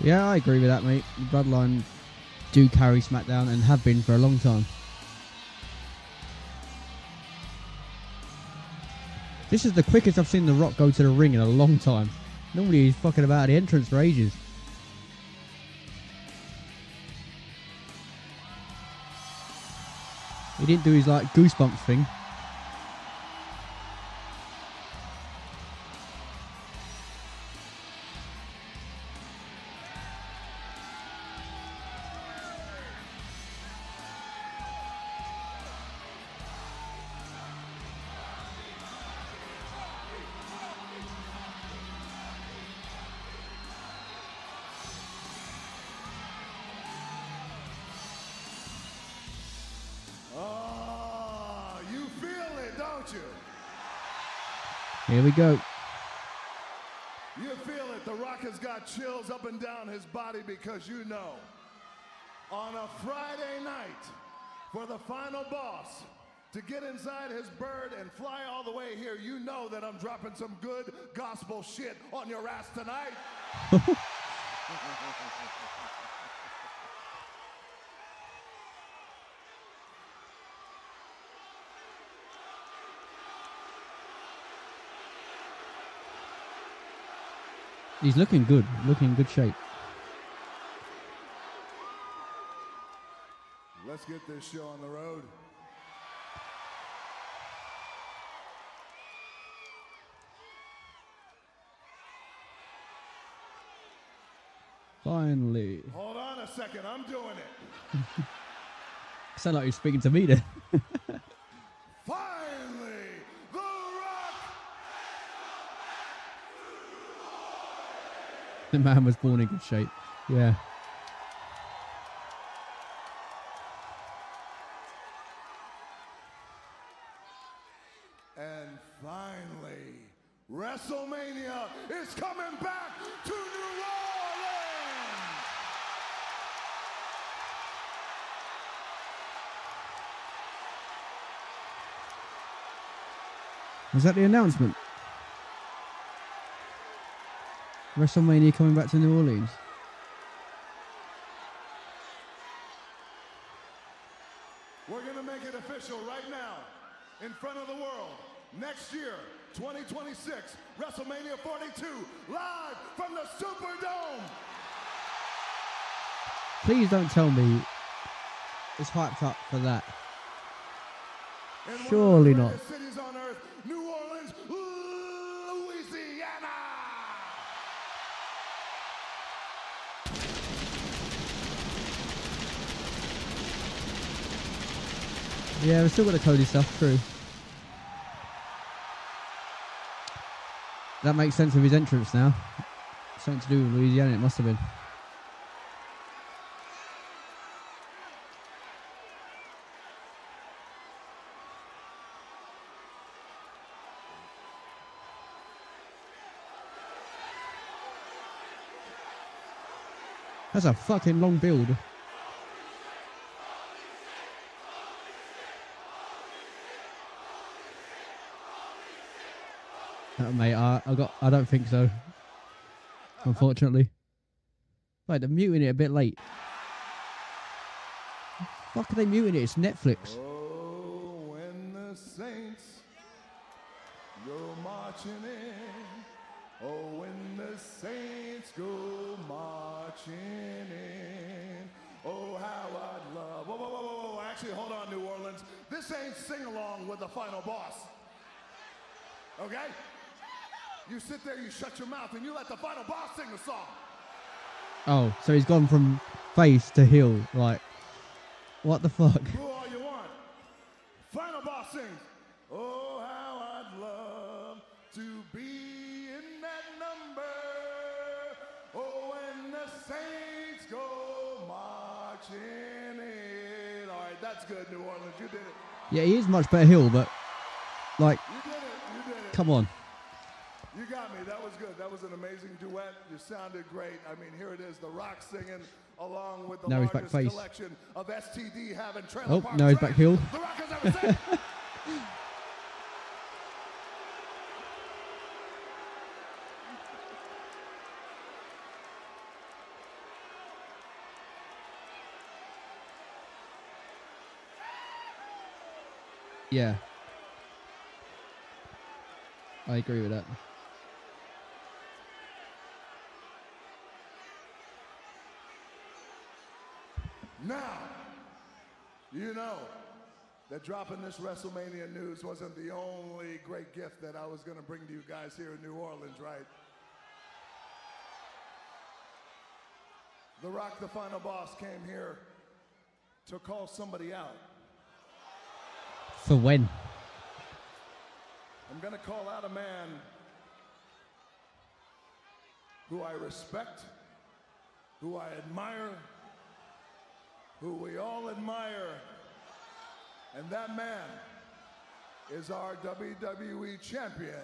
Yeah, I agree with that, mate. Bloodline do carry SmackDown and have been for a long time. This is the quickest I've seen The Rock go to the ring in a long time. Normally he's fucking about the entrance for ages. He didn't do his like goosebumps thing. You feel it, don't you? Here we go. You feel it. The Rock has got chills up and down his body because you know, on a Friday night, for the final boss to get inside his bird and fly all the way here, you know that I'm dropping some good gospel shit on your ass tonight. He's looking good. Looking in good shape. Let's get this show on the road. Finally. Hold on a second, I'm doing it. Sound like you're speaking to me then. Finally, The Rock. The man was born in good shape. Yeah. And finally, WrestleMania is coming back to New Orleans. Was that the announcement? WrestleMania coming back to New Orleans. We're going to make it official right now in front of the world. Next year, 2026, WrestleMania 42, live from the Superdome. Please don't tell me it's hyped up for that. Surely not. Cities on earth, New Orleans, Louisiana. Yeah, we've still got the Cody stuff, true. That makes sense with his entrance now. Something to do with Louisiana, it must have been. That's a fucking long build. Mate, I don't think so. Unfortunately. Wait, they're muting it a bit late. Fuck are they muting it? It's Netflix. Oh, when the saints go marching in. Oh, when the saints go marching in. Oh, how I'd love. Whoa, whoa, whoa, whoa, whoa. Actually, hold on, New Orleans. This ain't sing-along with the final boss. Okay? You sit there, you shut your mouth, and you let the final boss sing the song. Oh, so he's gone from face to heel. Like, what the fuck? Do all you want. Final boss sings. Oh, how I'd love to be in that number. Oh, when the saints go marching in. All right, that's good, New Orleans. You did it. Yeah, he is much better heel, but, like, You did it. You did it. come on. You got me. That was good. That was an amazing duet. You sounded great. I mean, here it is, The Rock singing along with the Now he's largest back face. collection of STD having trailer Oh, park now he's fans back heel. The Rock has ever seen. Yeah. I agree with that. Now, you know that dropping this WrestleMania news wasn't the only great gift that I was going to bring to you guys here in New Orleans, right? The Rock, the final boss, came here to call somebody out. For when? I'm going to call out a man who I respect, who I admire, who we all admire, and that man is our WWE champion.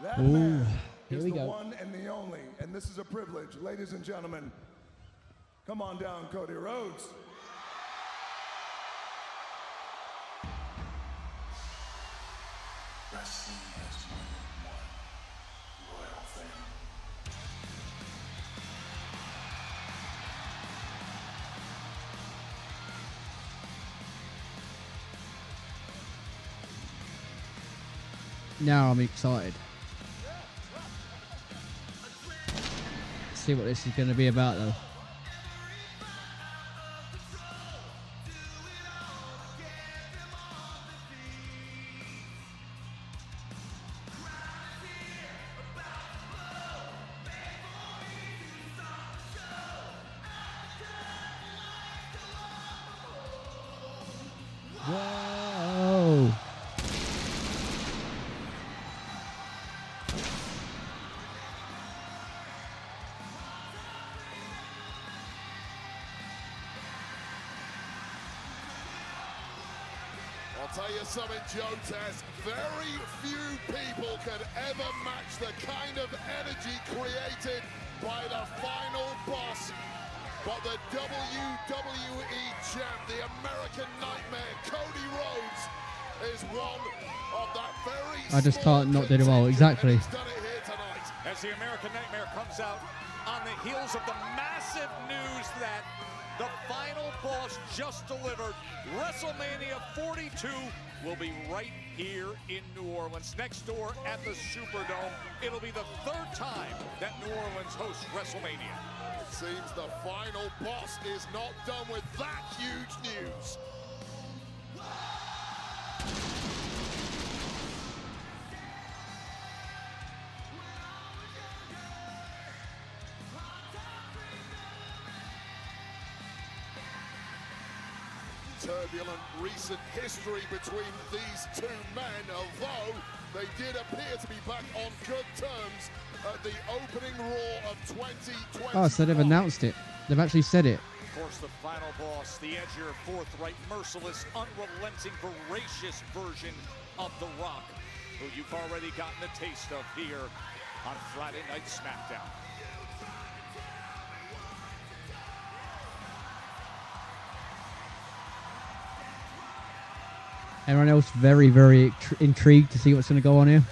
That man is the one and the only, and this is a privilege. Ladies and gentlemen, come on down, Cody Rhodes. Wrestling has more than one royal family. Now I'm excited. see what this is going to be about, though. Whoa! I'll tell you something, Joe Tess, very few people can ever match the kind of energy created by the final boss. But the WWE champ, the American Nightmare, Cody Rhodes, is one of that very I just can't not do the role, exactly. As the American Nightmare comes out on the heels of the massive news that the final boss just delivered, WrestleMania 42 will be right here in New Orleans, next door at the Superdome. It'll be the third time that New Orleans hosts WrestleMania. It seems the final boss is not done with that huge news. Turbulent recent history between these two men, although they did appear to be back on good terms at the opening Raw of 2020. Oh, so they've announced it. They've actually said it. Of course, the final boss, the edgier, forthright, merciless, unrelenting, voracious version of The Rock, who you've already gotten a taste of here on Friday Night Smackdown. Everyone else very, very intrigued to see what's going to go on here.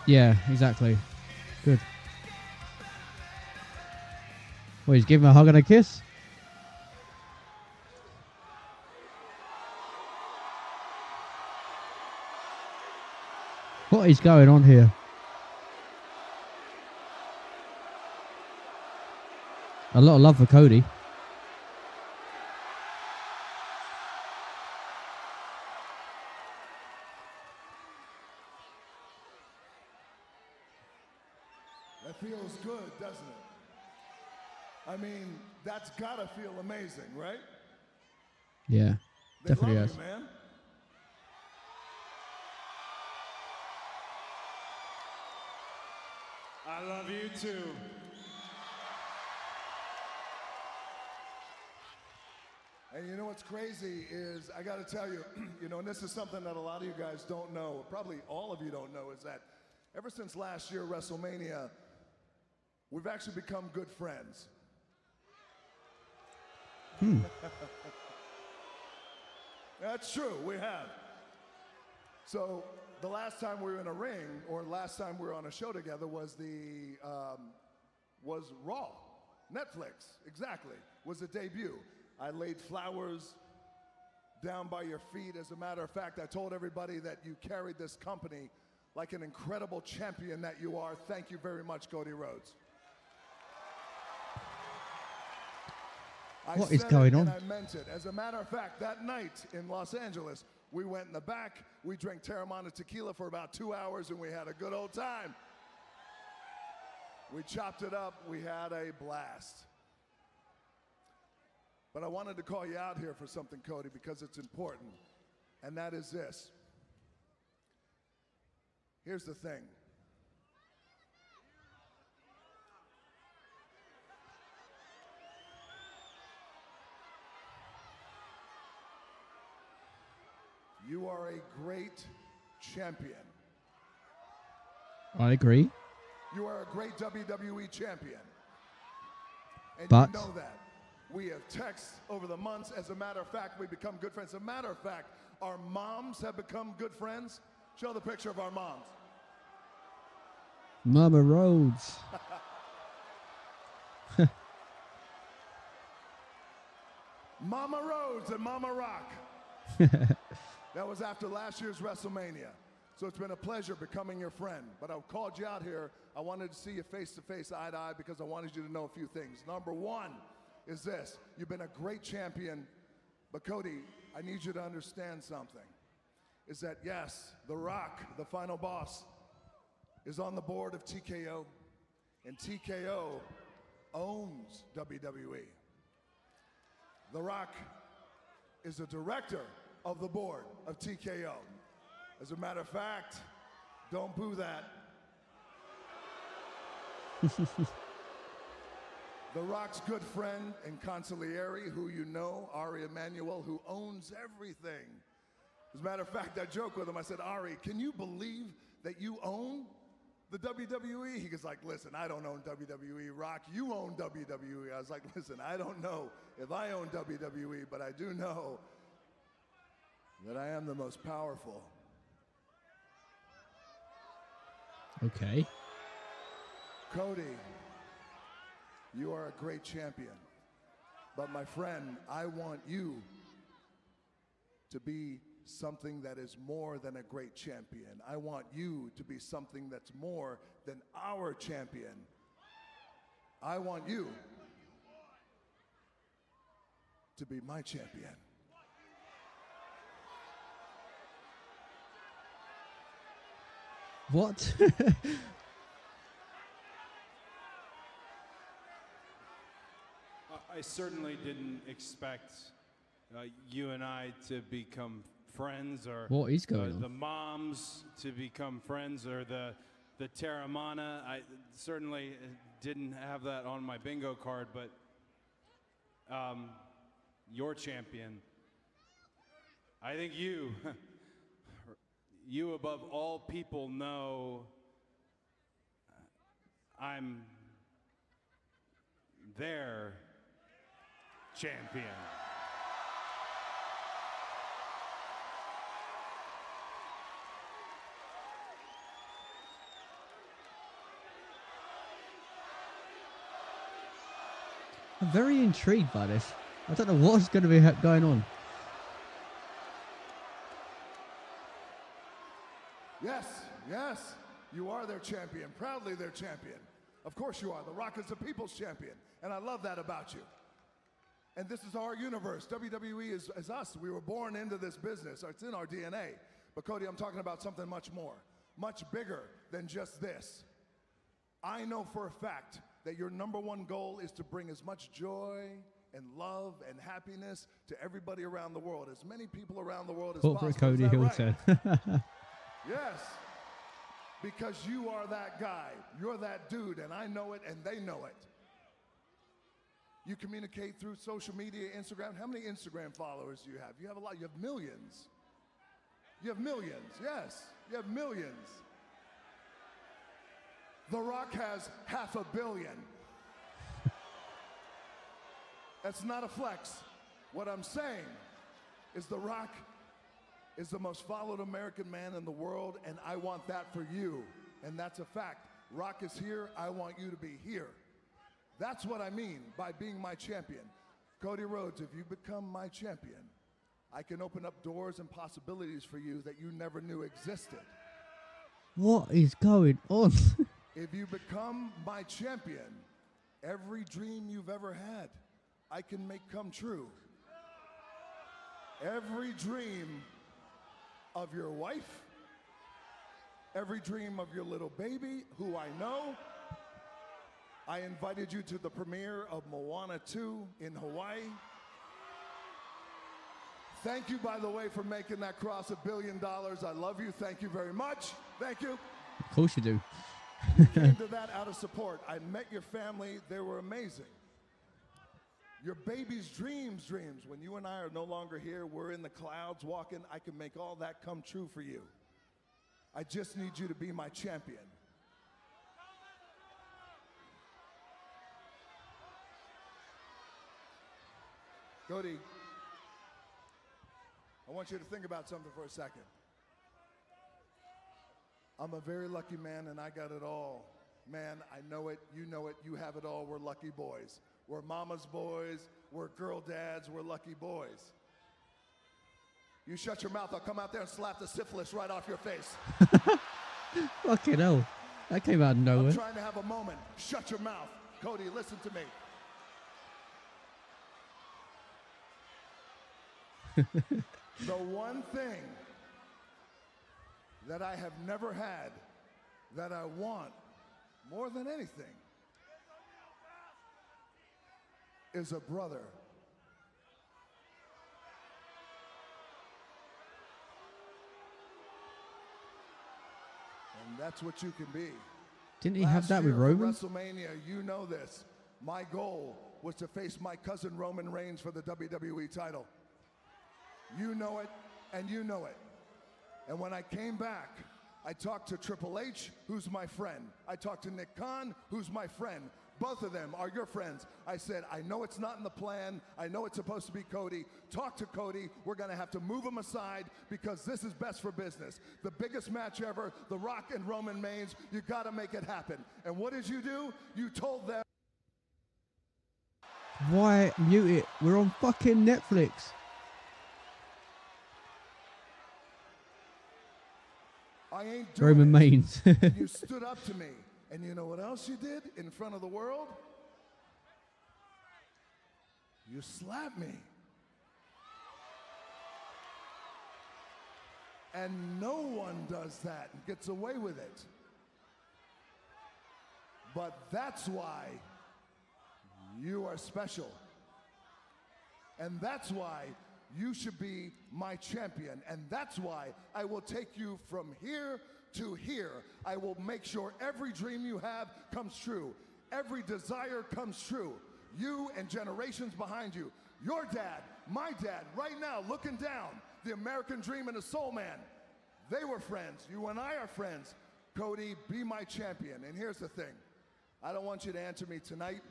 Yeah, exactly. Good. Well, he's giving him a hug and a kiss. What is going on here? A lot of love for Cody. That feels good, doesn't it? I mean, that's gotta feel amazing, right? Yeah, They definitely love has. you, man. I love you too. And you know what's crazy is, I gotta tell you, you know, and this is something that a lot of you guys don't know, or probably all of you don't know, is that ever since last year, WrestleMania, we've actually become good friends. That's true, we have. So the last time we were in a ring, or last time we were on a show together, was was Raw, Netflix, exactly, was the debut. I laid flowers down by your feet. As a matter of fact, I told everybody that you carried this company like an incredible champion that you are. Thank you very much, Cody Rhodes. What is going on? And I meant it. As a matter of fact, that night in Los Angeles, we went in the back, we drank Terramana tequila for about 2 hours, and we had a good old time. We chopped it up, we had a blast. But I wanted to call you out here for something, Cody, because it's important, and that is this. Here's the thing. You are a great champion. I agree. You are a great WWE champion. And But- you know that. We have texted over the months. As a matter of fact, we become good friends. As a matter of fact, our moms have become good friends. Show the picture of our moms. Mama Rhodes. Mama Rhodes and Mama Rock. That was after last year's WrestleMania. So it's been a pleasure becoming your friend. But I called you out here. I wanted to see you face to face, eye to eye, because I wanted you to know a few things. Number one is this. You've been a great champion. But Cody, I need you to understand something. Is that yes, The Rock, the final boss, is on the board of TKO. And TKO owns WWE. The Rock is the director of the board of TKO. As a matter of fact, don't boo that. The Rock's good friend and consigliere, who you know, Ari Emanuel, who owns everything. As a matter of fact, I joke with him. I said, Ari, can you believe that you own the WWE? He goes like, listen, I don't own WWE. Rock, you own WWE. I was like, listen, I don't know if I own WWE, but I do know that I am the most powerful. Okay. Cody, you are a great champion. But my friend, I want you to be something that is more than a great champion. I want you to be something that's more than our champion. I want you to be my champion. What? I certainly didn't expect you and I to become friends, or What is going on? the moms to become friends, or the Terramana. I certainly didn't have that on my bingo card, but your champion. I think you, you above all people know I'm their champion. I'm very intrigued by this. I don't know what's going to be going on. Yes, yes, you are their champion, proudly their champion. Of course you are. The Rock is the people's champion, and I love that about you. And this is our universe. WWE is us. We were born into this business. It's in our DNA. But Cody, I'm talking about something much more, much bigger than just this. I know for a fact that your number one goal is to bring as much joy and love and happiness to everybody around the world, as many people around the world as possible. Corporate Cody Hilton. Yes, because you are that guy. You're that dude, and I know it, and they know it. You communicate through social media, Instagram. How many Instagram followers do you have? You have a lot. You have millions. You have millions, yes. You have millions. The Rock has 500 million. That's not a flex. What I'm saying is The Rock is the most followed American man in the world, and I want that for you. And that's a fact. Rock is here. I want you to be here. That's what I mean by being my champion. Cody Rhodes, if you become my champion, I can open up doors and possibilities for you that you never knew existed. What is going on? If you become my champion, every dream you've ever had, I can make come true. Every dream of your wife, every dream of your little baby, who I know. I invited you to the premiere of Moana 2 in Hawaii. Thank you, by the way, for making that cross $1 billion. I love you. Thank you very much. Thank you. Of course you do. You came to that out of support. I met your family. They were amazing. Your baby's dreams. When you and I are no longer here, we're in the clouds walking. I can make all that come true for you. I just need you to be my champion. Cody, I want you to think about something for a second. I'm a very lucky man, and I got it all. Man, I know it, you have it all, we're lucky boys. We're mama's boys, we're girl dads, we're lucky boys. You shut your mouth, I'll come out there and slap the syphilis right off your face. Fucking hell. That came out of nowhere. I'm trying to have a moment. Shut your mouth. Cody, listen to me. The one thing that I have never had that I want more than anything is a brother. And that's what you can be. Didn't he have that with Roman? WrestleMania, you know this. My goal was to face my cousin Roman Reigns for the WWE title. You know it, and you know it. And when I came back, I talked to Triple H, who's my friend. I talked to Nick Khan, who's my friend. Both of them are your friends. I said, I know it's not in the plan. I know it's supposed to be Cody. Talk to Cody. We're going to have to move him aside because this is best for business. The biggest match ever, The Rock and Roman Reigns. You got to make it happen. And what did you do? You told them. Why mute it? We're on fucking Netflix. I ain't doing Roman it. Reigns. You stood up to me. And you know what else you did in front of the world? You slapped me. And no one does that and gets away with it. But that's why you are special. And that's why you should be my champion. And that's why I will take you from here to here. I will make sure every dream you have comes true. Every desire comes true. You and generations behind you. Your dad, my dad, right now looking down, the American Dream and the Soul Man. They were friends. You and I are friends. Cody, be my champion. And here's the thing. I don't want you to answer me tonight.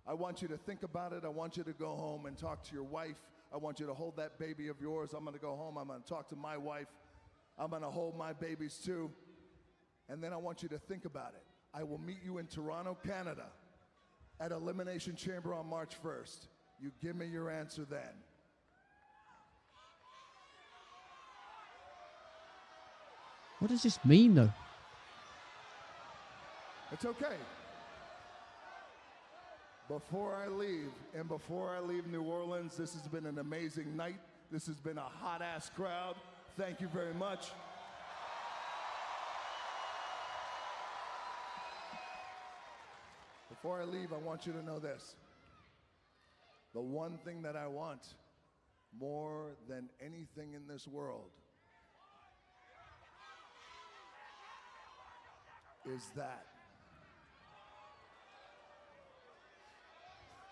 I want you to think about it. I want you to go home and talk to your wife. I want you to hold that baby of yours. I'm going to go home. I'm going to talk to my wife. I'm going to hold my babies too. And then I want you to think about it. I will meet you in Toronto, Canada at Elimination Chamber on March 1st. You give me your answer then. What does this mean though? It's okay. Before I leave, and before I leave New Orleans, this has been an amazing night. This has been a hot-ass crowd. Thank you very much. Before I leave, I want you to know this. The one thing that I want more than anything in this world is that.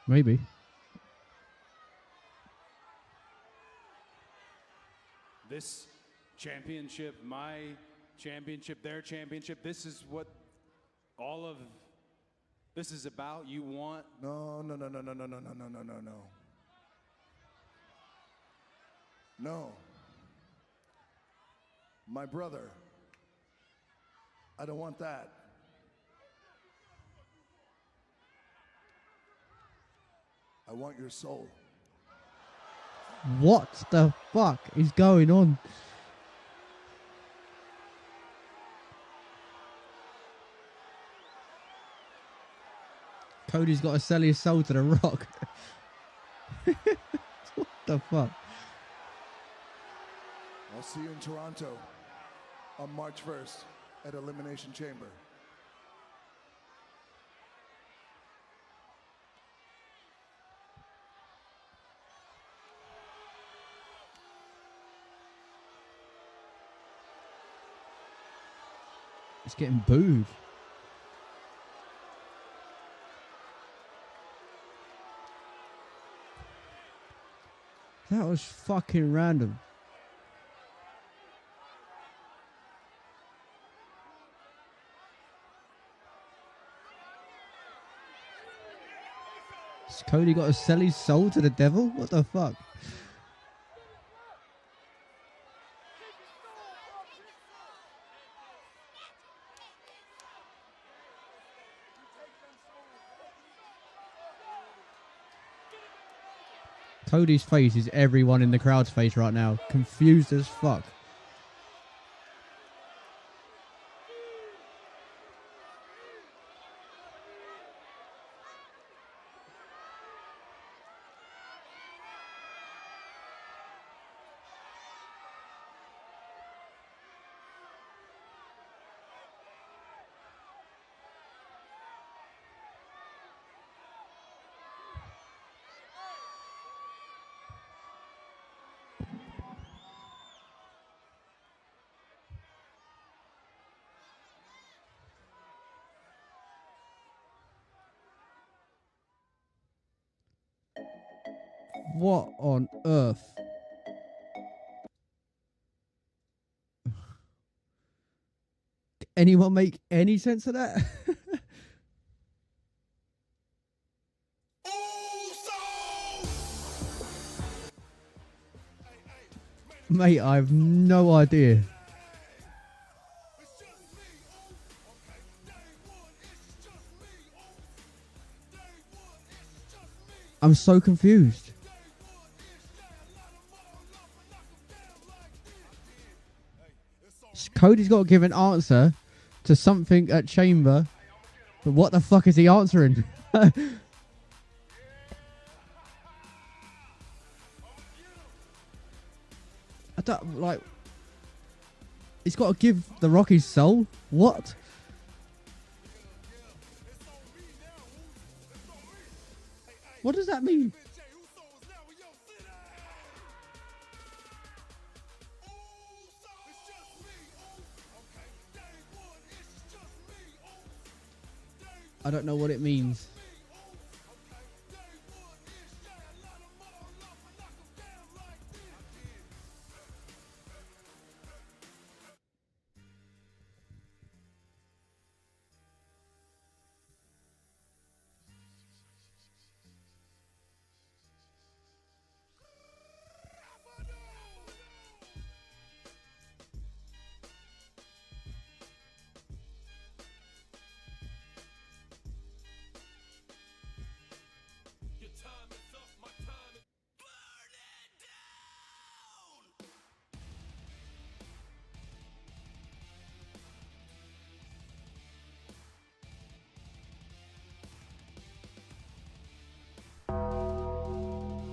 Maybe. This championship, my championship, their championship, this is what all of this is about. You want? No. No. My brother, I don't want that. I want your soul. What the fuck is going on? Cody's got to sell his soul to The Rock. What the fuck? I'll see you in Toronto on March 1st at Elimination Chamber. It's getting booed. That was fucking random. Has Cody got to sell his soul to the devil? What the fuck? Cody's face is everyone in the crowd's face right now. Confused as fuck. What on earth? Anyone make any sense of that? Mate, I have no idea. I'm so confused. Cody's got to give an answer to something at Chamber, but what the fuck is he answering? I don't like. He's got to give the Rock his soul. What? What does that mean? I don't know what it means.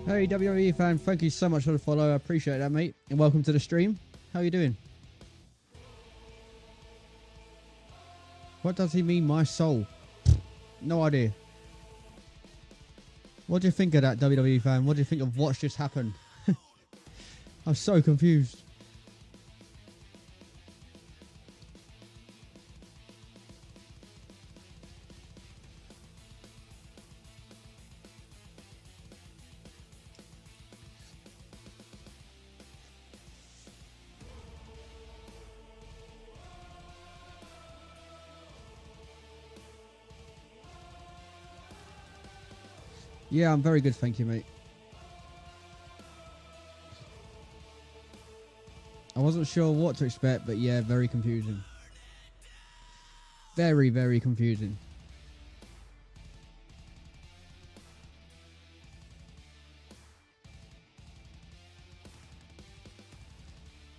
Hey WWE fan, thank you so much for the follow. I appreciate that, mate. And welcome to the stream. How are you doing? What does he mean, my soul? No idea. What do you think of that, WWE fan? What do you think of what's just happened? I'm so confused. Yeah, I'm very good, thank you, mate. I wasn't sure what to expect, but yeah, very confusing. Very, very confusing.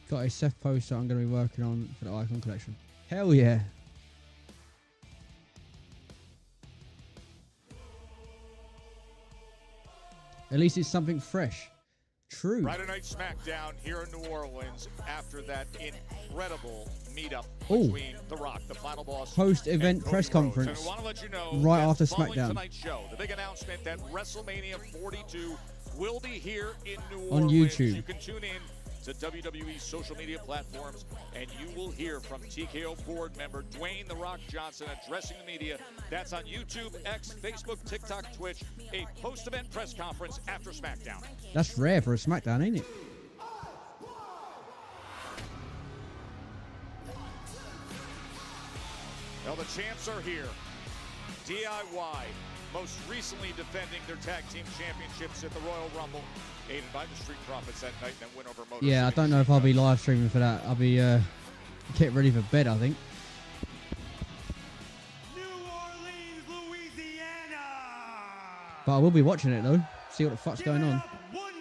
Got a Seth poster I'm going to be working on for the Icon collection. Hell yeah. At least it's something fresh. True. Friday Night Smackdown here in New Orleans after that incredible meetup between The Rock, the final boss, post-event press conference right after Smackdown. Tonight's show, the big announcement that WrestleMania 42 will be here in New on Orleans. YouTube. You can tune in to WWE's social media platforms, and you will hear from TKO board member Dwayne The Rock Johnson addressing the media. That's on YouTube, X, Facebook, TikTok, Twitch, a post-event press conference after Smackdown. That's rare for a Smackdown, ain't it? Well, the champs are here. DIY, most recently defending their tag team championships at the Royal Rumble, aided by the Street Profits that night and then win over Motor Yeah, I don't know if I'll be live streaming for that. I'll be getting ready for bed, I think. New Orleans, Louisiana. But I will be watching it though. See what the fuck's going on. One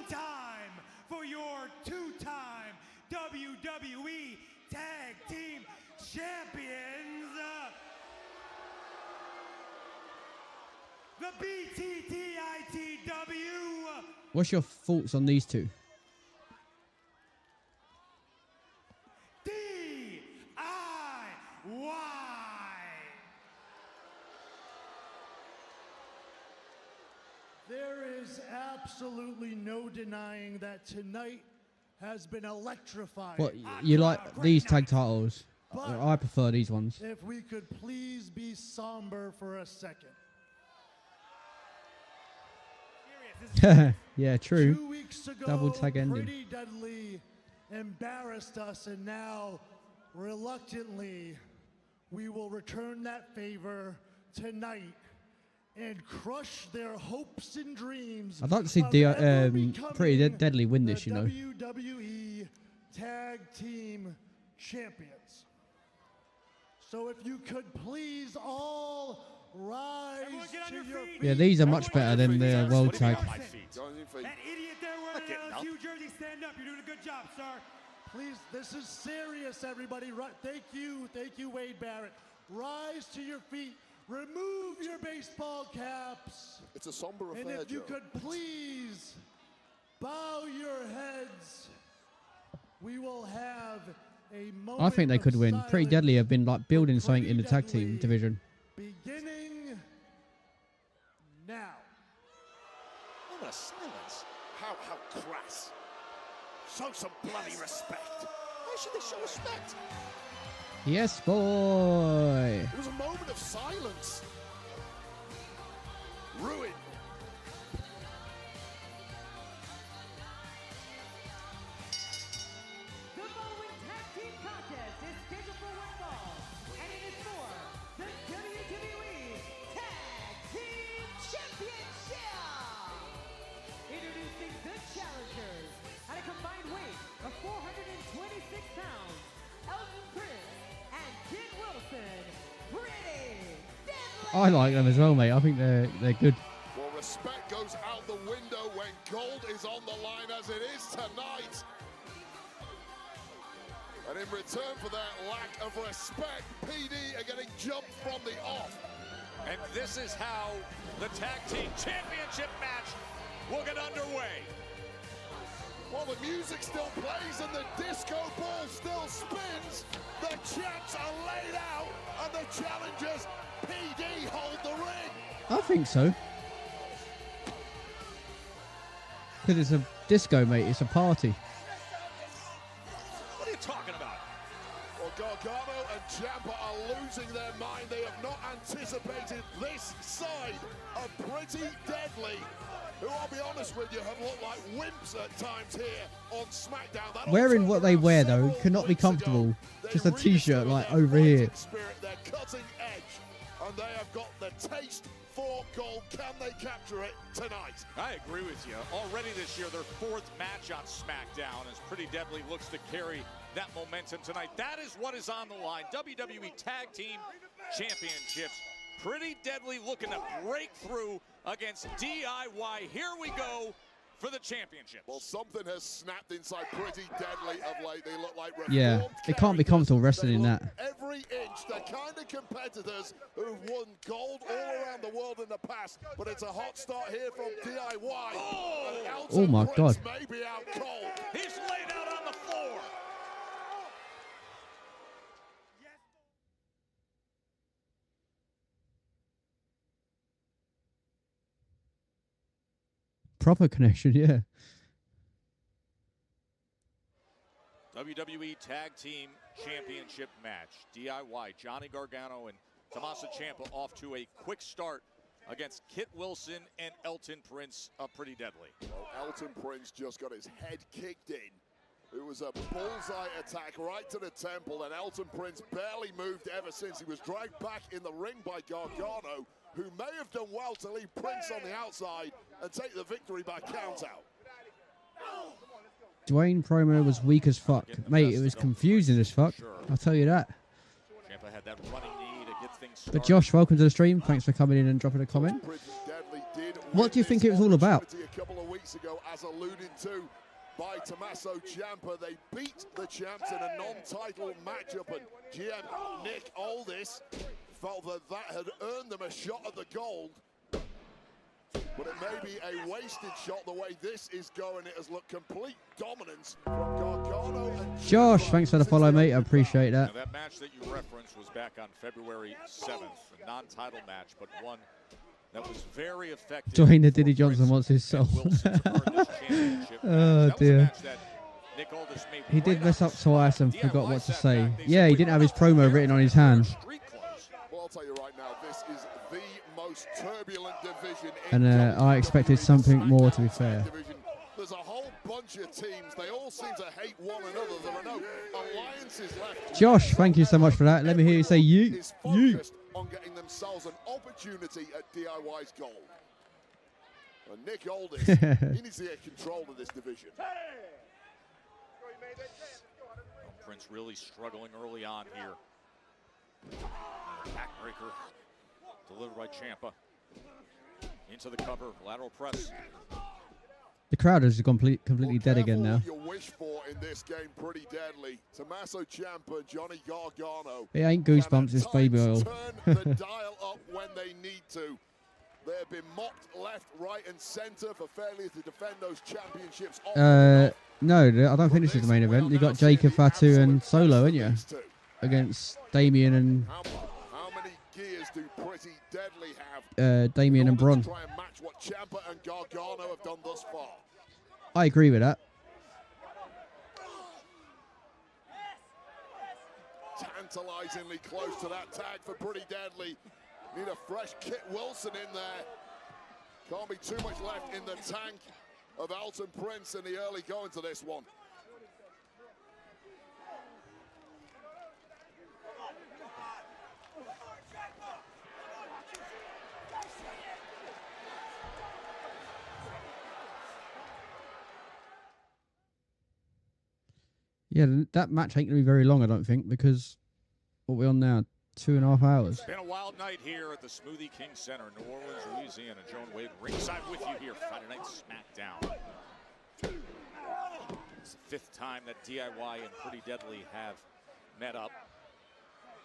the BTTITW. What's your thoughts on these two? There is absolutely no denying that tonight has been electrifying. What you like these tag titles? I prefer these ones. If we could please be somber for a second. Yeah, true. 2 weeks ago, Double tag ending. Pretty Deadly embarrassed us, and now, reluctantly, we will return that favor tonight and crush their hopes and dreams. I'd like to see Pretty Deadly win this, you know. WWE Tag Team Champions. So if you could please all rise to your feet. Yeah, these are much better than the World Tag. That idiot there wearing an LSU jersey, stand up. You're doing a good job, sir. Please, this is serious, everybody. Thank you, Wade Barrett. Rise to your feet. Remove your baseball caps. It's a somber affair, And if you Joe. could please bow your heads, we will have a moment I think they could of win. Pretty Deadly have been like building something in the tag team division. beginning now. What a silence. How crass. Show some bloody respect. Why should they show respect? Yes, boy. It was a moment of silence. Ruin. The following tag team contest is scheduled for one fall, and it is for the WWE Tag Team Championship. Introducing the challengers at a combined weight of 426 pounds, Elton Prince and Kid Wilson. Pretty Deadly. I like them as well, mate. I think they're good. Well, respect goes out the window when gold is on the line, as it is tonight. And in return for that lack of respect, PD are getting jumped from the off. And this is how the Tag Team Championship match will get underway. While the music still plays and the disco ball still spins, the champs are laid out and the challengers, PD, hold the ring. I think so. Because it's a disco, mate. It's a party. What are you talking about? Well, Gargano and Ciampa are losing their mind. They have not anticipated this side of Pretty Deadly, who, I'll be honest with you, have looked like wimps at times here on SmackDown. That Wearing what they wear, though, cannot be comfortable. Just a t-shirt, like, over here. Spirit, they're cutting edge, and they have got the taste for gold. Can they capture it tonight? I agree with you. Already this year, their fourth match on SmackDown, as Pretty Deadly looks to carry that momentum tonight. That is what is on the line. WWE Tag Team Championships. Pretty Deadly looking to break through against DIY. Here we go for the championship. Well, something has snapped inside Pretty Deadly of late. They look like Yeah, they can't be comfortable wrestling in that. every inch. The kind of competitors who've won gold all around the world in the past, but it's a hot start here from DIY. Oh my God. May be out cold. He's laid out on the floor. Proper connection, yeah. WWE Tag Team Championship match. DIY, Johnny Gargano and Tommaso Ciampa off to a quick start against Kit Wilson and Elton Prince, Pretty Deadly. Well, Elton Prince just got his head kicked in. It was a bullseye attack right to the temple, and Elton Prince barely moved ever since. He was dragged back in the ring by Gargano, who may have done well to leave Prince on the outside and take the victory by count out. Dwayne promo was weak as fuck. Mate, it was confusing as fuck. I'll tell you that. Ciampa had that running knee to get things started. But Josh, welcome to the stream. Thanks for coming in and dropping a comment. What do you think it was all about? A couple of weeks ago, as alluded to by Tommaso Ciampa, they beat the champs in a non-title matchup, and GM Nick Aldis felt that had earned them a shot at the gold. But it may be a wasted shot the way this is going. It has looked complete dominance from Gargano and Josh, thanks for the follow, mate. I appreciate that. Now, that match that you referenced was back on February 7th, a non-title match, but one that was very effective. Dwayne the Diddy Johnson wants his soul. Oh, dear. He did mess up twice and forgot what to say. Yeah, he didn't have his promo written on his hand. Well, I'll tell you right now, this is the most turbulent division. And I expected something more, to be fair. There's a whole bunch of teams. They all seem to hate one another. There are no alliances left. Josh, thank you so much for that. Let me hear you say you. On getting themselves an opportunity at DIY's gold. And Nick Aldis, he needs to get control of this division. Prince really struggling early on here. Backbreaker delivered by Ciampa. Into the cover, lateral press. The crowd is completely dead again now. You wish for in this game, pretty deadly. Tommaso Ciampa, Johnny Gargano. It ain't goosebumps, it's baby oil. Turn the dial up when they need to. They have been mocked left, right, and centre for failure to defend those championships. No, I don't think this is the main event. You got Jacob, Fatu, and Solo, haven't you? Against Damien and how many gears do Pretty Deadly have? Damien and Braun. Try and match what Ciampa and Gargano have done thus far. I agree with that. Tantalizingly close to that tag for Pretty Deadly. Need a fresh Kit Wilson in there. Can't be too much left in the tank of Elton Prince in the early going to this one. Yeah, that match ain't going to be very long, I don't think, because what are we on now? 2.5 hours. It's been a wild night here at the Smoothie King Center, New Orleans, Louisiana. Joan Wade ringside with you here, Friday Night Smackdown. It's the 5th time that DIY and Pretty Deadly have met up,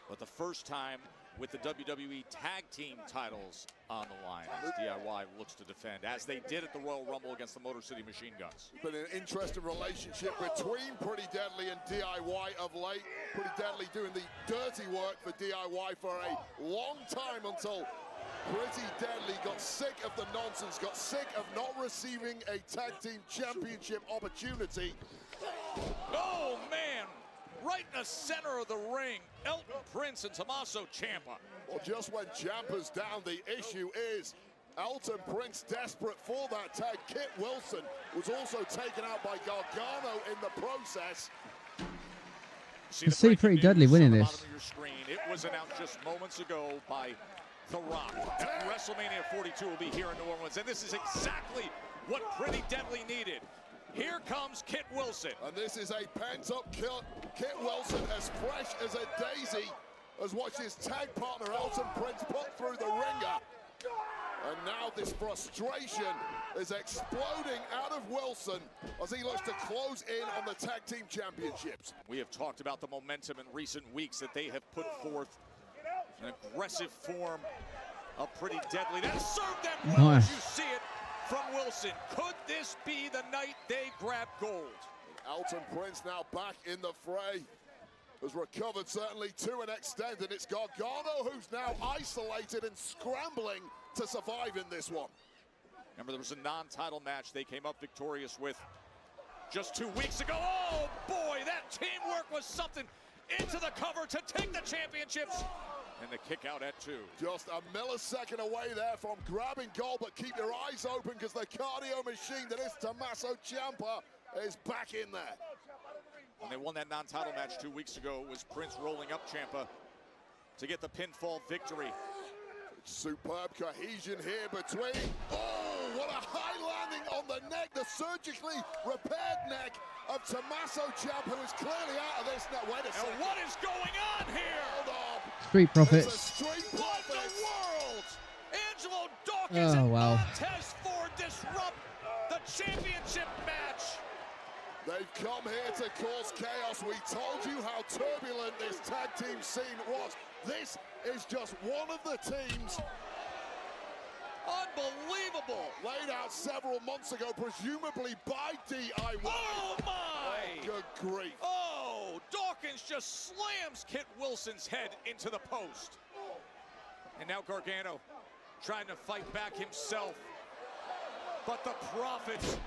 but the first time with the WWE Tag Team titles on the line as DIY looks to defend, as they did at the Royal Rumble against the Motor City Machine Guns. Been an interesting relationship between Pretty Deadly and DIY of late. Pretty Deadly doing the dirty work for DIY for a long time until Pretty Deadly got sick of the nonsense, got sick of not receiving a Tag Team Championship opportunity. Oh, man! Right in the center of the ring, Elton Prince and Tommaso Ciampa. Well, just when Ciampa's down, the issue is Elton Prince desperate for that tag. Kit Wilson was also taken out by Gargano in the process. You see Pretty Deadly winning this. It was announced just moments ago by The Rock. At WrestleMania 42 will be here in New Orleans, and this is exactly what Pretty Deadly needed. Here comes Kit Wilson. And this is a pent-up Kit Wilson, as fresh as a daisy, has watched his tag partner Elton Prince put through the ringer. And now this frustration is exploding out of Wilson as he looks to close in on the Tag Team Championships. We have talked about the momentum in recent weeks that they have put forth. An aggressive form of Pretty Deadly. That served them well as you see it from Wilson. Could this be the night they grab gold? Elton Prince now back in the fray. Has recovered certainly to an extent, and it's Gargano who's now isolated and scrambling to survive in this one. Remember, there was a non-title match they came up victorious with just 2 weeks ago. Oh boy, that teamwork was something. Into the cover to take the championships. And the kick out at 2. Just a millisecond away there from grabbing gold, but keep your eyes open because the cardio machine that is Tommaso Ciampa is back in there. When they won that non-title match 2 weeks ago, it was Prince rolling up Ciampa to get the pinfall victory. Superb cohesion here between. Oh, what a high landing on the neck, the surgically repaired neck of Tommaso Ciampa, who is clearly out of this now. Wait a second. And what is going on here? Hold on. Street Profits. Street Profits. What the world? Angelo Dawkins and Montez Ford disrupt the championship match. They've come here to cause chaos. We told you how turbulent this tag team scene was. This is just one of the teams. Unbelievable. Laid out several months ago, presumably by DIY. Oh, my. Good grief. Oh, Dawkins just slams Kit Wilson's head into the post. And now Gargano trying to fight back himself. But the Prophet's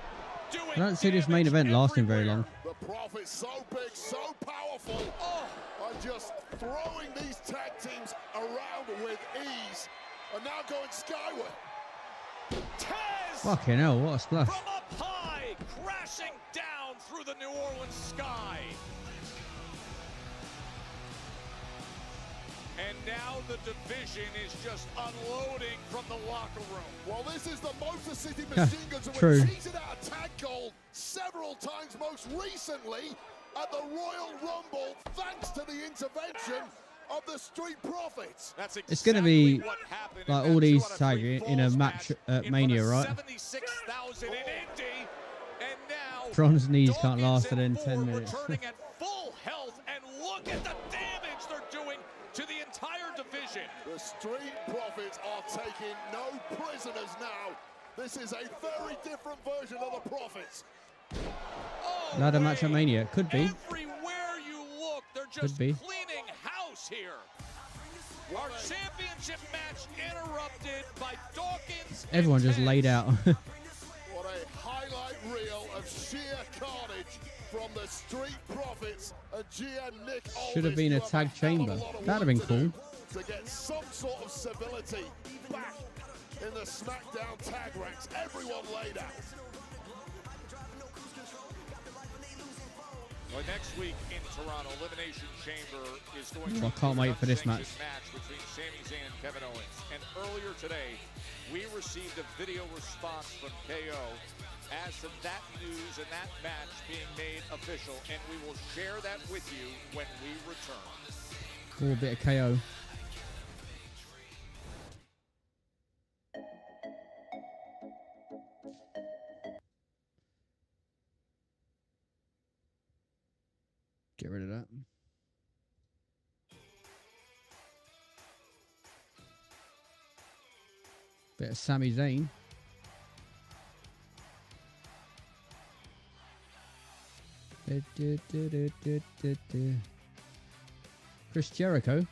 doing I don't see this main event lasting very long. The Prophet's so big, so powerful. And just throwing these tag teams around with ease. And now going skyward. Taz Fucking hell, what a splash. from up high, crashing down through the New Orleans sky. And now the division is just unloading from the locker room. Well, this is the Motor City Machine Guns who True. were cheated out of tag gold several times, most recently at the Royal Rumble, thanks to the intervention of the Street Profits. That's It's going to be what happened like in all that these 2 out of tag 3 in a falls match at in Mania, front of right? 76,000 in Indy, and now Bronze knees can't Dawkins last more and than 10 Ford minutes. returning at full health, and look at the damage they're doing to the entire division. The Street Profits are taking no prisoners now. This is a very different version of the Profits. Ladder match at Mania. Could be. Everywhere you look, they're Could just be. cleaning house here. Our championship match interrupted by Dawkins. Everyone and just Taz. laid out. What a highlight reel of sheer carnage from the Street Profits and GM Nick Should have been a tag chamber. That'd have been cool. to get some sort of civility back in the SmackDown tag ranks. Everyone laid out. Well, next week in Toronto, Elimination Chamber is going I to can't be wait for this match. match between Sami Zayn and Kevin Owens. And earlier today, we received a video response from KO as to that news and that match being made official, and we will share that with you when we return. Cool bit of KO. Get rid of that. Bit of Sami Zayn. Chris Jericho.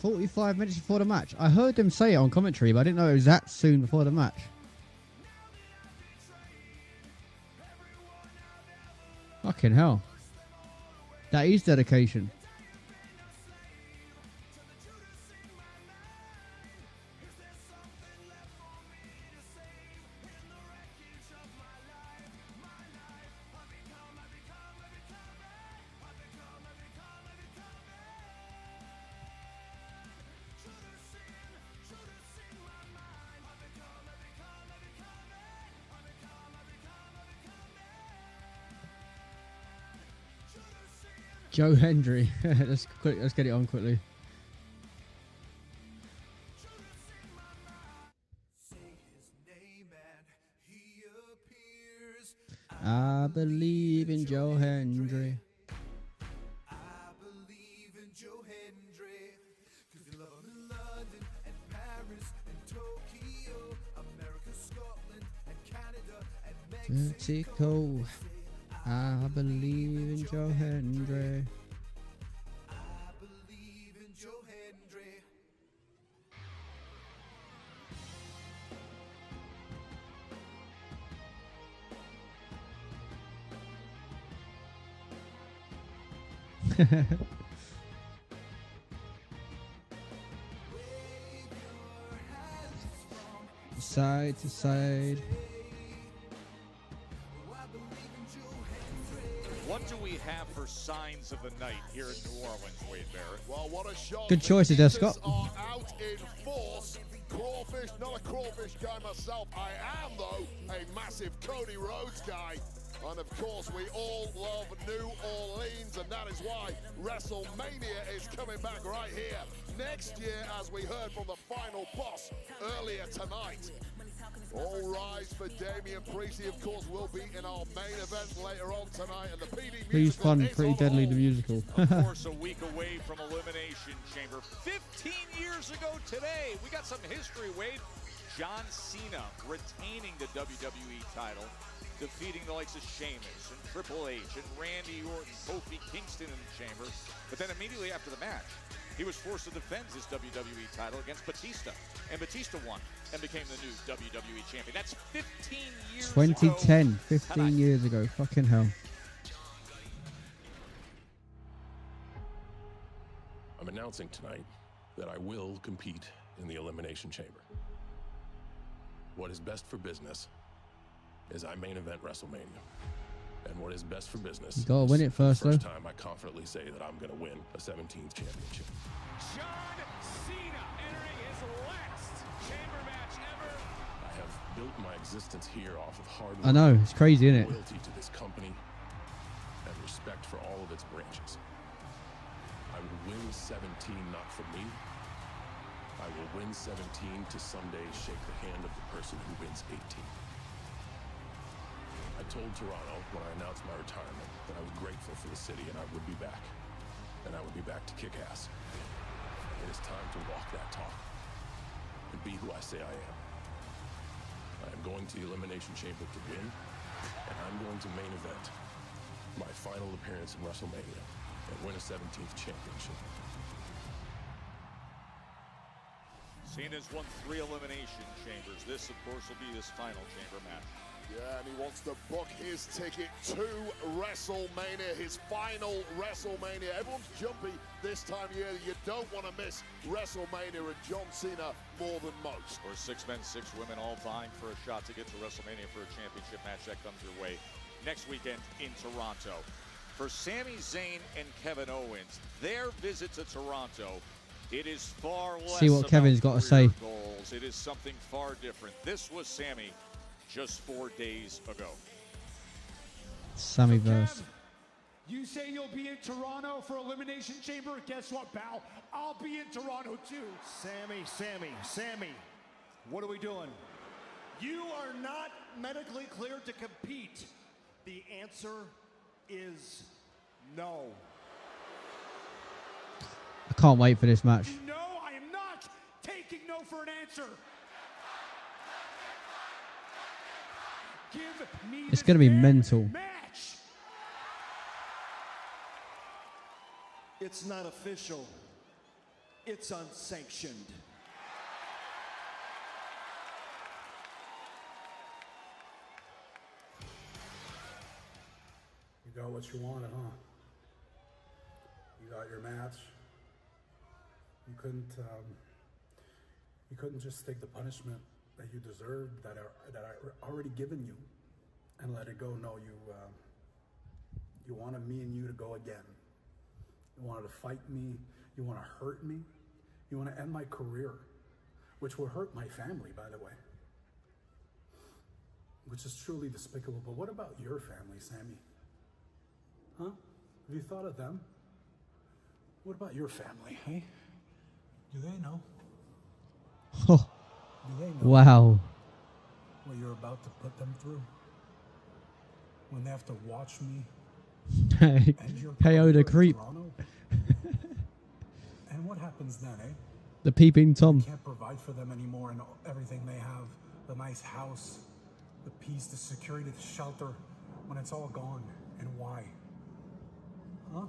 "45 minutes before the match." I heard them say it on commentary, but I didn't know it was that soon before the match. Fucking hell. That is dedication. Joe Hendry. Let's get it on quickly. I believe in Joe Hendry. Vertical. I believe in Joe Hendry. Side to side. What do we have for signs of the night here in New Orleans, Wade Barrett? Well, what a shot. Good choices there, Scott. Are out in force. Crawfish, not a crawfish guy myself. I am, though, a massive Cody Rhodes guy. And of course, we all love New Orleans, and that is why WrestleMania is coming back right here next year, as we heard from the final boss earlier tonight. All rise for Damian Priest. He, of course, will be in our main event later on tonight, and the PD Pretty fun, pretty deadly, the musical. Of course, a week away from Elimination Chamber. 15 years ago today, we got some history, Wade. John Cena retaining the WWE title, defeating the likes of Sheamus and Triple H and Randy Orton, Kofi Kingston in the chamber. But then immediately after the match, he was forced to defend his WWE title against Batista. And Batista won and became the new WWE champion. That's 15 years 2010, ago. 15 years ago. Fucking hell. I'm announcing tonight that I will compete in the Elimination Chamber. What is best for business is I main event WrestleMania. And what is best for business, You gotta win it first, though. first time I confidently say that I'm gonna win a 17th championship. John Cena entering his last chamber match ever. I have built my existence here off of hard work, I know, it's crazy, isn't it? loyalty to this company, and respect for all of its branches. I will win 17 not for me. I will win 17 to someday shake the hand of the person who wins 18. I told Toronto when I announced my retirement that I was grateful for the city and I would be back. And I would be back to kick ass. It is time to walk that talk and be who I say I am. I am going to the Elimination Chamber to win, and I'm going to main event my final appearance in WrestleMania and win a 17th championship. Cena's won 3 Elimination Chambers. This, of course, will be his final chamber match. Yeah, and he wants to book his ticket to WrestleMania, his final WrestleMania. Everyone's jumpy this time of year. You don't want to miss WrestleMania and John Cena more than most. Or 6 men, 6 women, all vying for a shot to get to WrestleMania for a championship match. That comes your way next weekend in Toronto. For Sami Zayn and Kevin Owens, their visit to Toronto, it is far less See what Kevin's got to say. goals. It is something far different. This was Sami just 4 days ago. Sammy verse. You say you'll be in Toronto for Elimination Chamber? Guess what, pal? I'll be in Toronto too. Sammy, what are we doing? You are not medically cleared to compete. The answer is no. I can't wait for this match. No, I am not taking no for an answer. Give me It's going to be mental. match. It's not official. It's unsanctioned. You got what you wanted, huh? You got your match. You couldn't just take the punishment that you deserved, that I already given you, and let it go. No, you wanted me and you to go again. You wanted to fight me. You want to hurt me. You want to end my career, which will hurt my family, by the way, which is truly despicable. But what about your family, Sami? Huh? Have you thought of them? What about your family, hey? Do they know? Oh. Do they know Wow. what you're about to put them through? When they have to watch me end your KO career the in creep. Toronto? And what happens then, eh? The peeping Tom. You can't provide for them anymore and everything they have, the nice house, the peace, the security, the shelter, when it's all gone? And why? Huh?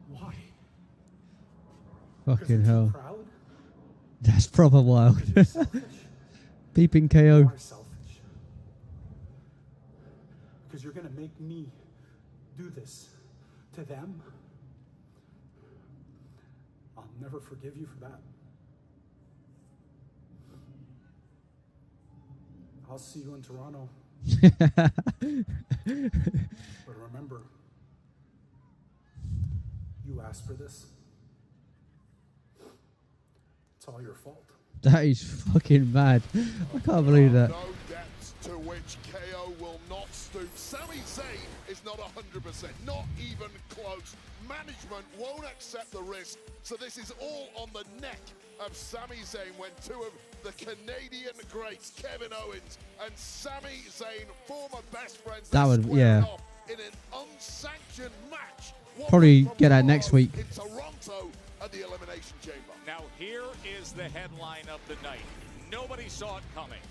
Why? Fucking hell. Proud? That's proper wild. Peeping KO. You are selfish. Because you're gonna make me do this to them. I'll never forgive you for that. I'll see you in Toronto. But remember, you asked for this. It's all your fault. That is fucking mad. I can't believe that. No depths to which KO will not stoop. Sami Zayn is not 100%, not even close. Management won't accept the risk, so this is all on the neck of Sami Zayn when two of the Canadian greats, Kevin Owens and Sami Zayn, former best friends, That would, squaring yeah. off in an unsanctioned match. Probably get that next week. In Toronto at the Elimination Chamber. Now here is the headline of the night. Nobody saw it coming.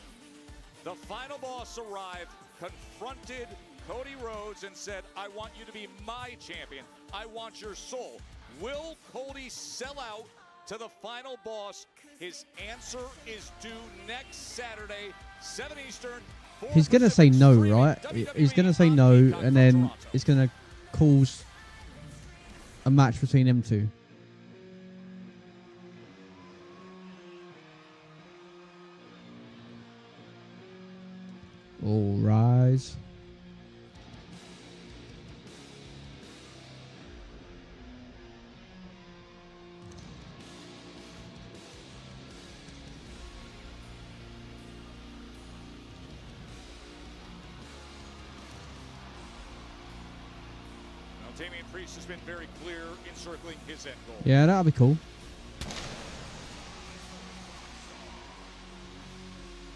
The final boss arrived, confronted Cody Rhodes and said, I want you to be my champion. I want your soul. Will Cody sell out to the final boss? His answer is due next Saturday, 7 Eastern. He's going to say no, right? He's going to say no, and then it's going to cause a match between them two. All rise. Well, Damian Priest has been very clear in circling his end goal. Yeah, that'll be cool.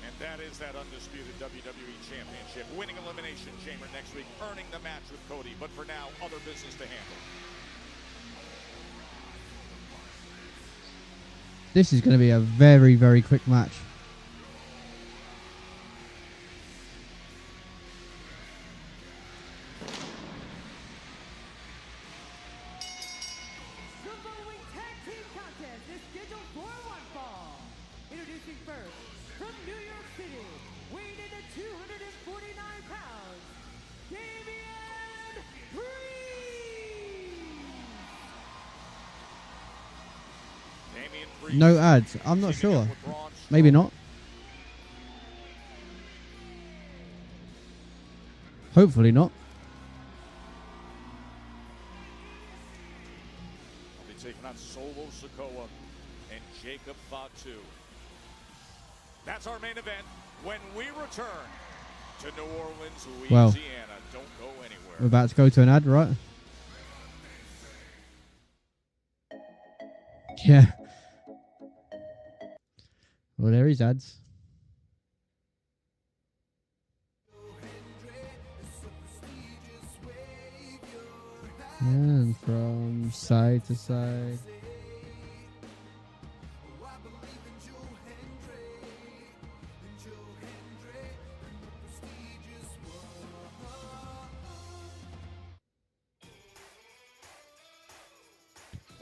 And that is that undisputed WWE Championship. Winning Elimination Chamber next week, earning the match with Cody. But for now, other business to handle. This is going to be a very, very quick match. The following tag team contest is scheduled for one fall. Introducing first, from New York City, weighing in at 249 pounds, Damian Priest. No ads. I'm not sure. Maybe not. Hopefully not. I'll be taking on Solo Sikoa and Jacob Fatu. That's our main event when we return to New Orleans, Louisiana. Well, don't go anywhere. we're about to go to an ad, right? Yeah. Well, there is ads. And from side to side.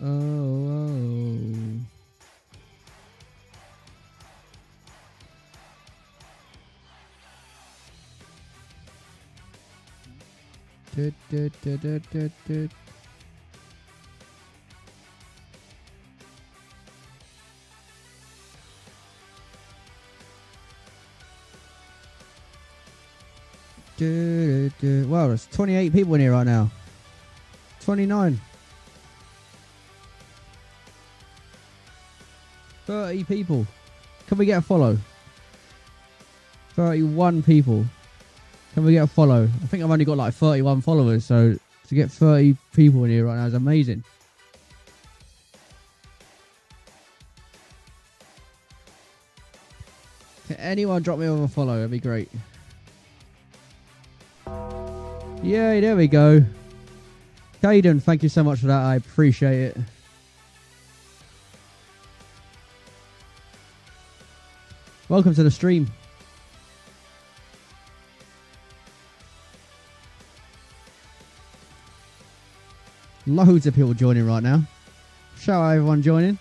Oh. Du. Wow, there's 28 people in here right now. 29. 30 people. Can we get a follow? 31 people. Can we get a follow? I think I've only got like 31 followers, so to get 30 people in here right now is amazing. Can anyone drop me over a follow? That'd be great. Yay, there we go. Caden, thank you so much for that. I appreciate it. Welcome to the stream. Loads of people joining right now. Shout out everyone joining.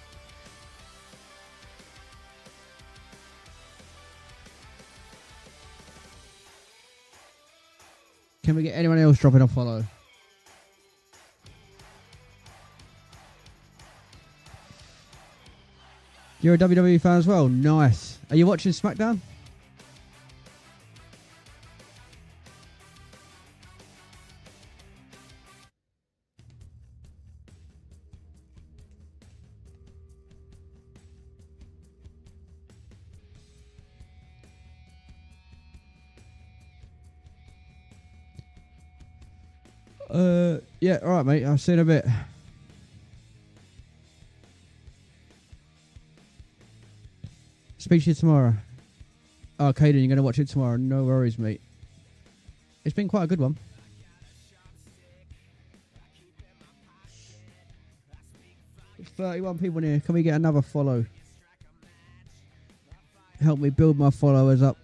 Can we get anyone else dropping a follow? You're a WWE fan as well? Nice. Are you watching Smackdown? Yeah, alright mate, I'll see you in a bit. Speak to you tomorrow. Oh, Caden, you're going to watch it tomorrow. No worries, mate. It's been quite a good one. There's 31 people in here. Can we get another follow? Help me build my followers up.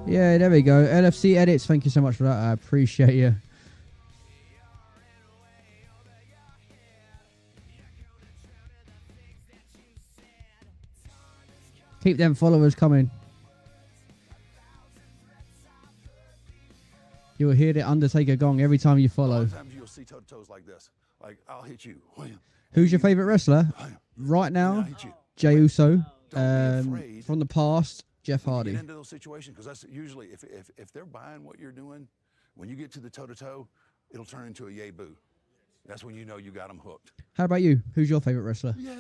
Yeah, there we go. LFC Edits, thank you so much for that. I appreciate you. Keep them followers coming. You'll hear the Undertaker gong every time you follow. Sometimes you'll see toe-to-toes like this. Like, I'll hit you. Who's your favourite wrestler? Right now, Jey Uso. From the past, Jeff Hardy. Get into those situations because that's usually if they're buying what you're doing, when you get to the toe-to-toe, it'll turn into a yay boo. That's when you know you got them hooked. How about you? Who's your favourite wrestler? Yay!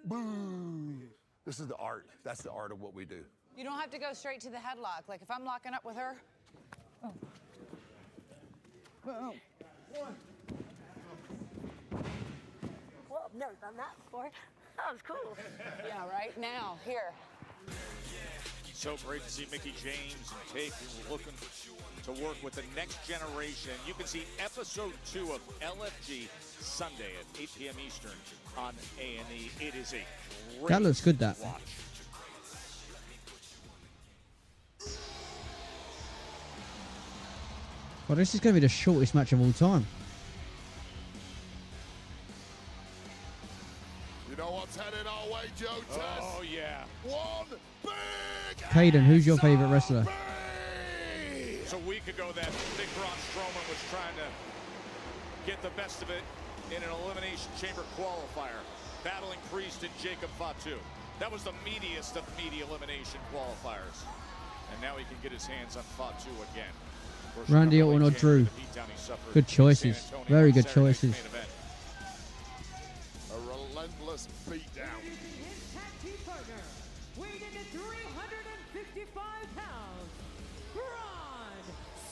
Boo! This is the art. That's the art of what we do. You don't have to go straight to the headlock. Like if I'm locking up with her. Oh. Whoa, I've never done that before. That was cool. Yeah, right now, here. So great to see Mickie James and Tate looking to work with the next generation. You can see episode 2 of LFG Sunday at 8 p.m. Eastern on A&E. It is a great That looks good, that. watch. Well, this is going to be the shortest match of all time. You know what's headed our way, Joe Tess? Oh, yeah. One big Caden, who's your favourite wrestler? So a week ago that Big Braun Strowman was trying to get the best of it in an Elimination Chamber qualifier, battling Priest and Jacob Fatu. That was the meatiest of meaty elimination qualifiers. And now he can get his hands on Fatu again. Randy Orton or Drew? Good choices. Very good choices. A relentless beatdown. His tag team partner, weighing in at 355 pounds, Braun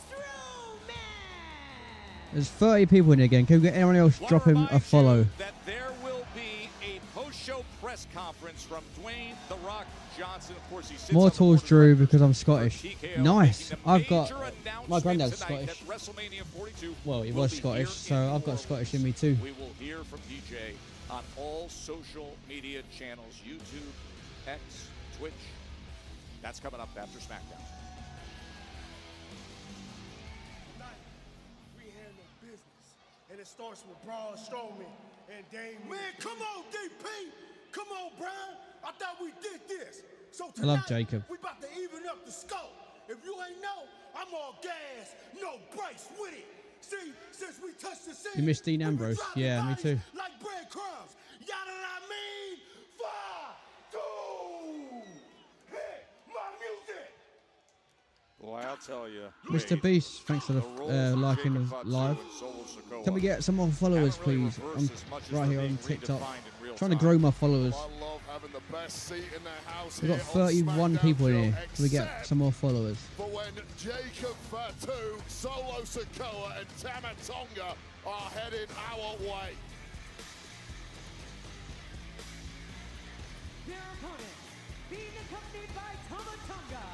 Strowman. There's 30 people in here again. Can we get anyone else dropping a follow? That there will be a post-show press conference from Dwayne "The Rock" Johnson. Of course, he sits More on the tools, board Drew, because I'm Scottish. TKO, Nice. making a I've got major my announcement granddad's tonight Scottish. that WrestleMania 42 Well, he will was be Scottish, here so I've got Scottish in me too. We will hear from DJ on all social media channels: YouTube, X, Twitch. That's coming up after SmackDown. We handle business, and it starts with Braun Strowman and Dame. Man, come on, DP. Come on, Brian. I thought we did this. So I love tonight, Jacob. we about to even up the scope. If you ain't know, I'm on gas, no brakes with it. See, since we touched the scene, You missed Dean we Ambrose? dropping Yeah, me bodies too. Like breadcrumbs. Y'all know what I mean? 5, 2, hit my music. Well, I'll tell you. Mr. Beast, thanks for the liking the live. Can we get some more followers, please? I'm right here on TikTok. Trying to grow my followers. I love having the best seat in the house. We've got here on 31 SmackDown, people in Joe, here. Can we get some more followers? For when Jacob Fatu, Solo Sikoa, and Tama Tonga are headed our way. Their opponents, being accompanied by Tama Tonga,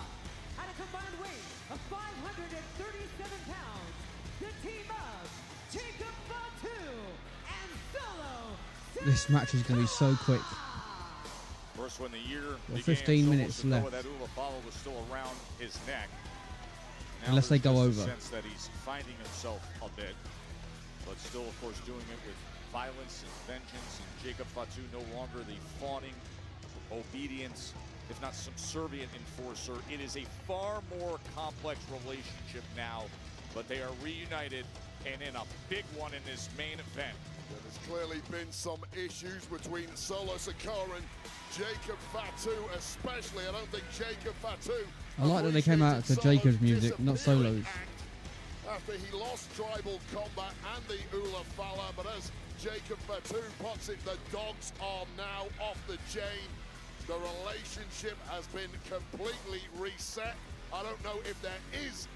at a combined weight of 537 pounds, the team of Jacob Fatu and Solo. This match is going to be so quick. course, when the year Well, began, 15 minutes Solo Sikoa, left. that Ula follow was still around his neck. Now Unless they there's go just a over. sense that he's finding himself a bit, but still, of course, doing it with violence and vengeance. And Jacob Fatu no longer the fawning, obedience, if not subservient enforcer. It is a far more complex relationship now, but they are reunited and in a big one in this main event. There's clearly been some issues between Solo Sikoa and Jacob Fatu, especially. I don't think Jacob Fatu. I like that they came out to Jacob's music, not Solo's. After he lost tribal combat and the Ula Fala, but as Jacob Fatu puts it, the dogs are now off the chain. The relationship has been completely reset. I don't know if there is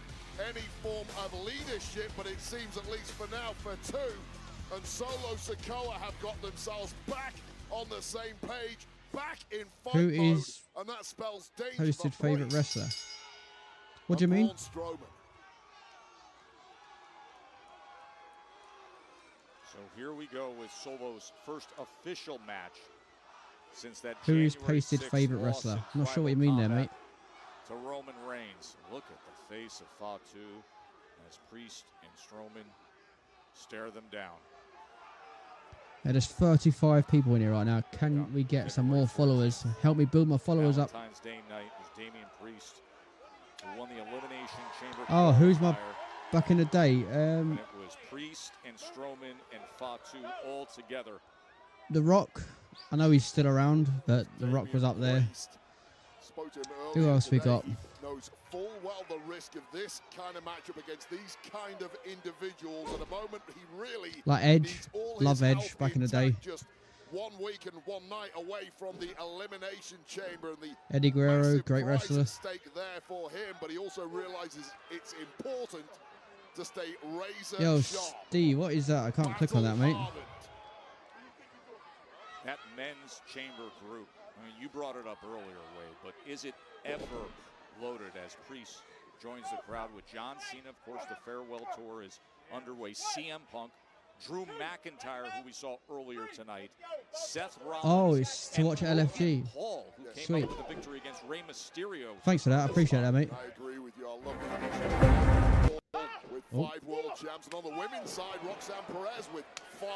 any form of leadership, but it seems, at least for now, Fatu and Solo Sikoa have got themselves back on the same page, back in fight Who mode, is and that spells danger hosted for favourite Priest wrestler? What do you mean? Braun Strowman. So here we go with Solo's first official match since that Who is January posted 6th favourite loss wrestler? in I'm not sure what you mean there, mate. to Roman Reigns. Look at the face of Fatu as Priest and Strowman stare them down. Yeah, there's 35 people in here right now. Can we get some more followers? Help me build my followers up. Valentine's Day night was Damian Priest, who won the Elimination Chamber. Oh, who's my qualifier. back in the day? And it was Priest and Strowman and Fatu all together. The Rock. I know he's still around, but The Rock was up there. Who else we got? Knows full well the risk of this kind of matchup against these kind of individuals. At the moment, he really Like Edge. needs all Love his Edge health back in the intact. day. Just 1 week and 1 night away from the Elimination Chamber, and the Eddie Guerrero, massive great prize wrestler. at stake there for him. But he also realizes it's important to stay razor Yo, sharp. Steve, what is that? I can't click on that, mate. That men's chamber group, I mean, you brought it up earlier, Wade, but is it ever loaded as Priest joins the crowd with John Cena? Of course, the farewell tour is underway. CM Punk, Drew McIntyre, who we saw earlier tonight, Seth Rollins. Oh, it's to watch LFG. Paul, who came Sweet. up with the victory against Rey Mysterio. Thanks for that. I appreciate that, mate. I agree with you. I love it. With 5 world champs, and on the women's side, Roxanne Perez with 5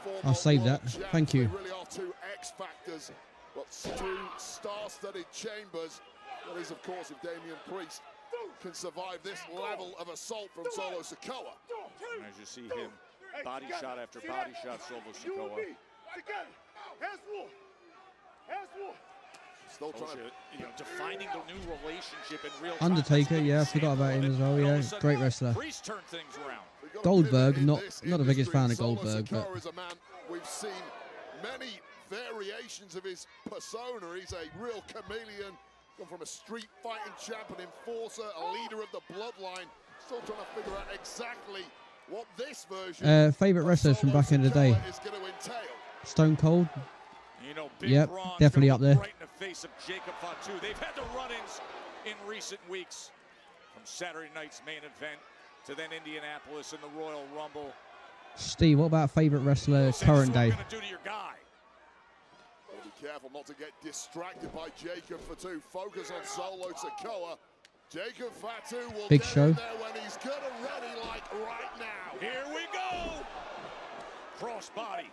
former I'll save world that. champs. Thank you. They really are 2 X factors, but 2 star-studded chambers. That is, of course, if Damian Priest can survive this level of assault from Solo Sikoa. And as you see him, body shot after body shot, Solo Sikoa. Still trying to, you know, defining the new relationship in real time. Undertaker, yeah, I forgot about him as well. Yeah, great wrestler. Priest turned things around. Goldberg, not the biggest fan of Goldberg, but Sikoa is a man we've seen many variations of his persona. He's a real chameleon, gone from a street fighting champ, an enforcer, a leader of the bloodline. Still trying to figure out exactly what this version favorite wrestlers from back in the day. is going to entail. Stone Cold. You know, Big Yep, Braun's definitely gonna up there. look right in the face of Jacob Fatu. They've had the run-ins in recent weeks, from Saturday night's main event to then Indianapolis in the Royal Rumble. Steve, what about favorite wrestler current day? What are you gonna do to your guy? Well, be careful not to get distracted by Jacob Fatu. Focus on Solo Sikoa. Jacob Fatu will Big get Show. in there when he's good and ready, like right now. Here we go. Crossbody.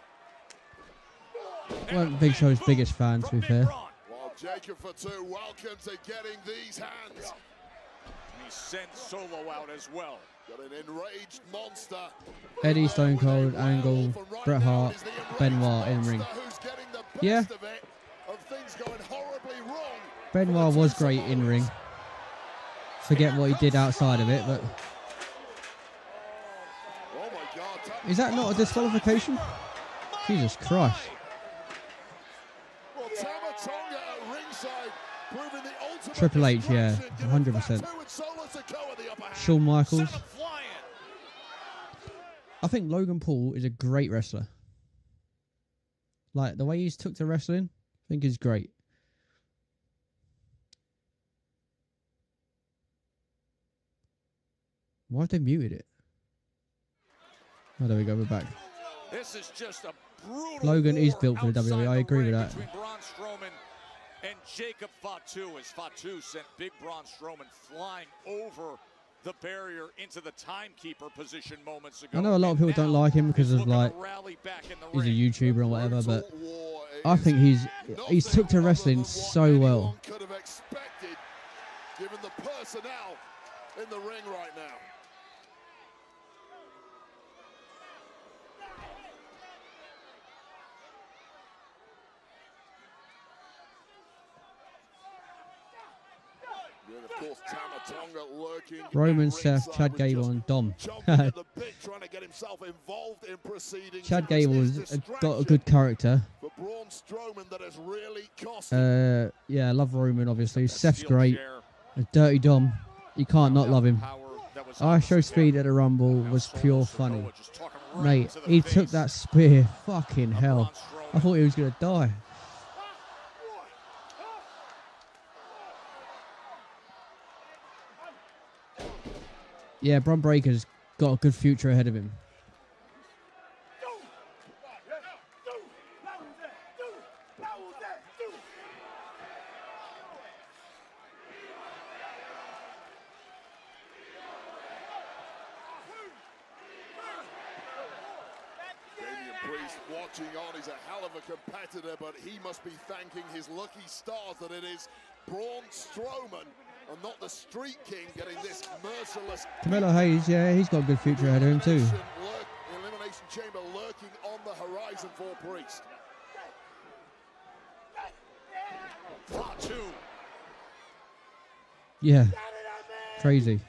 Weren't Big Show's biggest fan, to be fair. Well, Jacob Fatu, welcome to getting these hands. He sends Solo out as well. Got an enraged monster. Eddie, Stone Cold, Angle, Bret Hart, Benoit in ring. Yeah, Of it, of things going horribly wrong. Benoit was great in ring. Forget what he did outside of it, but Oh my God. is that not a disqualification? Jesus Christ. Well, Tama Tonga at ringside, proving the ultimate Triple H, yeah, 100%. Fatu and Solo Sikoa the upper hand. Shawn Michaels. Set 'em flying. I think Logan Paul is a great wrestler. Like, the way he's took to wrestling, I think is great. Why have they muted it? Oh, there we go, we're back. This is just a brutal Logan is war built for the outside WWE, I agree with ring that. between Braun Strowman and Jacob Fatu, as Fatu sent big Braun Strowman flying over the barrier into the timekeeper position moments ago. I know a lot of people don't like him because of like he's a YouTuber or whatever, but I think he's took to wrestling so well. Could have expected, given the personnel in the ring right now. And of course, Tamatonga lurking. Roman, Seth, Chad Gable, and Dom. Chad Gable has got a good character. Yeah, I love Roman, obviously. Seth's great. A dirty Dom. You can't not love him. Our show speed at the Rumble was pure funny. Mate, he took that spear. Fucking hell. I thought he was going to die. Yeah, Bron Breakker's got a good future ahead of him. Watching on, he's a hell of a competitor, but he must be thanking his lucky stars that it is Braun Strowman and not the Street King getting this merciless. Camilo Hayes, yeah, he's got a good future ahead of him too. Elimination Chamber lurking on the horizon for Priest. Yeah, crazy.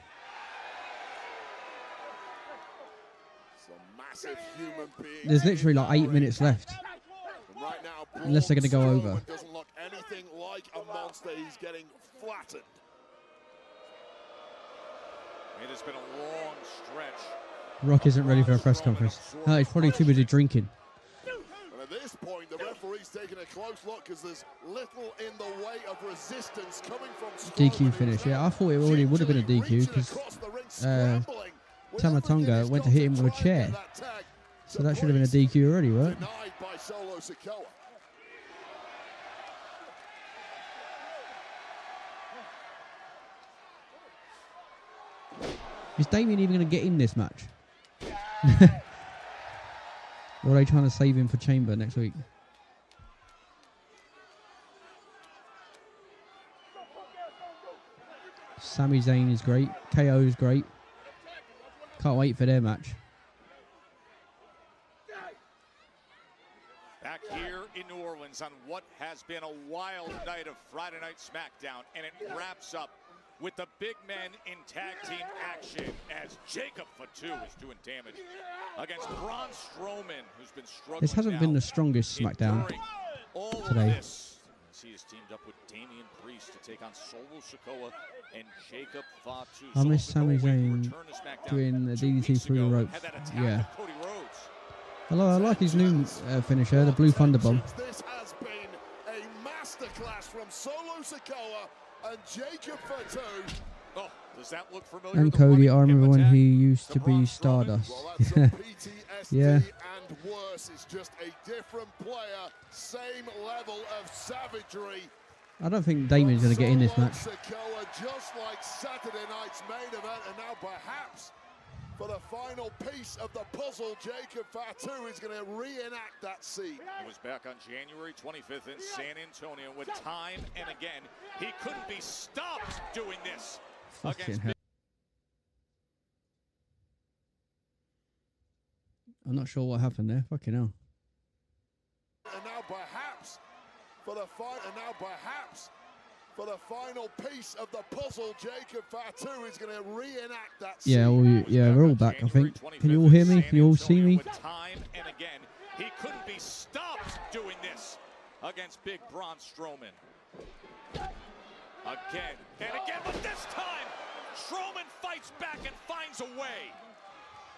There's literally like 8 minutes left. Right now, unless they're going to go over. Doesn't look anything like a monster. He's getting flattened. It has been a long stretch. Rock isn't ready for a press conference. No, he's probably too busy drinking. And at this point, the referee's taking a close look because there's little in the way of resistance coming from DQ finish. Yeah, I thought it already would have been a DQ because Tamatonga went to hit him with a chair. So that should have been a DQ already, right? Denied by Solo Sikoa. Is Damien even going to get in this match? Or are they trying to save him for Chamber next week? Sami Zayn is great. KO is great. Can't wait for their match. Back here in New Orleans on what has been a wild night of Friday Night SmackDown, and it wraps up with the big men in tag team action as Jacob Fatu is doing damage against Braun Strowman, who's been struggling. This hasn't been the strongest SmackDown today. He has teamed up with Damian Priest to take on Solo Sikoa and Jacob Fatu. I miss Sami Zayn doing the DDT through the ropes. Yeah. Hello, I like his new finisher, the Blue Thunder Bomb. This has been a masterclass from Solo Sikoa and Jacob Fatu. Oh, does that look familiar? And Cody, I remember when he used to be Stardust. Yeah. And worse, it's just a different player, same level of savagery. I don't think Damien's going to get in this match. Sikoa, just like Saturday night's main event, and now perhaps for the final piece of the puzzle, Jacob Fatu is going to reenact that scene. He was back on January 25th in San Antonio with time and again, he couldn't be stopped doing this. Fucking hell. I'm not sure what happened there. Fucking hell. And now perhaps for the final piece of the puzzle, Jacob Fatu is going to reenact that scene. Yeah, we're all back, I think. Can you all hear me? Can you all see me? Time and again, he couldn't be stopped doing this against big Braun Strowman. Again and again, but this time, Strowman fights back and finds a way.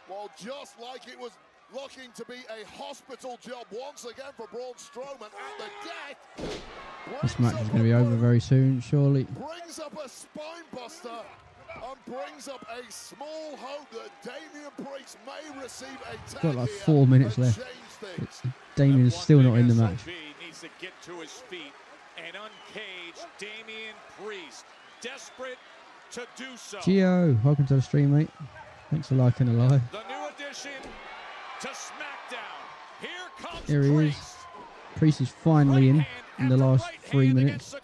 Well, just like it was looking to be a hospital job once again for Braun Strowman at the deck. This match is going to be over very soon, surely. Brings up a spine buster and brings up a small hope that Damian Priest may receive a tag. Got like 4 minutes left. Damien's still not in the match. Needs to get to his feet and uncaged Damian Priest, desperate to do so. Gio, welcome to the stream, mate. Thanks for liking the live. The new addition to Smackdown. Here comes Here he Priest. is. Priest is finally in the last 3 minutes. The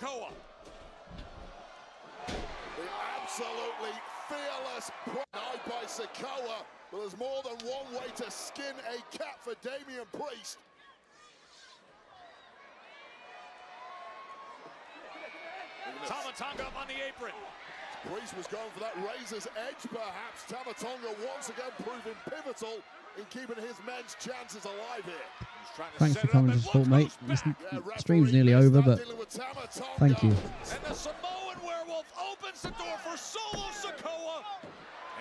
absolutely fearless denied by Sikoa, but there's more than one way to skin a cat for Damian Priest. Tamatonga up on the apron. Priest was going for that razor's edge, perhaps. Tamatonga once again proving pivotal in keeping his men's chances alive here. Thanks for coming to support, mate. This stream's nearly over, but thank you. And the Samoan Werewolf opens the door for Solo Sikoa.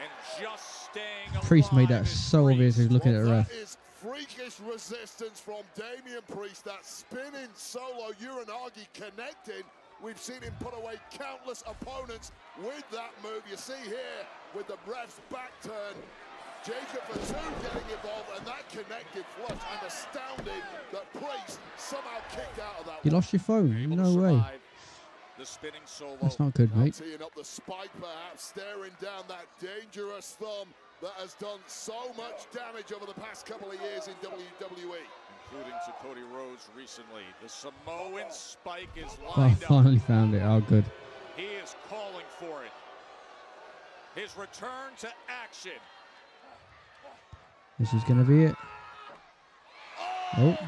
And just staying Priest made that so obvious he's looking at the ref. That is freakish resistance from Damian Priest. That spinning Solo Uranagi connecting. We've seen him put away countless opponents with that move. You see here with the ref's back turn, Jacob for two getting involved, and that connected flush. I'm astounded that Priest somehow kicked out of that. You lost your phone? No way. The spinning Solo. That's not good, mate. Teeing up the spike, perhaps staring down that dangerous thumb that has done so much damage over the past couple of years in WWE. Including to Cody Rhodes recently. The Samoan spike is I lined up. finally found it. Oh, good. He is calling for it. His return to action. This is going to be it. Oh.